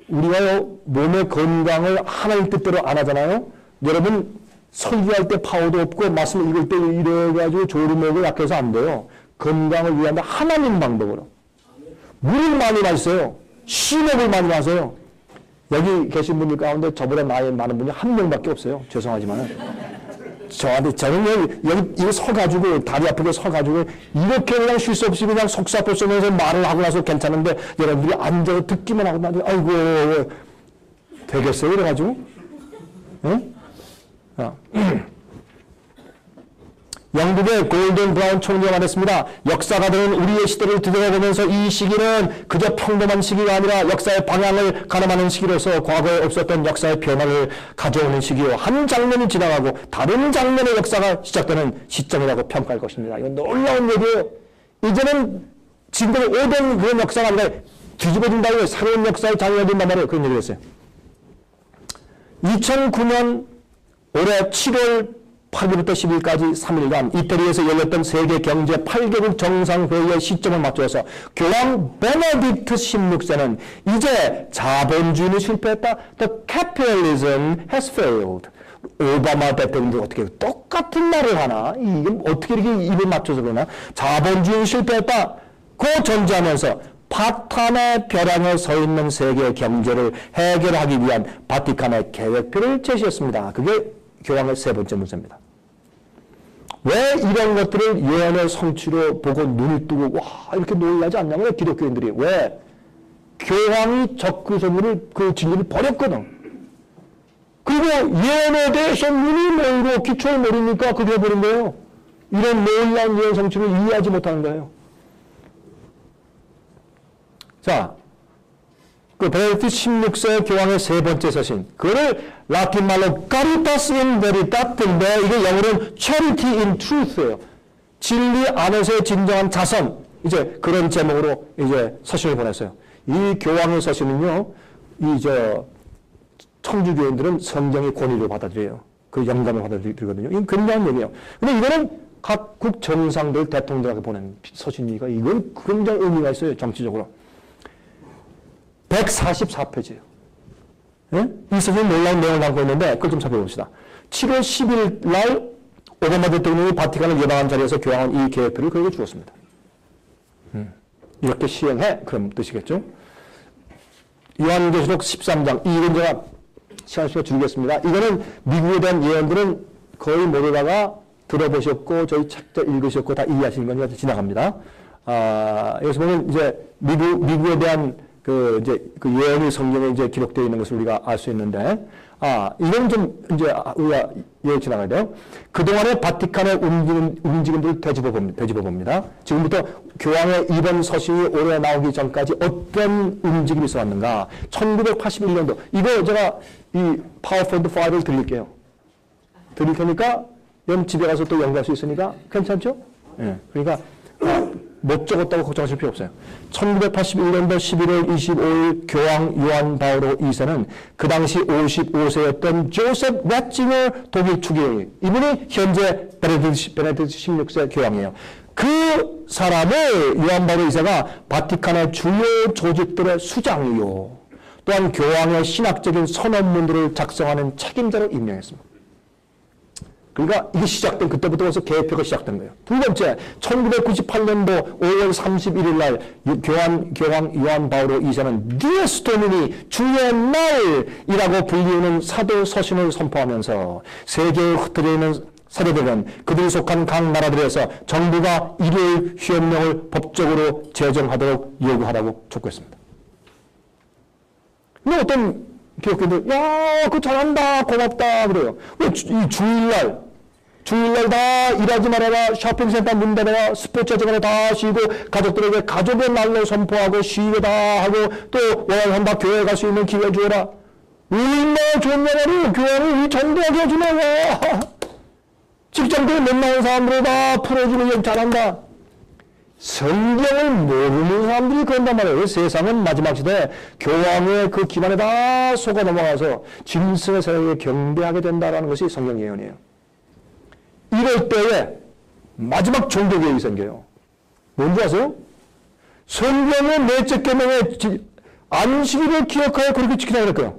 우리가요, 몸의 건강을 하나님 뜻대로 안 하잖아요. 여러분, 설교할 때 파워도 없고, 말씀 읽을 때 이래가지고 조리먹고 약해서 안 돼요. 건강을 위한 하나님 방법으로. 물을 많이 마세요. 시먹을 많이 마세요. 여기 계신 분들 가운데 저보다 나이 많은 분이 한 명밖에 없어요. 죄송하지만은. 저는 여기 이거 서가지고, 다리 아프게 서가지고, 이렇게 그냥 쉴 수 없이 그냥 속사포 쓰면서 말을 하고 나서 괜찮은데, 여러분들이 앉아서 듣기만 하고 나중에, 아이고, 되겠어요? 이래가지고. 응? 영국의 골든 브라운 총리가 말했습니다. 역사가들은 우리의 시대를 뒤돌아보면서 이 시기는 그저 평범한 시기가 아니라 역사의 방향을 가늠하는 시기로서 과거에 없었던 역사의 변화를 가져오는 시기요. 한 장면이 지나가고 다른 장면의 역사가 시작되는 시점이라고 평가할 것입니다. 이건 놀라운 얘기예요. 이제는 지금까지 오던 그런 역사가 아니라 뒤집어진다고 새로운 역사의 장면이 된단 말이에요. 그런 얘기를 했어요. 2009년 올해 7월 8일부터 10일까지 3일간 이태리에서 열렸던 세계 경제 8개국 정상회의의 시점을 맞춰서 교황 베네딕트 16세는 이제 자본주의는 실패했다. The capitalism has failed. 오바마 대통령도 어떻게 똑같은 말을 하나? 이게 어떻게 이렇게 입을 맞춰서 그러나? 자본주의는 실패했다. 그 전제하면서 바탄의 벼랑에 서 있는 세계 경제를 해결하기 위한 바티칸의 계획표를 제시했습니다. 그게 교황의 세 번째 문서입니다. 왜 이런 것들을 예언의 성취로 보고 눈을 뜨고 와 이렇게 놀라지 않냐면 기독교인들이 왜 교황이 적그리스도를 그 진리를 버렸거든. 그리고 예언에 대해서 눈이 멀고 기초를 모르니까 그게 버린 거예요. 이런 놀라운 예언 성취를 이해하지 못하는 거예요. 자, 그 베네딕트 16세 교황의 세 번째 서신, 그거를 라틴 말로 Caritas in Veritate인데 이게 영어로는 Charity in Truth예요. 진리 안에서의 진정한 자선, 이제 그런 제목으로 이제 서신을 보냈어요. 이 교황의 서신은요, 청주교인들은 성경의 권위를 받아들여요. 그 영감을 받아들이거든요. 이건 굉장한 얘기예요. 근데 이거는 각국 정상들 대통령들에게 보낸 서신이니까 이건 굉장히 의미가 있어요, 정치적으로. 144페이지예요. 예? 이 서신은 놀라운 내용을 담고 있는데 그걸 좀 살펴봅시다. 7월 10일 날 오바마 대통령이 바티칸을 예방한 자리에서 교황은 이 계획표를 그에게 주었습니다. 이렇게 시행해? 그런 뜻이겠죠. 요한계시록 13장, 이건 제가 시간 줄이겠습니다. 이거는 미국에 대한 예언들은 거의 모두 다가 들어보셨고 저희 책도 읽으셨고 다 이해하시는 거니까 지나갑니다. 여기서 보면 이제 미국에 대한 그 예언이 성경에 이제 기록되어 있는 것을 우리가 알 수 있는데, 이건 좀 이제 우리가 예언 지나가야 돼요. 그동안의 바티칸의 움직임들을 되짚어 봅니다. 지금부터 교황의 이번 서신이 올해 나오기 전까지 어떤 움직임이 있어왔는가. 1981년도, 이거 제가 이 파워포인트 파일을 드릴 테니까, 여러분 집에 가서 또 연구할 수 있으니까 괜찮죠? 예. 그러니까, 못 적었다고 걱정하실 필요 없어요. 1981년도 11월 25일 교황 요한 바오로 2세는 그 당시 55세였던 조셉 래칭어 독일 추기경이, 이분이 현재 베네딕트 16세 교황이에요. 그 사람을 요한 바오로 2세가 바티칸의 주요 조직들의 수장이요, 또한 교황의 신학적인 선언문들을 작성하는 책임자로 임명했습니다. 그러니까 이게 시작된, 그때부터 벌써 계획표가 시작된 거예요. 두 번째, 1998년도 5월 31일 날 교황 요한 바오로 2세는 디에스 도미니, 주의 날이라고 불리우는 사도 서신을 선포하면서 세계에 흩어져 있는 세대들은 그들이 속한 각 나라들에서 정부가 일요일 휴업령을 법적으로 제정하도록 요구하라고 촉구했습니다. 근데 어떤 기독교인들, 야, 그거 잘한다, 고맙다, 그래요. 왜 이 주일날 다 일하지 말아라, 쇼핑센터 문 닫아라, 스포츠 시간에 다 쉬고, 가족들에게 가족의 날로 선포하고, 쉬고 다 하고, 또 원한다, 교회 갈 수 있는 기회 주어라. 얼마나 좋냐고, 교회를 전도하게 해주냐고. 직장들이 못 나온 사람들을 다 풀어주고, 잘한다. 성경을 모르는 사람들이 그런단 말이에요. 세상은 마지막 시대에 교황의 그 기반에 다 속아 넘어가서 짐승의 세상에 경배하게 된다는 것이 성경 예언이에요. 이럴 때에 마지막 종교개혁이 생겨요. 뭔지 아세요? 성경의 넷째 계명에 안식일을 기억하여 그렇게 지키라 그랬고요.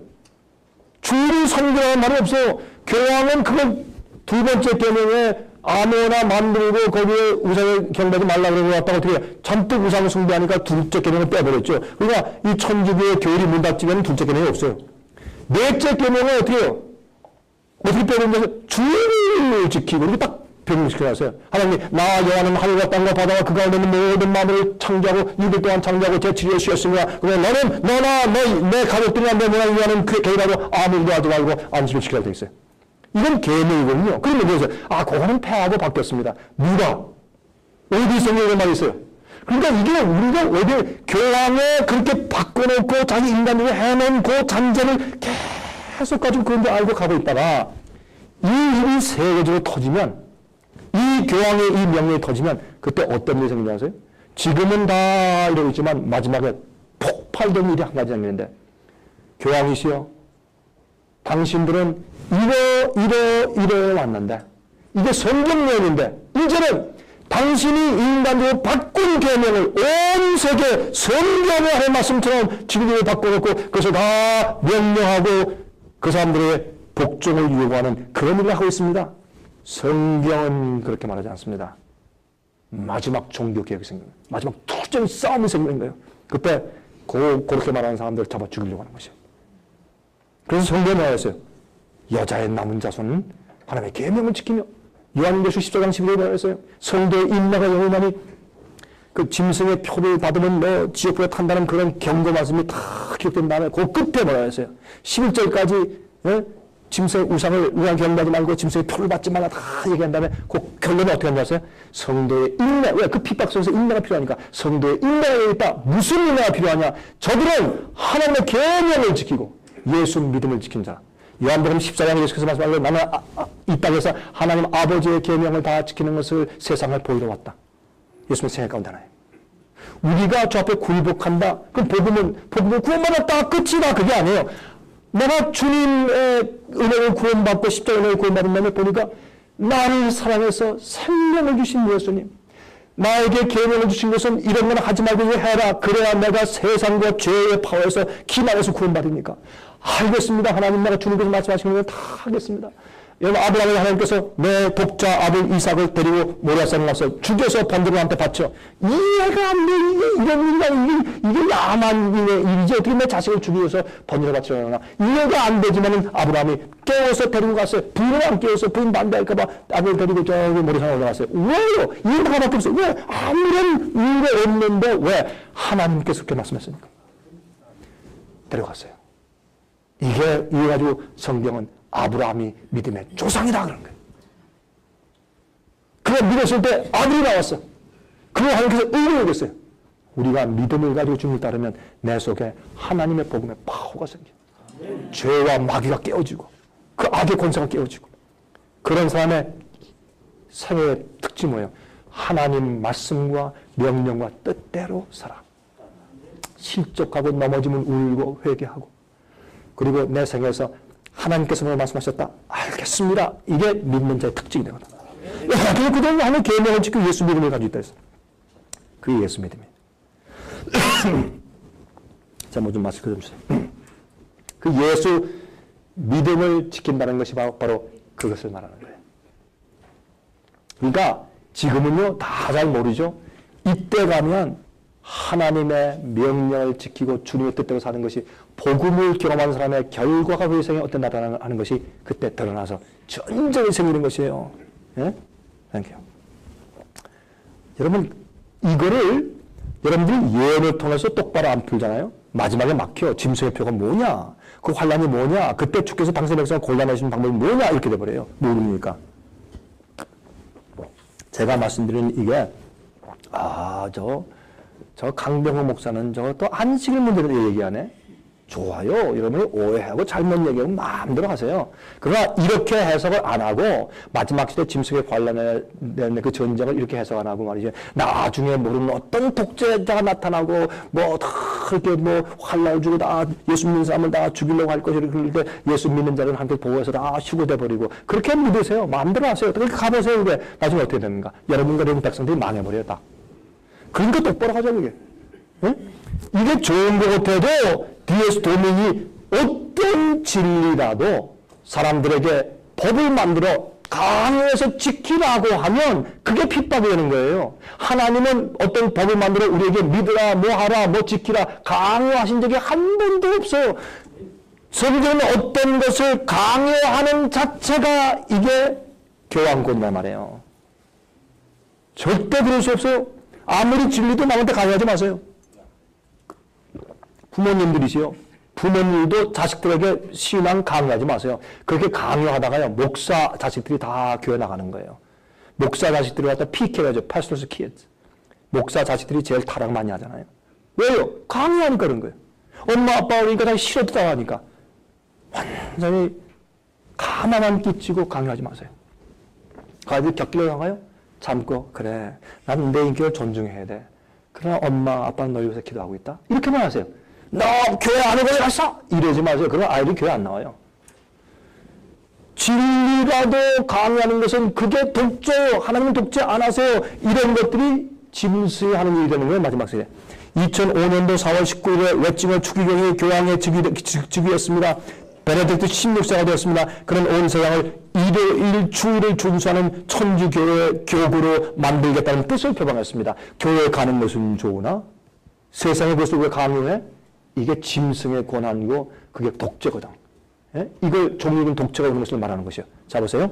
주일이 성경이라는 말이 없어요. 교황은 그걸 두 번째 계명에 아무나 만들고 거기에 우상을 경배하지 말라 그러고 왔다가 어떻게 잔뜩 우상을 숭배하니까 둘째 계명을 빼버렸죠. 그러니까 이 천주교의 교일이 문 닫히면 둘째 계명이 없어요. 넷째 계명은 어떻게 해요? 어떻게 빼버리면서 주일을 지키고 이렇게 딱 병행시켜놨어요. 하나님, 나 여호와는 하늘과 땅과 바다와 그 가운데 있는 모든 만물을 창조하고 6일 동안 창조하고 제7일에 쉬었으며 그러면 너는 너나 내 가족들이나 내 모양을 위하는 그 계획하고 아무 일도 하지 말고 안식을 지키라고 되어 있어요. 이건 계명이거든요. 그러면 그래서 그거는 폐하고 바뀌었습니다. 누가? 어디 성경에 말이 있어요? 그러니까 이게 우리가 어디 교황에 그렇게 바꿔놓고 자기 인간들이 해놓은 그 잔재를 계속 가지고 그런 줄 알고 가고 있다가 이 일이 세계적으로 터지면 이 교황의 이 명령이 터지면 그때 어떤 일이 생기는지 아세요? 지금은 다 이러고 있지만 마지막에 폭발된 일이 한 가지 생기는데 교황이시여 당신들은 이래 왔는데 이게 성경 예언인데 이제는 당신이 인간적으로 바꾼 계명을 온 세계 성경의 하나님의 말씀처럼 진리를 바꿔놓고 그것을 다 명령하고 그 사람들의 복종을 요구하는 그런 일을 하고 있습니다. 성경은 그렇게 말하지 않습니다. 마지막 종교개혁이 생기는 거예요. 마지막 투쟁 싸움이 생기는 거예요. 그때 그렇게 말하는 사람들을 잡아 죽이려고 하는 것이에요. 그래서 성경에 나와있어요. 여자의 남은 자손은 하나님의 계명을 지키며 요한계시록 14장 11절에 나와있어요. 성도의 인내가 영원하니 그 짐승의 표를 받으면 지옥불에 탄다는 그런 경고 말씀이 다 기록된 다음에 그 끝에 뭐라 했어요. 11절까지 짐승의 우상 경배하지 말고 짐승의 표를 받지 말라 다 얘기한 다음에 그 결론이 어떻게 하냐면 성도의 인내. 왜? 그 핍박 속에서 인내가 필요하니까 성도의 인내가 있다. 무슨 인내가 필요하냐? 저들은 하나님의 계명을 지키고 예수 믿음을 지킨 자. 요한복음 14장에 예수께서 말씀하시고 나는 이 땅에서 하나님 아버지의 계명을 다 지키는 것을 세상을 보이러 왔다. 예수님의 생애 가운데 하나예요. 우리가 저 앞에 굴복한다. 그럼 복음은 구원받았다. 끝이다. 그게 아니에요. 내가 주님의 은혜를 구원받고 십자가의 은혜를 구원받은 다음에 보니까 나를 사랑해서 생명을 주신 예수님. 나에게 계명을 주신 것은 이런 건 하지 말고 이거 해라. 그래야 내가 세상과 죄의 파워에서 기만해서 구원받으니까. 알겠습니다. 하나님 나라 주님께서 말씀하시는 걸 다 하겠습니다. 여러분 아브라함을 하나님께서 내 독자 아들 이삭을 데리고 모리아산에 가서 죽여서 번제물한테 바쳐. 이해가 안 돼. 이게 야만 일이지. 어떻게 내 자식을 죽여서 번제를 바치려나. 이해가 안 되지만은 아브라함이 깨워서 데리고 갔어요. 부인을 안 깨워서 부인 반대할까봐 아들 데리고 저기 모리아산에 올라갔어요. 왜요? 이유 하나밖에 없어요. 왜? 아무런 이유가 없는데 왜? 하나님께서 그렇게 말씀했으니까. 데려갔어요. 이게 가지고 성경은 아브라함이 믿음의 조상이다 그런 거예요. 그가 믿었을 때 아들이 나왔어. 그걸 하나님께서 의를 여겼어요. 우리가 믿음을 가지고 주님을 따르면 내 속에 하나님의 복음의 파워가 생겨. 죄와 마귀가 깨어지고 그 악의 권세가 깨어지고 그런 사람의 생애의 특징이 뭐예요? 하나님 말씀과 명령과 뜻대로 살아. 실족하고 넘어지면 울고 회개하고 그리고 내 생에서 하나님께서 오늘 말씀하셨다. 알겠습니다. 이게 믿는 자의 특징이 되거든. 그래서 그동안 하는 계명을 지키고 예수 믿음을 가지고 있다 했어. 그게 예수 믿음이에요. 자, 뭐 좀 마스크 좀 주세요. 그 예수 믿음을 지킨다는 것이 바로 그것을 말하는 거예요. 그러니까 지금은요 다 잘 모르죠. 이때 가면 하나님의 명령을 지키고 주님의 뜻대로 사는 것이 복음을 경험하는 사람의 결과가 그 세상에 어떤 나타나는 것이 그때 드러나서 전쟁이 생기는 것이에요. 예? 땡큐. 여러분 이거를 여러분들이 예언을 통해서 똑바로 안 풀잖아요. 마지막에 막혀. 짐승의 표가 뭐냐? 그 환란이 뭐냐? 그때 주께서 당신의 백성을 골라내시는 방법이 뭐냐? 이렇게 돼버려요. 모르니까. 제가 말씀드리는 이게 저 강병호 목사는 또 안식일 문제를 얘기하네. 좋아요. 여러분이 오해하고 잘못 얘기하고 마음대로 하세요. 그러나 이렇게 해석을 안 하고 마지막 시대 짐승에 관련된 그 전쟁을 이렇게 해석 안 하고 말이죠. 나중에 모르는 어떤 독재자가 나타나고 뭐 다 그렇게 뭐 활날 주고 다 예수 믿는 사람을 다 죽이려고 할 것이라 그럴 때 예수 믿는 자들은 한테 보호해서 다 휴거돼 버리고 그렇게 믿으세요. 마음대로 하세요. 그렇게 가보세요. 그래. 나중에 어떻게 됩니까? 여러분과 여러분 백성들이 망해버려요. 딱. 그러니까 똑바로 하자 그게. 응? 이게 좋은 것 같아도 디에스 도민이 어떤 진리라도 사람들에게 법을 만들어 강요해서 지키라고 하면 그게 핍박이 되는 거예요. 하나님은 어떤 법을 만들어 우리에게 믿으라, 뭐 하라, 뭐 지키라 강요하신 적이 한 번도 없어요. 성경은 어떤 것을 강요하는 자체가 이게 교환권이란 말이에요. 절대 그럴 수 없어요. 아무리 진리도 남한테 강요하지 마세요. 부모님들이시요. 부모님도 자식들에게 신앙 강요하지 마세요. 그렇게 강요하다가요. 목사 자식들이 다 교회 나가는 거예요. 목사 자식들이 갖다 PK가죠. Pastors Kids. 목사 자식들이 제일 타락 많이 하잖아요. 왜요? 강요하니까 그런 거예요. 엄마 아빠 오니까 다 싫어도 따라하니까. 완전히 가만한 끼치고 강요하지 마세요. 아이들 곁길로 나가요? 참고 그래. 나는 내 인격을 존중해야 돼. 그러나 엄마 아빠는 널 위해서 기도하고 있다. 이렇게만 하세요. 너 교회 안 오고 갔어? 이러지 마세요. 그럼 아이들이 교회 안 나와요. 진리라도 강요하는 것은 그게 독재요. 하나님은 독재 안 하세요. 이런 것들이 짐승이 하는 일이 되는 거예요. 마지막 세대. 2005년도 4월 19일에 웨칭을 추기경이 교황의 즉위했습니다. 베네딕트 16세가 되었습니다. 그는 온 세상을 일요일 주일을 준수하는 천주교회 교구로 만들겠다는 뜻을 표방했습니다. 교회에 가는 것은 좋으나 세상에 그것을 왜 강요해? 이게 짐승의 권한이고 그게 독재거든. 예? 이걸 종류는 독재가 오는 것을 말하는 것이요. 자 보세요.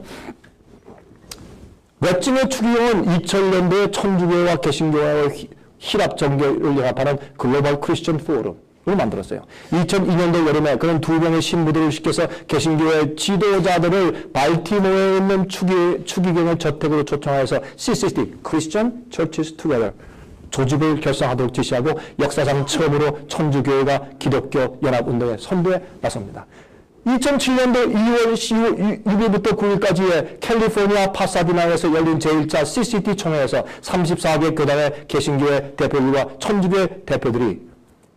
웨칭의 추기경은 2000년도에 천주교회와 개신교회의 희랍 정교를 연합하는 글로벌 크리스천 포럼을 만들었어요. 2002년도 여름에 그런 두 명의 신부들을 시켜서 개신교회 지도자들을 발티모어에 있는 추기경의 저택으로 초청해서 CCT, Christian Churches Together 조직을 결성하도록 지시하고 역사상 처음으로 천주교회가 기독교 연합운동의 선두에 나섭니다. 2007년도 2월 6일부터 9일까지의 캘리포니아 파사디나에서 열린 제1차 CCT 총회에서 34개 교단의 개신교회 대표들과 천주교회 대표들이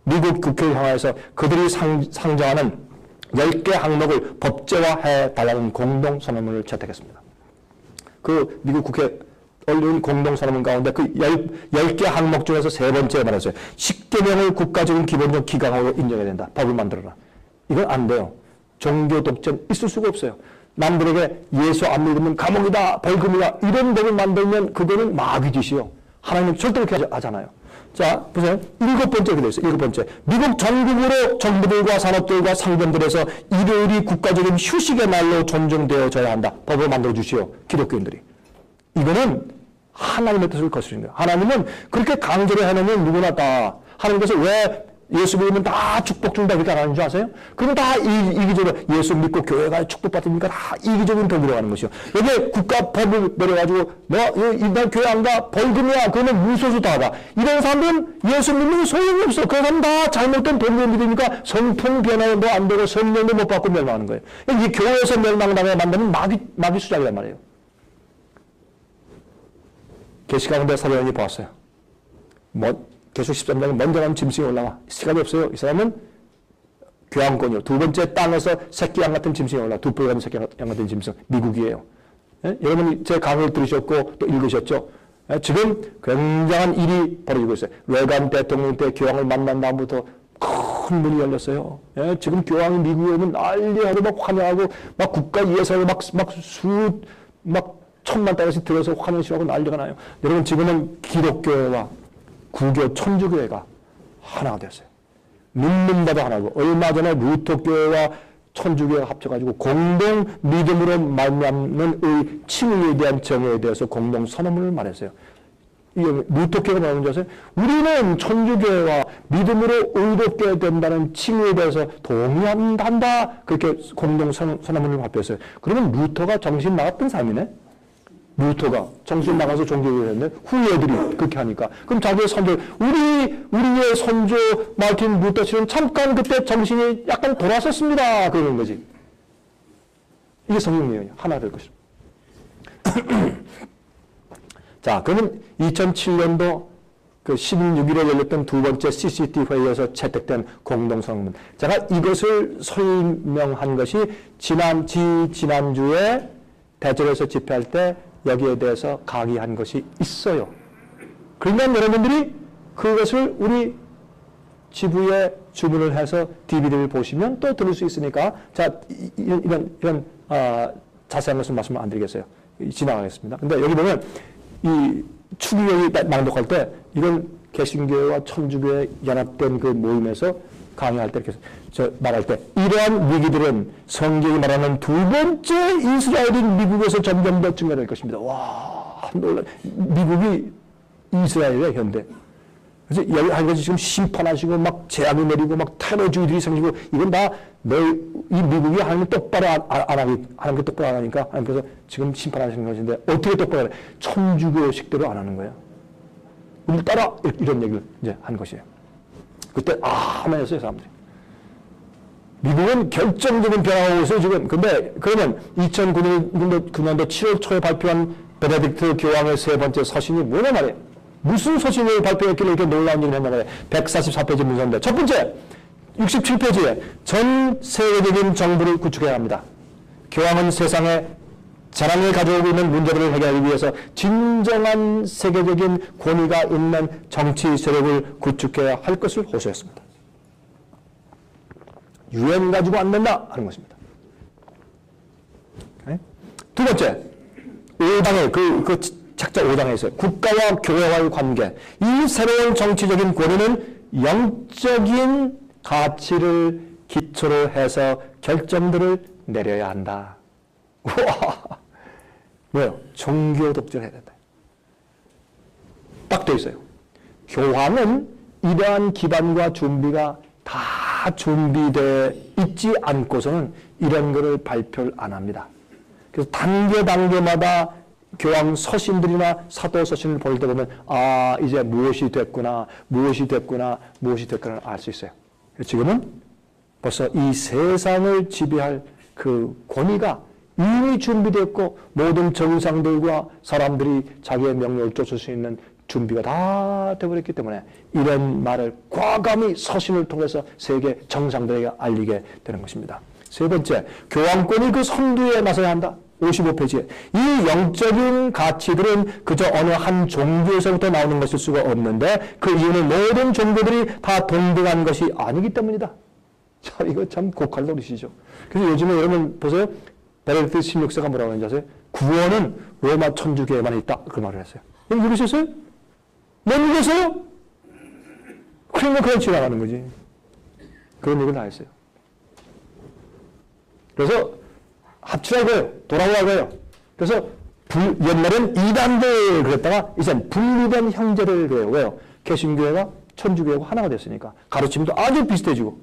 미국 국회를 향하여서 그들이 상정하는 10개 항목을 법제화해 달라는 공동선언문을 채택했습니다. 그 미국 국회 올린 공동선언문 가운데 그 10개 항목 중에서 세 번째 말했어요. 10개명을 국가적인 기본적 기강으로 인정해야 된다. 법을 만들어라. 이건 안 돼요. 종교 독재는 있을 수가 없어요. 남들에게 예수 안 믿으면 감옥이다, 벌금이다 이런 법을 만들면 그거는 마귀짓이요. 하나님은 절대 그렇게 하잖아요. 자, 보세요. 7번째 이렇게 되어 있어요. 7번째. 미국 전국으로 정부들과 산업들과 상점들에서 일요일이 국가적인 휴식의 날로 존중되어져야 한다. 법을 만들어 주시오. 기독교인들이. 이거는 하나님의 뜻을 거스르는 거예요. 하나님은 그렇게 강제로 해놓으면 누구나 다 하나님께서 왜 예수 믿으면 다 축복 준다 그렇게 안 하는 줄 아세요? 그러면 다 이기적으로 예수 믿고 교회가 축복받으니까 다 이기적인 돈으로 가는 것이요. 여기 국가 법을 내려가지고 너 교회 안 가? 벌금이야. 그러면 무소수 다 하다. 이런 사람들은 예수 믿는 게 소용이 없어. 그 사람은 다 잘못된 돈으로 믿으니까 성품 변화도 안 되고 성령도 못 받고 멸망하는 거예요. 이 교회에서 멸망당해 만드는 마귀 수작이란 말이에요. 계시 가운데 사도행전이 보았어요. 계속 13장에 먼저 가면 짐승이 올라와. 시간이 없어요. 이 사람은 교황권이요. 두 번째 땅에서 새끼양 같은 짐승이 올라와. 두 뿔 가는 새끼양 같은 짐승. 미국이에요. 예? 여러분이 제 강의를 들으셨고 또 읽으셨죠? 예? 지금 굉장한 일이 벌어지고 있어요. 레간 대통령 때 교황을 만난 다음부터 큰 문이 열렸어요. 예? 지금 교황이 미국에 오면 난리하고 막 환영하고 막 국가 예산을 막 천만 달러씩 들어서 환영식하고 난리가 나요. 여러분 지금은 기독교회와 구교 천주교회가 하나가 되었어요. 믿는 바도 하나고 얼마 전에 루터교회와 천주교회가 합쳐가지고 공동 믿음으로 말미암는 의 칭의에 대한 정의에 대해서 공동 선언문을 말했어요. 루터교회가 뭐라는 줄 아세요? 우리는 천주교회와 믿음으로 의롭게 된다는 칭의에 대해서 동의한다. 그렇게 공동 선언문을 발표했어요. 그러면 루터가 정신 나갔던 사람이네. 루터가 정신 나가서 종교를 했는데 후에 애들이 그렇게 하니까 그럼 자기의 선조 우리의 선조 마르틴 루터 씨는 잠깐 그때 정신이 약간 돌아섰습니다 그러는 거지. 이게 성경이에요. 하나 될 것입니다. 자, 그러면 2007년도 그 16일에 열렸던 두 번째 CCT 회의에서 채택된 공동성문. 제가 이것을 설명한 것이 지난주에 대전에서 집회할 때 여기에 대해서 강의한 것이 있어요. 그러면 여러분들이 그것을 우리 지부에 주문을 해서 DVD를 보시면 또 들을 수 있으니까 자, 이런 자세한 것은 말씀을 안 드리겠어요. 지나가겠습니다. 근데 여기 보면 이 추기경이 낭독할 때 이건 개신교와 천주교의 연합된 그 모임에서 강의할 때 이렇게 말할 때 이러한 위기들은 성경이 말하는 두 번째 이스라엘인 미국에서 점점 더 증가될 것입니다. 와, 놀라. 미국이 이스라엘의 현대. 그래서 여기 한 가지 지금 심판하시고 막 재앙이 내리고 막 테러주의들이 생기고 이건 다 이 미국이 하나님 똑바로 하나님 똑바로 안 하니까 하나님께서 지금 심판하시는 것인데 어떻게 똑바로 안 해? 천주교식대로 안 하는 거예요. 우리 따라 이런 얘기를 이제 한 것이에요. 그때 아멘 했어요 사람들이. 미국은 결정적인 변화가 오고 있어요 지금. 근데 그러면 2009년도 7월 초에 발표한 베네딕트 교황의 세 번째 서신이 뭐냐 말이에요. 무슨 서신을 발표했길래 이렇게 놀라운 일을 했냐 말이에요. 144페이지 문서인데 첫 번째 67페이지에 전 세계적인 정부를 구축해야 합니다. 교황은 세상에 재난을 가져오고 있는 문제들을 해결하기 위해서 진정한 세계적인 권위가 있는 정치 세력을 구축해야 할 것을 호소했습니다. 유엔 가지고 안 된다 하는 것입니다. 두 번째 5장에 그 책자 5장에 있어요. 국가와 교회와의 관계. 이 새로운 정치적인 권위는 영적인 가치를 기초로 해서 결정들을 내려야 한다. 우와! 왜요? 종교 독재를 해야 된다. 딱 돼 있어요. 교황은 이러한 기반과 준비가 다 준비되어 있지 않고서는 이런 거를 발표를 안 합니다. 그래서 단계마다 교황 서신들이나 사도 서신을 볼 때 보면 이제 무엇이 됐구나 알 수 있어요. 지금은 벌써 이 세상을 지배할 그 권위가 이미 준비됐고 모든 정상들과 사람들이 자기의 명령을 쫓을 수 있는 준비가 다 되어버렸기 때문에 이런 말을 과감히 서신을 통해서 세계 정상들에게 알리게 되는 것입니다. 세 번째, 교황권이 그 선두에 나서야 한다. 55페이지에 이 영적인 가치들은 그저 어느 한 종교에서부터 나오는 것일 수가 없는데 그 이유는 모든 종교들이 다 동등한 것이 아니기 때문이다. 자, 이거 참 고칼 노릇이죠. 그래서 요즘에 여러분 보세요. 베네딕트 16세가 뭐라고 하는지 아세요? 구원은 로마 천주교에만 있다. 그 말을 했어요. 여러분 모르셨어요? 못 믿으세요? 그러면 그냥 지나가는 거지. 그런 얘기를 다 했어요. 그래서 합치라고요. 돌아오라고요. 그래서 옛날엔 이단들 그랬다가 이젠 분리된 형제들 그래요. 왜요? 개신교회가 천주교회가 하나가 됐으니까 가르침도 아주 비슷해지고.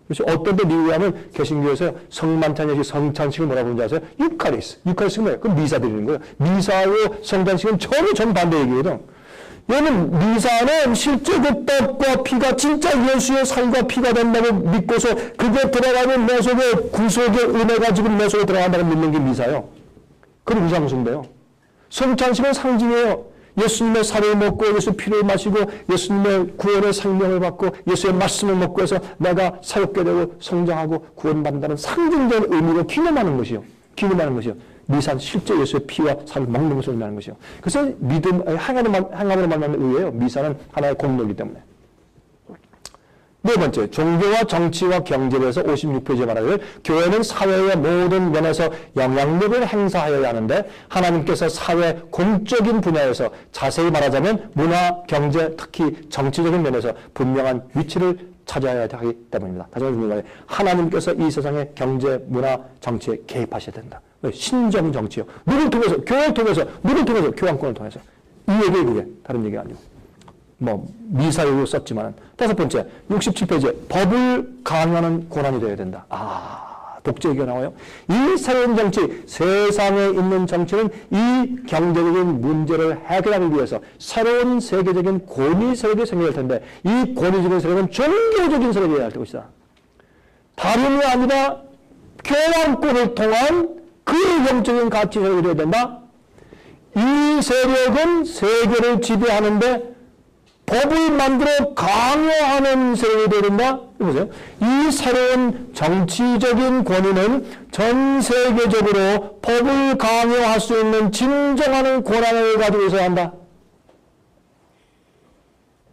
그래서 어떤 데 미국에 하면 개신교에서 성만찬식, 성찬식을 뭐라고 부르는지 아세요? 유카리스. 유카리스가 뭐예요? 그럼 미사 드리는 거예요. 미사하고 성찬식은 전혀 정반대 얘기거든. 얘는 미사는 실제 그 떡과 피가 진짜 예수의 살과 피가 된다고 믿고서 그게 들어가면 내 속에 구속의 은혜가 지금 내 속에 들어간다고 믿는 게 미사요. 그건 우상숭배요. 성찬식은 상징이에요. 예수님의 살을 먹고 예수 피를 마시고 예수님의 구원의 생명을 받고 예수의 말씀을 먹고 해서 내가 사역게 되고 성장하고 구원받는다는 상징적인 의미로 기념하는 것이요. 기념하는 것이요. 미사는 실제 예수의 피와 살을 먹는 것을 의미하는 것이요. 그래서 행함으로 말하는 의예요. 미사는 하나의 공로이기 때문에. 네 번째, 종교와 정치와 경제에 대해서 56페이지에 말하기를 교회는 사회의 모든 면에서 영향력을 행사하여야 하는데 하나님께서 사회 공적인 분야에서 자세히 말하자면 문화, 경제, 특히 정치적인 면에서 분명한 위치를 찾아야 하기 때문입니다. 다시 말해 하나님께서 이 세상의 경제, 문화, 정치에 개입하셔야 된다. 신정 정치요. 누굴 통해서? 교회를 통해서. 누굴 통해서? 교황권을 통해서. 이 얘기예요, 그게. 다른 얘기가 아니고. 미사용으로 썼지만. 다섯 번째, 67페이지에 법을 강화하는 권한이 되어야 된다. 독재 얘기가 나와요. 이 새로운 정치, 세상에 있는 정치는 이 경제적인 문제를 해결하기 위해서 새로운 세계적인 권위 세력이 생겨날 텐데 이 권위적인 세력은 종교적인 세력이어야 할 것이다. 다름이 아니라 교황권을 통한 그 영적인 가치 세력이 되어야 된다. 이 세력은 세계를 지배하는데 법을 만들어 강요하는 세력이 되어야 된다. 보세요. 이 새로운 정치적인 권위는 전 세계적으로 법을 강요할 수 있는 진정한 권한을 가지고 있어야 한다.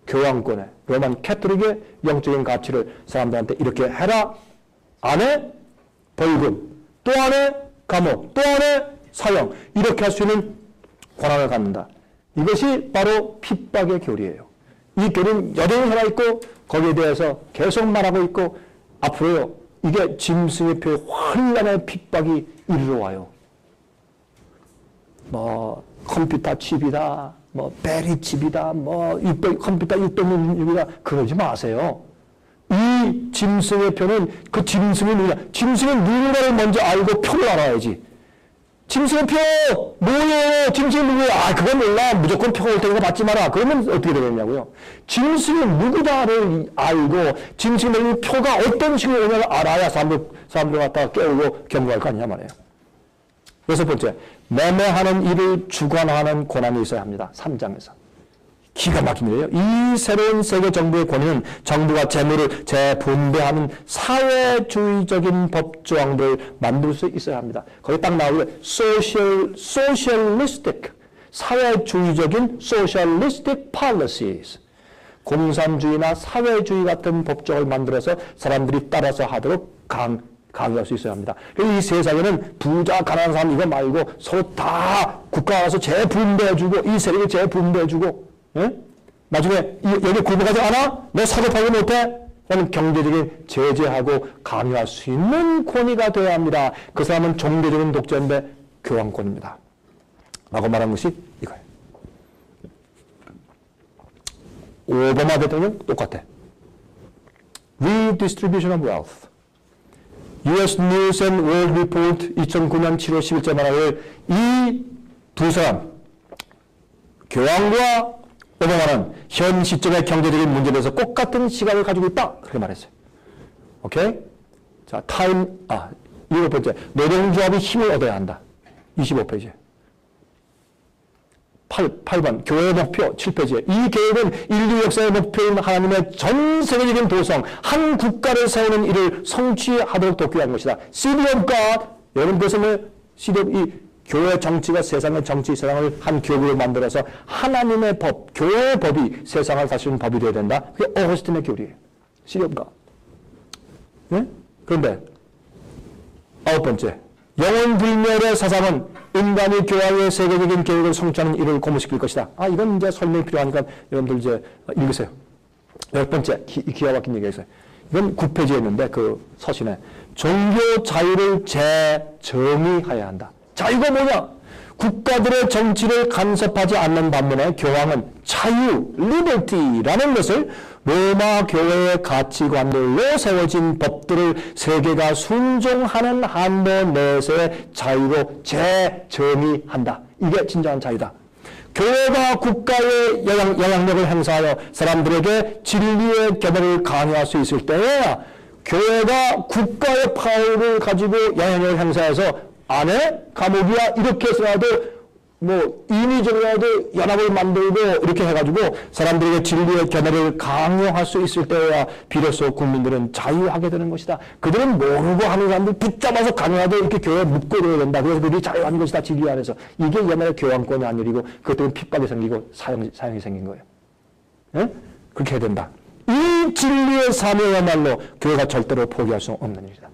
교황권의 로만 캐톨릭의 영적인 가치를 사람들한테 이렇게 해라. 안 해? 벌금. 또 안 해? 감옥. 또 안 해? 사형. 이렇게 할 수 있는 권한을 갖는다. 이것이 바로 핍박의 교리예요. 이 교리는 여전히 살아있고 거기에 대해서 계속 말하고 있고 앞으로요. 이게 짐승의 표의 환란의 핍박이 이르러 와요. 뭐 컴퓨터 칩이다. 뭐 베리 칩이다. 뭐 컴퓨터 600년이다. 그러지 마세요. 이 짐승의 표는 그 짐승이 누구냐? 짐승은 누군가를 먼저 알고 표를 알아야지. 짐승의 표 뭐예요? 짐승이 누구예요? 아 그건 몰라. 무조건 표가 올 테니까 받지 마라. 그러면 어떻게 되겠냐고요. 짐승이 누구다를 알고 짐승의 표가 어떤 식으로 오냐를 알아야 사람들 갖다가 깨우고 경고할 거 아니냐 말이에요. 여섯 번째, 매매하는 일을 주관하는 권한이 있어야 합니다. 3장에서. 기가 막힌 일이에요. 이 새로운 세계 정부의 권위는 정부가 재물을 재분배하는 사회주의적인 법조항들을 만들 수 있어야 합니다. 거기 딱 나오고요. socialistic, 사회주의적인 socialistic policies. 공산주의나 사회주의 같은 법조항을 만들어서 사람들이 따라서 하도록 강요할 수 있어야 합니다. 이 세상에는 부자, 가난한 사람 이거 말고 서로 다 국가가 와서 재분배해주고 이 세력을 재분배해주고 예? 나중에 여기 굴복하지 않아? 너 사업하지 못해? 라는 경제적인 제재하고 강요할 수 있는 권위가 되어야 합니다. 그 사람은 종교적인 독재인데 교황권입니다. 라고 말한 것이 이거예요. 오바마 대통령 똑같아. Redistribution of Wealth. US News and World Report 2009년 7월 10일째 말하길 이 두 사람 교황과 오바마는 현 시점의 경제적인 문제에 대해서 똑같은 시각을 가지고 있다. 그렇게 말했어요. 오케이? 자, 일곱 번째. 노동조합이 힘을 얻어야 한다. 25페이지. 8번. 교회의 목표 7페이지에. 이 계획은 인류 역사의 목표인 하나님의 전 세계적인 도성, 한 국가를 세우는 일을 성취하도록 돕기 위한 것이다. City of God. 여러분 그것은 뭐 City of 이 교회 정치가 세상의 정치, 세상을 한 교구로 만들어서 하나님의 법, 교회의 법이 세상을 다스리는 법이 되어야 된다. 그게 어거스틴의 교리예요. 시리업가. 네? 그런데 아홉 번째. 영원불멸의 사상은 인간이 교회의 세계적인 계획을 성취하는 일을 고무시킬 것이다. 이건 이제 설명이 필요하니까 여러분들 이제 읽으세요. 열 번째. 기가 막힌 얘기가 있어요. 이건 9페이지에 있는데 그 서신에 종교 자유를 재정의해야 한다. 자유가 뭐냐? 국가들의 정치를 간섭하지 않는 반면에 교황은 자유, liberty라는 것을 로마 교회의 가치관들로 세워진 법들을 세계가 순종하는 한도 내에서의 자유로 재정의한다. 이게 진정한 자유다. 교회가 국가의 영향력을 행사하여 사람들에게 진리의 견해를 강요할 수 있을 때에야 교회가 국가의 파워를 가지고 영향력을 행사해서 안에 감옥이야 이렇게 해서라도 뭐 인위적으로라도 연합을 만들고 이렇게 해가지고 사람들에게 진리의 견해를 강요할 수 있을 때야 비로소 국민들은 자유하게 되는 것이다. 그들은 모르고 하는 사람들 붙잡아서 강요하도 이렇게 교회에 묶어둬야 된다. 그래서 그들이 자유한 것이다. 진리 안에서. 이게 옛날에 교황권이 안 일이고 그것 때문에 핍박이 생기고 사형이 생긴 거예요. 네? 그렇게 해야 된다. 이 진리의 삶이야말로 교회가 절대로 포기할 수 없는 일이다.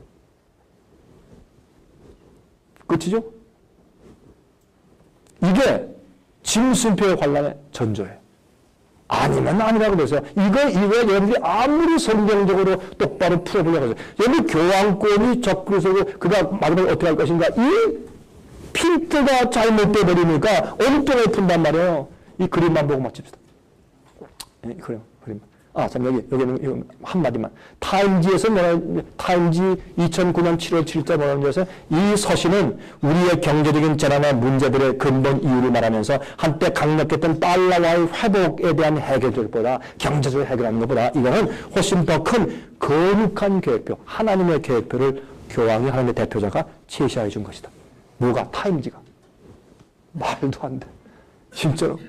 끝이죠? 이게 짐승표의 환란의 전조예요. 아니면 아니라고 그래서 이거 여러분들이 아무리 성경적으로 똑바로 풀어보려고 해서 여러분 교황권이 적그리스도고 그가 마지막에 어떻게 할 것인가 이 필드가 잘못돼 버리니까 엉뚱하게 푼단 말이에요. 이 그림만 보고 맞춥시다. 그림. 참 여기는 한마디만. 타임지에서 타임지 2009년 7월 7일자 뭐라는 것은 이 서신은 우리의 경제적인 재난의 문제들의 근본 이유를 말하면서 한때 강력했던 달러와의 회복에 대한 해결들보다 경제적으로 해결하는 것보다 이거는 훨씬 더 큰 거룩한 계획표, 하나님의 계획표를 교황이 하나님의 대표자가 제시해 준 것이다. 뭐가? 타임지가. 말도 안 돼. 진짜로.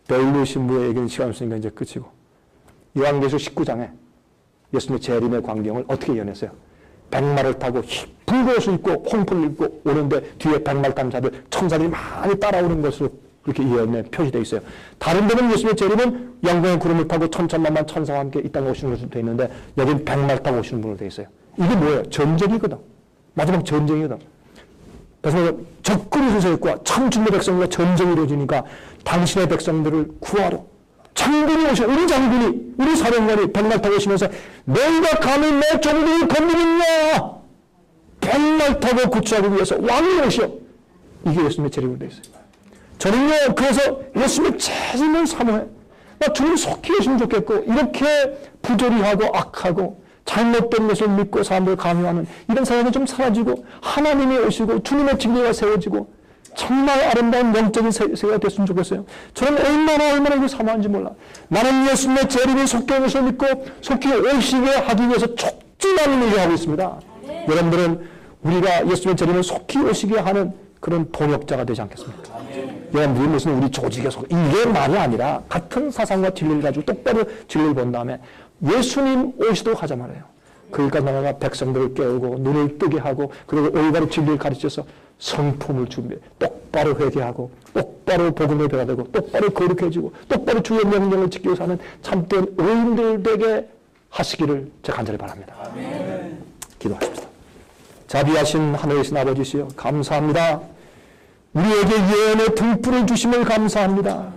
베일리 신부의 얘기는 시간 없으니까 이제 끝이고, 요한계시록 19장에 예수님의 재림의 광경을 어떻게 예언했어요? 백마를 타고 붉은 옷을 입고 홍포를 입고 오는데 뒤에 백말 탄 자들, 천사들이 많이 따라오는 것으로 그렇게 예언에 표시되어 있어요. 다른 데는 예수님의 재림은 영광의 구름을 타고 천천만만 천사와 함께 이 땅에 오시는 것으로 되어 있는데 여기는 백말 타고 오시는 분으로 되어 있어요. 이게 뭐예요? 전쟁이거든. 마지막 전쟁이거든. 그래서 적그리 선생과 천주의 백성과 전쟁이 이루어지니까 당신의 백성들을 구하러 장군이 오셔, 우리 장군이, 우리 사령관이 백말 타고 오시면서 너희가 감히 내 종들을 건드리냐? 백말 타고 구출하기 위해서 왕이 오셔. 이게 예수님의 재림으로 되어 있어요. 저는요, 그래서 예수님의 재림을 사모해. 나 주님 속히 오시면 좋겠고, 이렇게 부조리하고 악하고 잘못된 것을 믿고 사람들을 강요하는 이런 사람은 좀 사라지고 하나님이 오시고 주님의 진리가 세워지고 정말 아름다운 영적인 세계가 됐으면 좋겠어요. 저는 얼마나 이걸 사모하는지 몰라. 나는 예수님의 재림이 속히 오는 것을 믿고 속히 오시게 하기 위해서 촉진하는 일을 하고 있습니다. 여러분들은 우리가 예수님의 재림을 속히 오시게 하는 그런 동역자가 되지 않겠습니까? 여러분들이 무슨 우리 조직에서 이게 말이 아니라 같은 사상과 진리를 가지고 똑바로 진리를 본 다음에 예수님 오시도록 하자 말이에요. 그러니까 나라가 백성들을 깨우고 눈을 뜨게 하고 그리고 올바로 진리를 가르쳐서 성품을 준비해 똑바로 회개하고 똑바로 복음을 배워되고 똑바로 거룩해지고 똑바로 주의 명령을 지키고 사는 참된 의인들 되게 하시기를 제가 간절히 바랍니다. 아멘. 기도하십시다. 자비하신 하늘이신 아버지시여 감사합니다. 우리에게 예언의 등불을 주심을 감사합니다.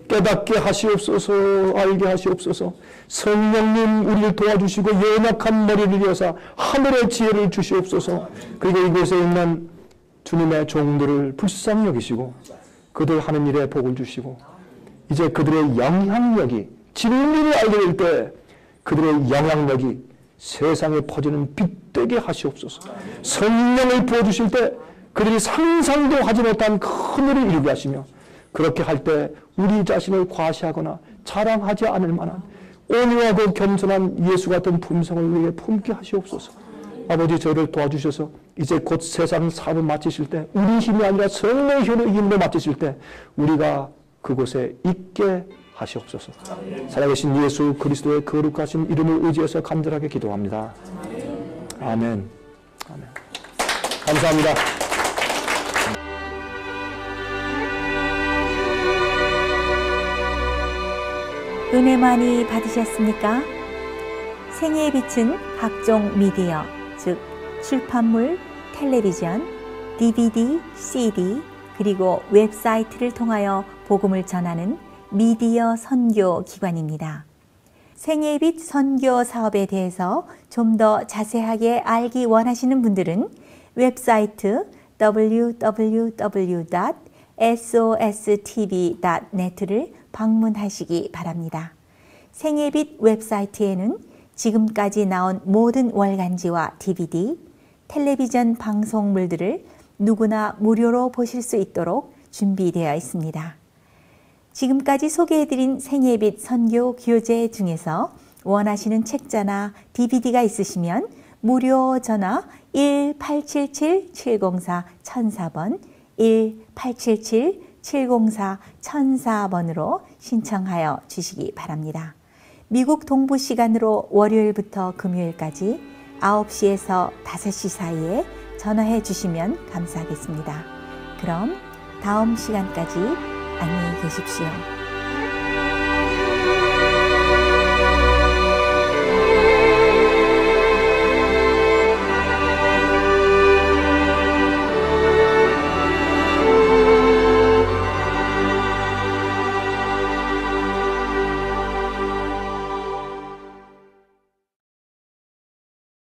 깨닫게 하시옵소서, 알게 하시옵소서. 성령님 우리를 도와주시고 연약한 머리를 이어서 하늘의 지혜를 주시옵소서. 그리고 이곳에 있는 주님의 종들을 불쌍히 여기시고 그들 하는 일에 복을 주시고 이제 그들의 영향력이 진리를 알게 될 때 그들의 영향력이 세상에 퍼지는 빛되게 하시옵소서. 성령을 부어주실 때 그들이 상상도 하지 못한 큰 일을 이루게 하시며 그렇게 할 때 우리 자신을 과시하거나 자랑하지 않을 만한 온유하고 겸손한 예수 같은 품성을 우리에게 품게 하시옵소서. 아버지 저희를 도와주셔서 이제 곧 세상 사업을 마치실 때 우리 힘이 아니라 성령의 힘으로 마치실 때 우리가 그곳에 있게 하시옵소서. 살아계신 예수 그리스도의 거룩하신 이름을 의지해서 간절하게 기도합니다. 아멘. 아멘. 감사합니다. 은혜 많이 받으셨습니까? 생애의 빛은 각종 미디어, 즉 출판물, 텔레비전, DVD, CD, 그리고 웹사이트를 통하여 복음을 전하는 미디어 선교 기관입니다. 생애의 빛 선교 사업에 대해서 좀 더 자세하게 알기 원하시는 분들은 웹사이트 www.sostv.net를 방문하시기 바랍니다. 생애의 빛 웹사이트에는 지금까지 나온 모든 월간지와 DVD, 텔레비전 방송물들을 누구나 무료로 보실 수 있도록 준비되어 있습니다. 지금까지 소개해드린 생애의 빛 선교 교재 중에서 원하시는 책자나 DVD가 있으시면 무료 전화 1-877-704-1004번 1-877-704-1004번으로 신청하여 주시기 바랍니다. 미국 동부 시간으로 월요일부터 금요일까지 9시에서 5시 사이에 전화해 주시면 감사하겠습니다. 그럼 다음 시간까지 안녕히 계십시오.